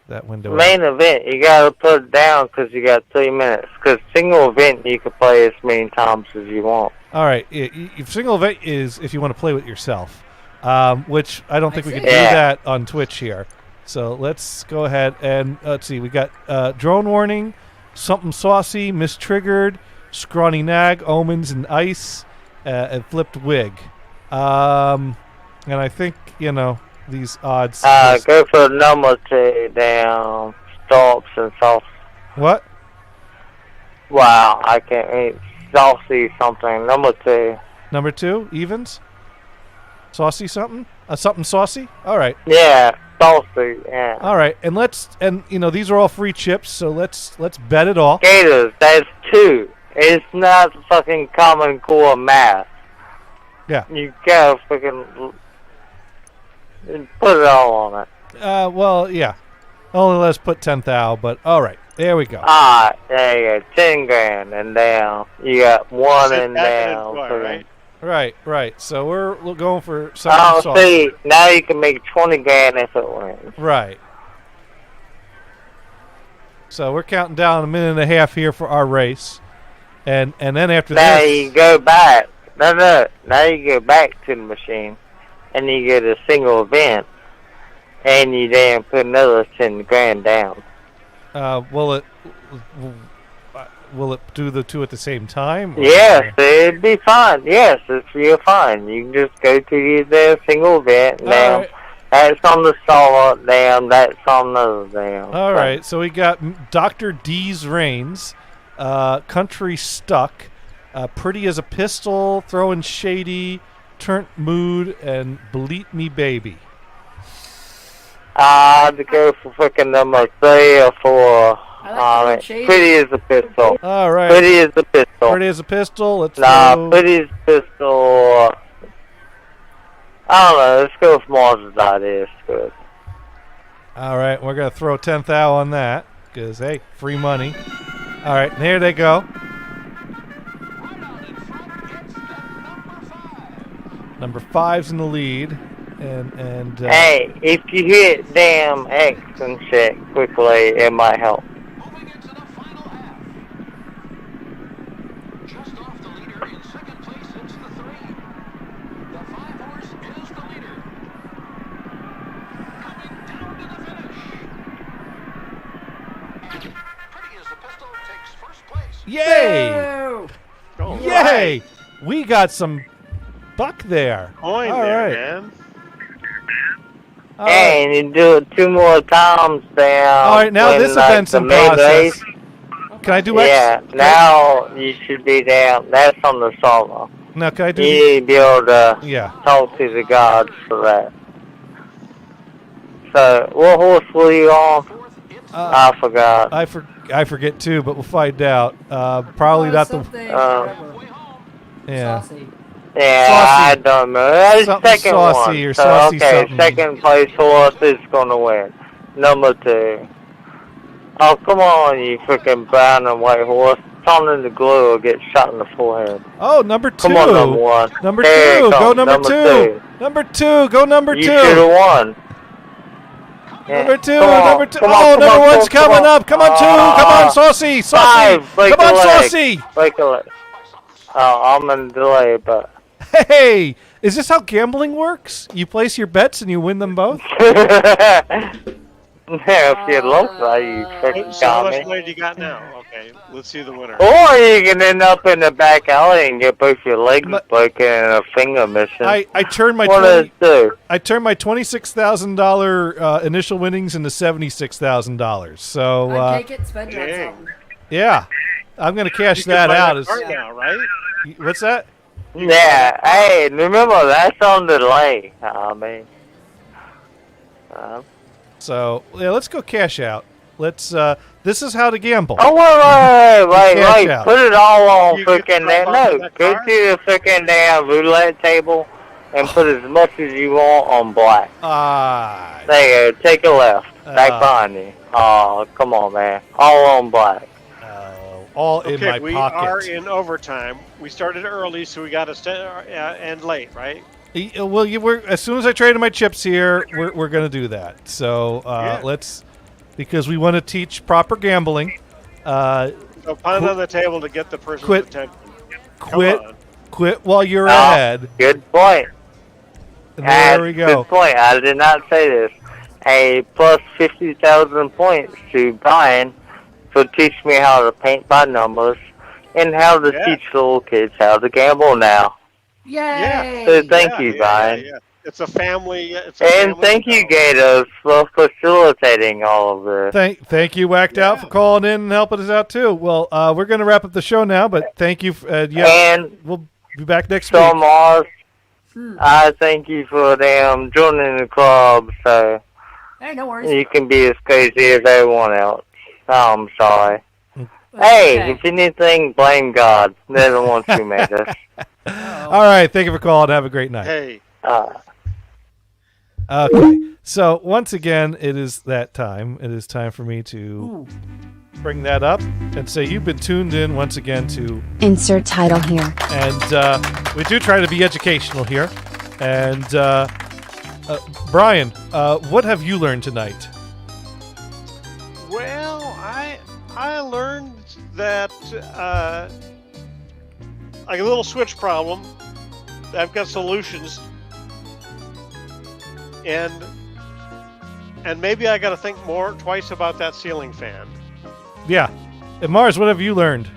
that window. Main event, you gotta put it down because you got 3 minutes. Because single event, you can play as many times as you want. All right, single event is if you want to play with yourself, which I don't think we can do Yeah. that on Twitch here. So let's go ahead and let's see. We got drone warning, something saucy, mistriggered, scrawny nag, omens and ice, and flipped wig. And I think these odds. Go for number 2 down. Stops and sauce. What? Wow, I can't eat saucy something. Number 2. Number 2 evens. Saucy something. Something saucy. All right. Yeah, saucy. Yeah. All right, and these are all free chips, so let's bet it all. Gators, that's 2. It's not fucking common core math. Yeah. You gotta fucking put it all on it. Well, yeah. Only let's put 10,000, but all right, there we go. Alright, there you go. 10 grand and down. You got 1 Sit and back and down. enjoy, right? Right. So we're going for something Oh, saucy. see, now you can make 20 grand if it wins. Right. So we're counting down a minute and a half here for our race, and then after Now this, you go back. No. Now you go back to the machine, and you get a single event, and you then put another 10 grand down. will it do the two at the same time? or- Yes, it'd be fine. Yes, you're fine. You can just go to the single event. All Now, right. that's on the solo. Damn, that's on another damn. All right, so we got Dr. D's Reigns, Country Stuck, Pretty as a Pistol, Throwing Shady, Turnt Mood, and Bleat Me Baby. I'd go for freaking number 3 or 4. I like Throwing Shady. Pretty as a pistol. All right, Pretty as a pistol. Pretty as a Pistol. Let's Nah, go. Pretty as a pistol. I don't know. Let's go with Mars' idea. It's good. All right, we're gonna throw 10,000 on that because hey, free money. All right, and here they go. Number 5's in the lead, and Hey, if you hit damn X and shit quickly, it might help. yay! Boo! All Yay! right. We got some buck there. Coin All there, right. man. All right. Hey, and you do it 2 more times down. All right, now when, this like, event's the in main process. race. Can I do X? Yeah, now you should be down. That's on the solo. Now can I do? You need to be able to Yeah. talk to the gods for that. So, what horse were you on? I forgot. I forget too, but we'll find out. Probably not the. Yeah. Saucy. Yeah, Saucy. I don't know. That's Something second saucy one. or So, saucy okay, something. second place horse is gonna win. Number 2. Oh, come on, you freaking brown and white horse. Turn into glue or get shot in the forehead. Oh, number 2. Come on, number 1. Number Here 2. it Go comes, number 2. Number 2. Go number 2. You should have won. Yeah. Number 2. Come on, Number 2. come Oh, on, number come 1's on, coming come on. up. Come on, 2. Come on, Saucy. Saucy. 5. Break Come a on, leg. Saucy. Break a leg. Oh, I'm in delay, but... Hey, is this how gambling works? You place your bets and you win them both? Yeah, if you look like you freaking So how got much me. money do you got now? Okay, let's see the winner. Or you can end up in the back alley and get both your legs But- broken and a finger missing. I turned my What does it do? I turned my $26,000 initial winnings into $76,000. So I'd take it, spend it on Dang. something. yeah, I'm gonna cash You can that buy out. that car now, right? What's that? Yeah, hey, remember, that's on delay. I mean... So yeah, let's go cash out. Let's. This is how to gamble. Oh, wait, cash out. put it all on You get freaking to that. drive off in No, that go car? to the freaking damn roulette table and put as much as you want on black. Ah, There you go, take a left. Back Ah. behind you. Oh, come on, man. All on black. all in my Okay, we pocket. are in overtime. We started early, so we got to end late, right? Well, we're as soon as I traded my chips here, we're gonna do that. So Yeah. let's, because we want to teach proper gambling. So pound on the table to get the person's Quit. attention. Quit, on. quit while you're Oh, ahead. good point. There we go. Good point. I did not say this. A plus 50,000 points to Brian for teach me how to paint by numbers and how to Yeah. teach little kids how to gamble now. Yay! So thank you, Brian. Yeah. It's a family. It's a And family thank you, show. Gators, for facilitating all of this. Thank you, Whacked Out, for calling in and helping us out too. Well, we're gonna wrap up the show now, but thank you. And We'll be back next so, week. Mars, I thank you for joining the club, so Hey, no worries. you can be as crazy as everyone else. I'm sorry. Hey, Okay. if anything, blame God. They're the ones who made us. All right, thank you for calling. Have a great night. Hey, Okay, so once again, it is that time. It is time for me to bring that up and say you've been tuned in once again to, Insert title here. and we do try to be educational here. And Brian, what have you learned tonight? well, I learned that like a little switch problem. I've got solutions, and maybe I got to think twice about that ceiling fan. Yeah, and Mars, what have you learned?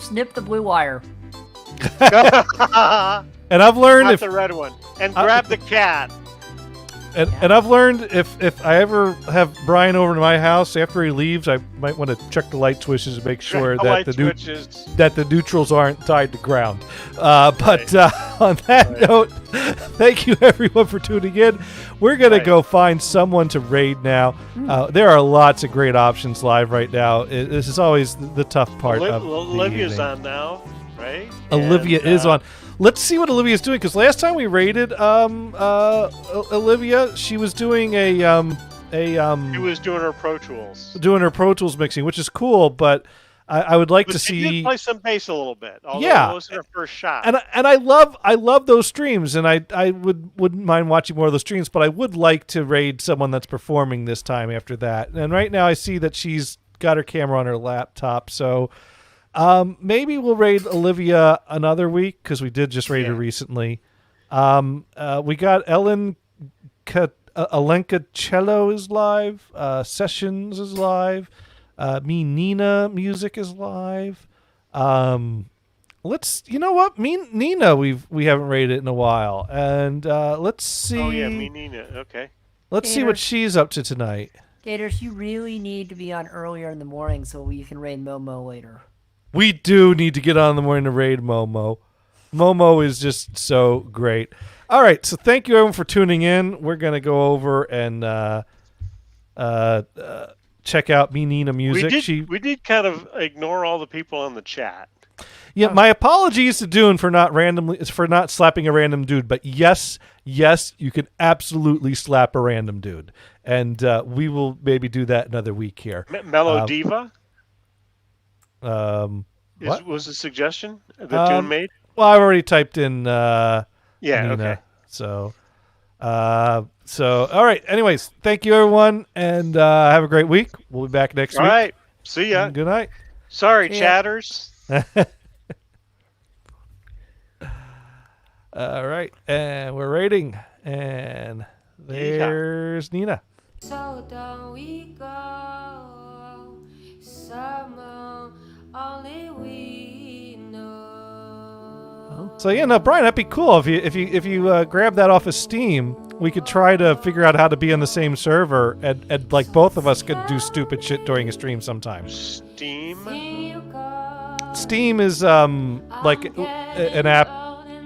Snip the blue wire. Not And I've learned the red one. And grab the cat. And I've learned if I ever have Brian over to my house after he leaves, I might want to check the light switches and make sure The that light the switches. that the neutrals aren't tied to ground. But on that note, thank you everyone for tuning in. We're gonna go find someone to raid now. There are lots of great options live right now. This is always the tough part of the Olivia's evening. on now, right? Olivia And, is on. Let's see what Olivia's doing, because last time we raided Olivia, she was doing She was doing her Pro Tools. Pro Tools mixing, which is cool, but I would like But to she see. did play some bass a little bit. Although Yeah. it wasn't her first shot. And I love those streams, and I wouldn't mind watching more of those streams, but I would like to raid someone that's performing this time after that. And right now I see that she's got her camera on her laptop, so maybe we'll raid Olivia another week, because we did just raid her recently. We got Ellen Alenka Cello is live. Sessions is live. Me Nina music is live. Let's, you know what? Me Nina, we haven't rated in a while, and let's see. Oh yeah, me Nina. Okay. Let's see what she's up to tonight. Gators, you really need to be on earlier in the morning so you can raid Momo later. We do need to get on in the morning to raid Momo. Momo is just so great. All right, so thank you everyone for tuning in. We're gonna go over and check out Me Nina music. We did kind of ignore all the people in the chat. Yeah, my apologies to Dune for not slapping a random dude, but yes, you can absolutely slap a random dude, and we will maybe do that another week here. Mellow Diva what was a suggestion that Dune made? Well, I've already typed in Yeah, Nina, okay. So all right. Anyways, thank you everyone, and have a great week. We'll be back next week. All right, see ya. Good night. Sorry, chatters. All right, and we're rating, and there's Nina. So down we go, summer only we know. So yeah, no, Brian, that'd be cool if you grab that off of Steam. We could try to figure out how to be on the same server, and like both of us could do stupid shit during a stream sometime. Steam is like an app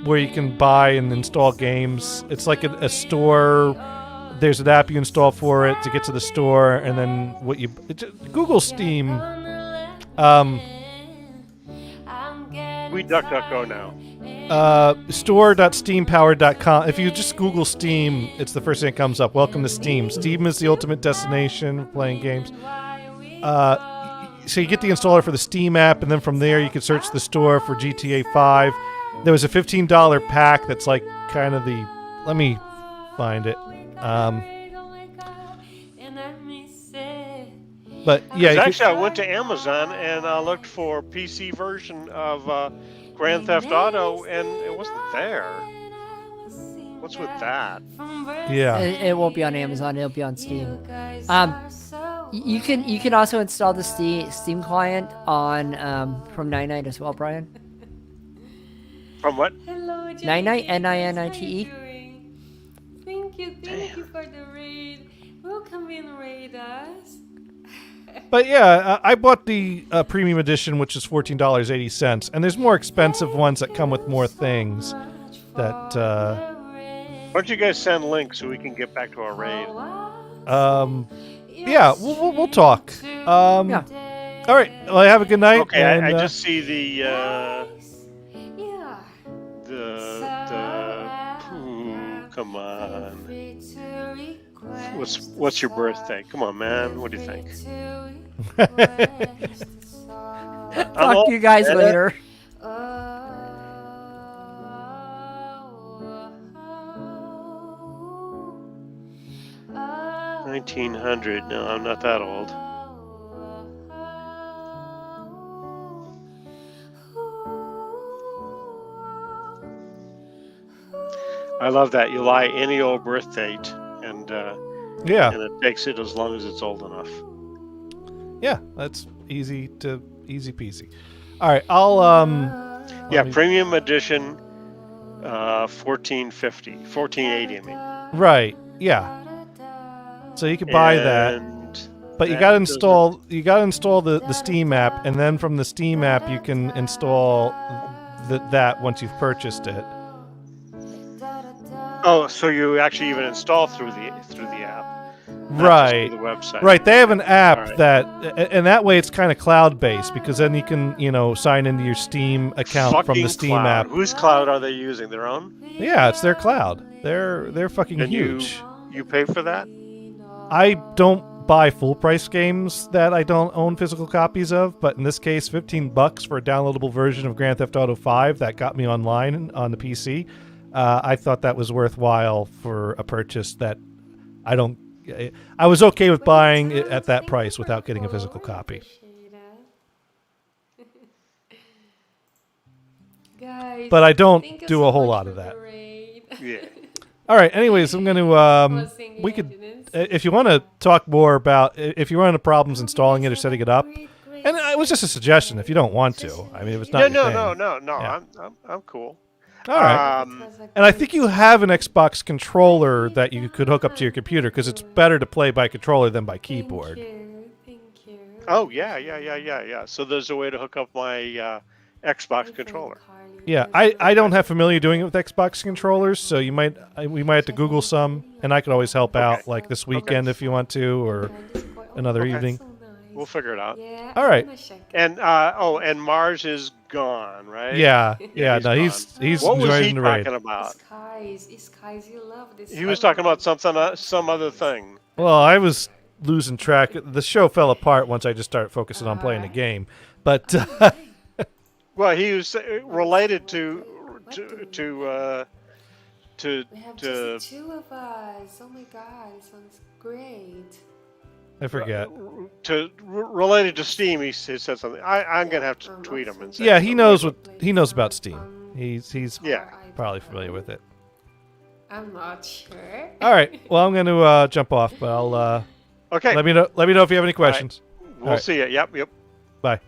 where you can buy and install games. It's like a store. There's an app you install for it to get to the store, and then Google Steam. We DuckDuckGo now. Store.steampowered.com. If you just Google Steam, it's the first thing that comes up. Welcome to Steam. Steam is the ultimate destination for playing games. So you get the installer for the Steam app, and then from there you can search the store for GTA 5. There was a $15 pack that's like kind of the... Let me find it. But yeah, Actually, I went to Amazon and looked for PC version of Grand Theft Auto, and it wasn't there. What's with that? Yeah, it won't be on Amazon. It'll be on Steam. You can also install the Steam client on from Ninite as well, Brian. From what? Ninite, Ninite. Thank you for the raid. We'll come and raid us. But yeah, I bought the premium edition, which is $14.80, and there's more expensive ones that come with more things. Why don't you guys send links so we can get back to our raid? Yeah, we'll talk. Yeah. All right. Well, have a good night. Okay, and, I just see the come on. What's your birthday? Come on, man. What do you think? Talk to you guys later. 1900. No, I'm not that old. I love that. You lie any old birth date, and it takes it as long as it's old enough. Yeah, that's easy peasy. All right, I'll premium edition, $14.80. I mean, right? Yeah. So you can buy that, but you got to install the Steam app, and then from the Steam app you can install that once you've purchased it. Oh, so you actually even install through the app, right? Through the website, right? They have an app and that way it's kind of cloud based, because then you can sign into your Steam account from the Steam app. Whose cloud are they using? Their own? Yeah, it's their cloud. They're fucking huge. You pay for that? I don't buy full price games that I don't own physical copies of, but in this case, $15 for a downloadable version of Grand Theft Auto 5 that got me online on the PC. I thought that was worthwhile for a purchase that I was okay with buying it at that price without getting a physical copy. But I don't do a whole lot of that. Yeah. All right. Anyways, I'm going to. We could, if you want to talk more about, if you run into problems installing it or setting it up, and it was just a suggestion. If you don't want to, I mean, if it's not. No. Yeah. I'm cool. All right. And I think you have an Xbox controller that you could hook up to your computer, because it's better to play by controller than by keyboard. Thank you. Oh yeah. So there's a way to hook up my Xbox controller. Yeah, I don't have familiar doing it with Xbox controllers, so we might have to Google some, and I could always help out, like this weekend if you want to, or another evening. We'll figure it out. Yeah. All right. And and Mars is gone, right? Yeah. Yeah, No, he's he's What was he enjoying the raid. talking about? Skies, you love this. He was talking about something, some other thing. Well, I was losing track. The show fell apart once I just started focusing on playing the game. But Well, he was related to We have just the two of us. Oh my god, it sounds great. I forget. Related to Steam. He said something. I'm gonna have to tweet him and say. Yeah, he knows about Steam. He's Yeah. probably familiar with it. I'm not sure. All right. Well, I'm going to jump off, but I'll Okay. let me know if you have any questions. We'll see you. Yep. Bye.